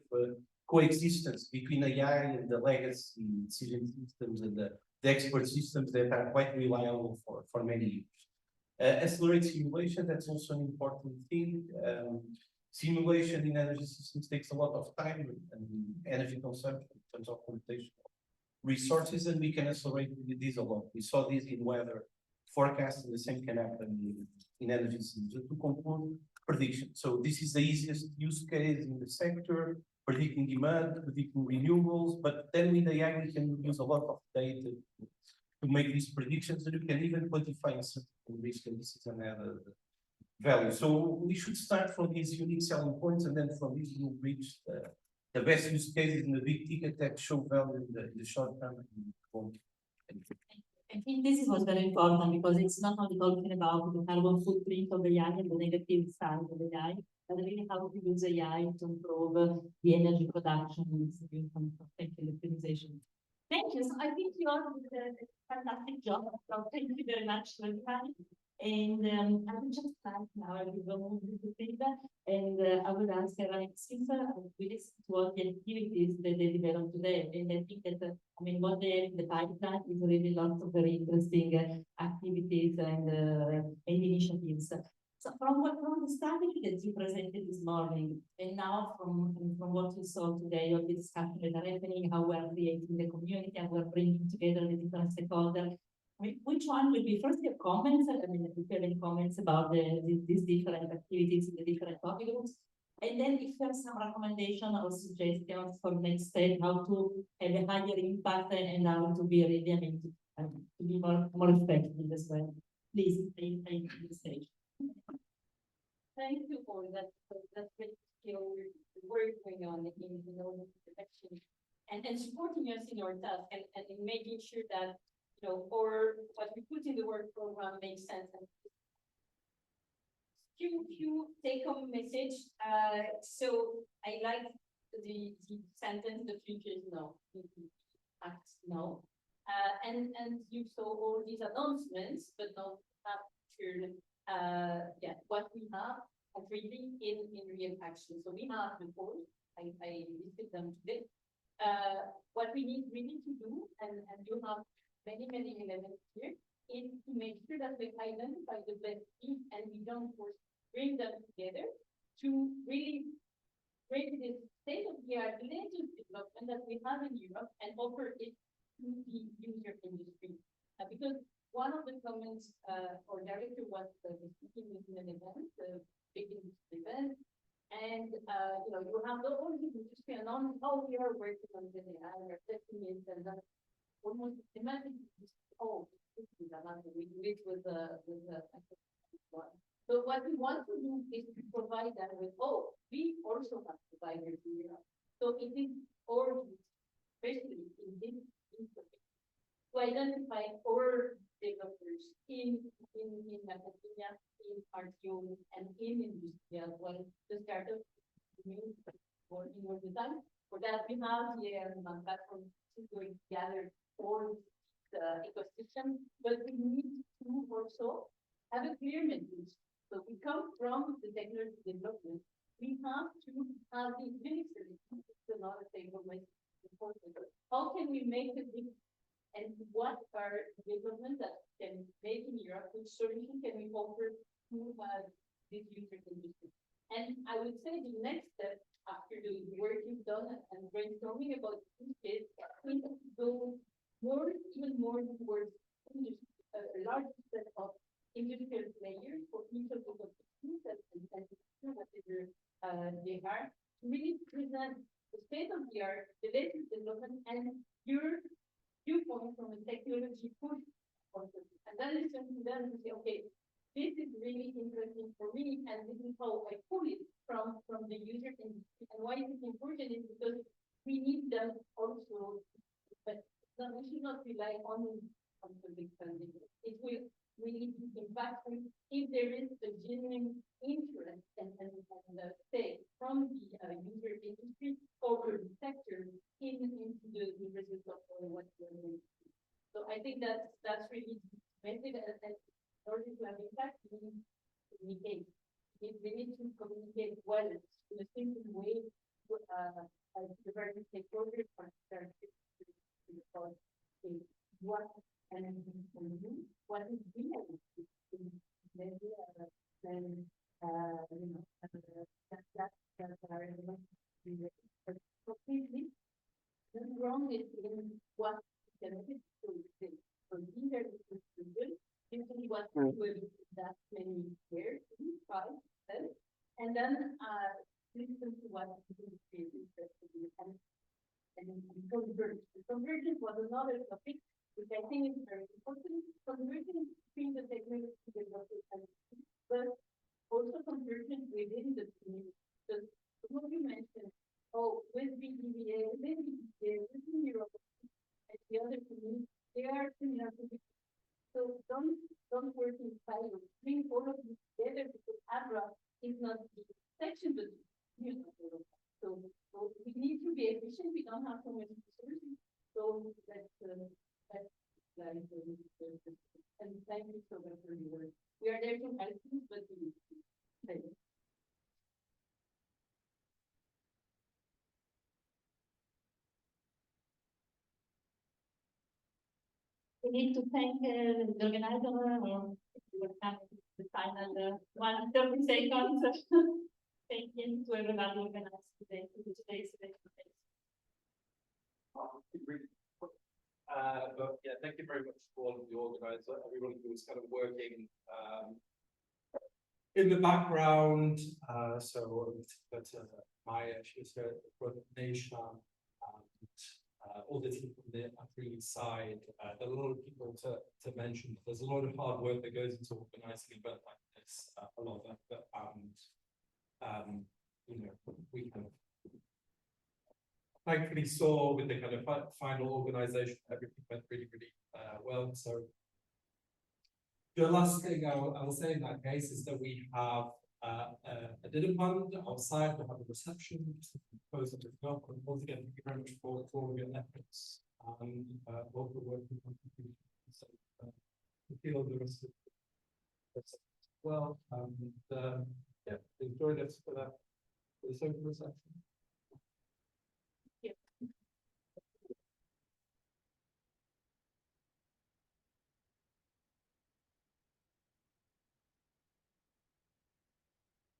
coexistence between AI and the legacy decision systems and the expert systems that are quite reliable for many years. Accelerate simulation, that's also an important thing. Simulation in energy systems takes a lot of time and energy consumption in terms of computation resources, and we can accelerate this a lot. We saw this in weather forecasting. The same can happen in energy systems. To conclude, prediction. So this is the easiest use case in the sector, predicting demand, predicting renewables, but then with AI we can use a lot of data to make these predictions, and you can even quantify certain risk, and this is another value. So we should start from these unique selling points, and then from this we'll reach the best use cases in the big ticket that show value in the short term. I think this was very important because it's not only talking about the carbon footprint of AI and the negative side of AI, but really how to use AI to improve the energy production and optimization. Thank you. So I think you all did a fantastic job. So thank you very much for your time. And I will just start now. I will go move to feedback, and I will ask Cecile with this to all the activities that they developed today. And I think that I mean what they have in the pipeline is really lots of very interesting activities and initiatives. So from the strategy that you presented this morning, and now from what you saw today, all the discussions that are happening, how we are creating the community, and we're bringing together the different stakeholders. I mean, which one would be first your comments? I mean, if you have any comments about these different activities in the different topic groups, and then if you have some recommendation or suggestions for next step, how to have a higher impact and how to be really, I mean, to be more effective as well. Please, take the stage. Thank you for that. That's great skill work going on in protection and supporting us in our task and in making sure that or what we put in the work program makes sense. And few take-home message. So I like the sentence, the future is now, act now. And you saw all these announcements, but not captured what we have concretely in real action. So we have the goals. I listed them today. What we need really to do, and you have many elements here, is to make sure that we identify the best needs and we don't bring them together to really create this state-of-the-art native development that we have in Europe and offer it to the user industry. Because one of the comments our director was speaking in an event, a big industry event, and you have the whole industry and on how we are working on GenAI, we're testing it, and that's almost imagine we do it with the one. So what we want to do is to provide them with we also have providers in Europe. So it is our especially in this to identify our developers in academia, in RTO, and in industry as well, the startup working with design. For that we have the platform going to gather all the ecosystem, but we need to also have a clear message. So we come from the technology development. We have to have the ability to not take away important. How can we make a difference? And what are developments that can make in Europe? Which solution can we offer to this user industry? And I would say the next step after after the work you've done and brainstorming about use case, we have to go even more towards a large set of industrial players for each of those opportunities and whatever they are, to really present the state of the art, the latest development, and your viewpoint from a technology push point of view. And then it's something then to say, okay, this is really interesting for me, and this is how I pull it from the user industry. And why is it important is because we need them also, but we should not rely only on public funding. It will really be impactful if there is a genuine interest and say from the user industry or the sector into the results of what we're doing. So I think that's really method, and in order to have impact, we need to communicate. We need to communicate well in a simple way to the various stakeholders, what and what is real, maybe then that's completely wrong is in what benefits to the either the student, usually what will that many years, 5, 10, and then listen to what the industry is interested in and converge. Convergence was another topic which I think is very important. Convergence between the technology developers and but also convergence within the community. So what you mentioned, with BDVA, within Europe, and the other communities, they are similar to the. So don't work in silos. Bring all of this together because Adra is not the section, but so we need to be efficient. We don't have so many resources. So let's and thank you so much for your work. We are there to help you, but we need to thank you. We need to thank the organizer, or you will have the final 30 seconds. Thank you to everybody organized today, to today's event. But yeah, thank you very much to all of the organizer, everyone who was kind of working in the background. But Maya, she's here, Nisha, all the team from the Adra-e side. There are a lot of people to mention. There's a lot of hard work that goes into organizing an event like this, a lot of effort, and we kind of thankfully saw with the kind of final organization, everything went really, really well. So the last thing I will say in that case is that we have a dinner fund outside. We'll have a reception. Once again, thank you very much for all your efforts and all the work you contributed. So feel the rest of the as well. Yeah, enjoy this for the social reception.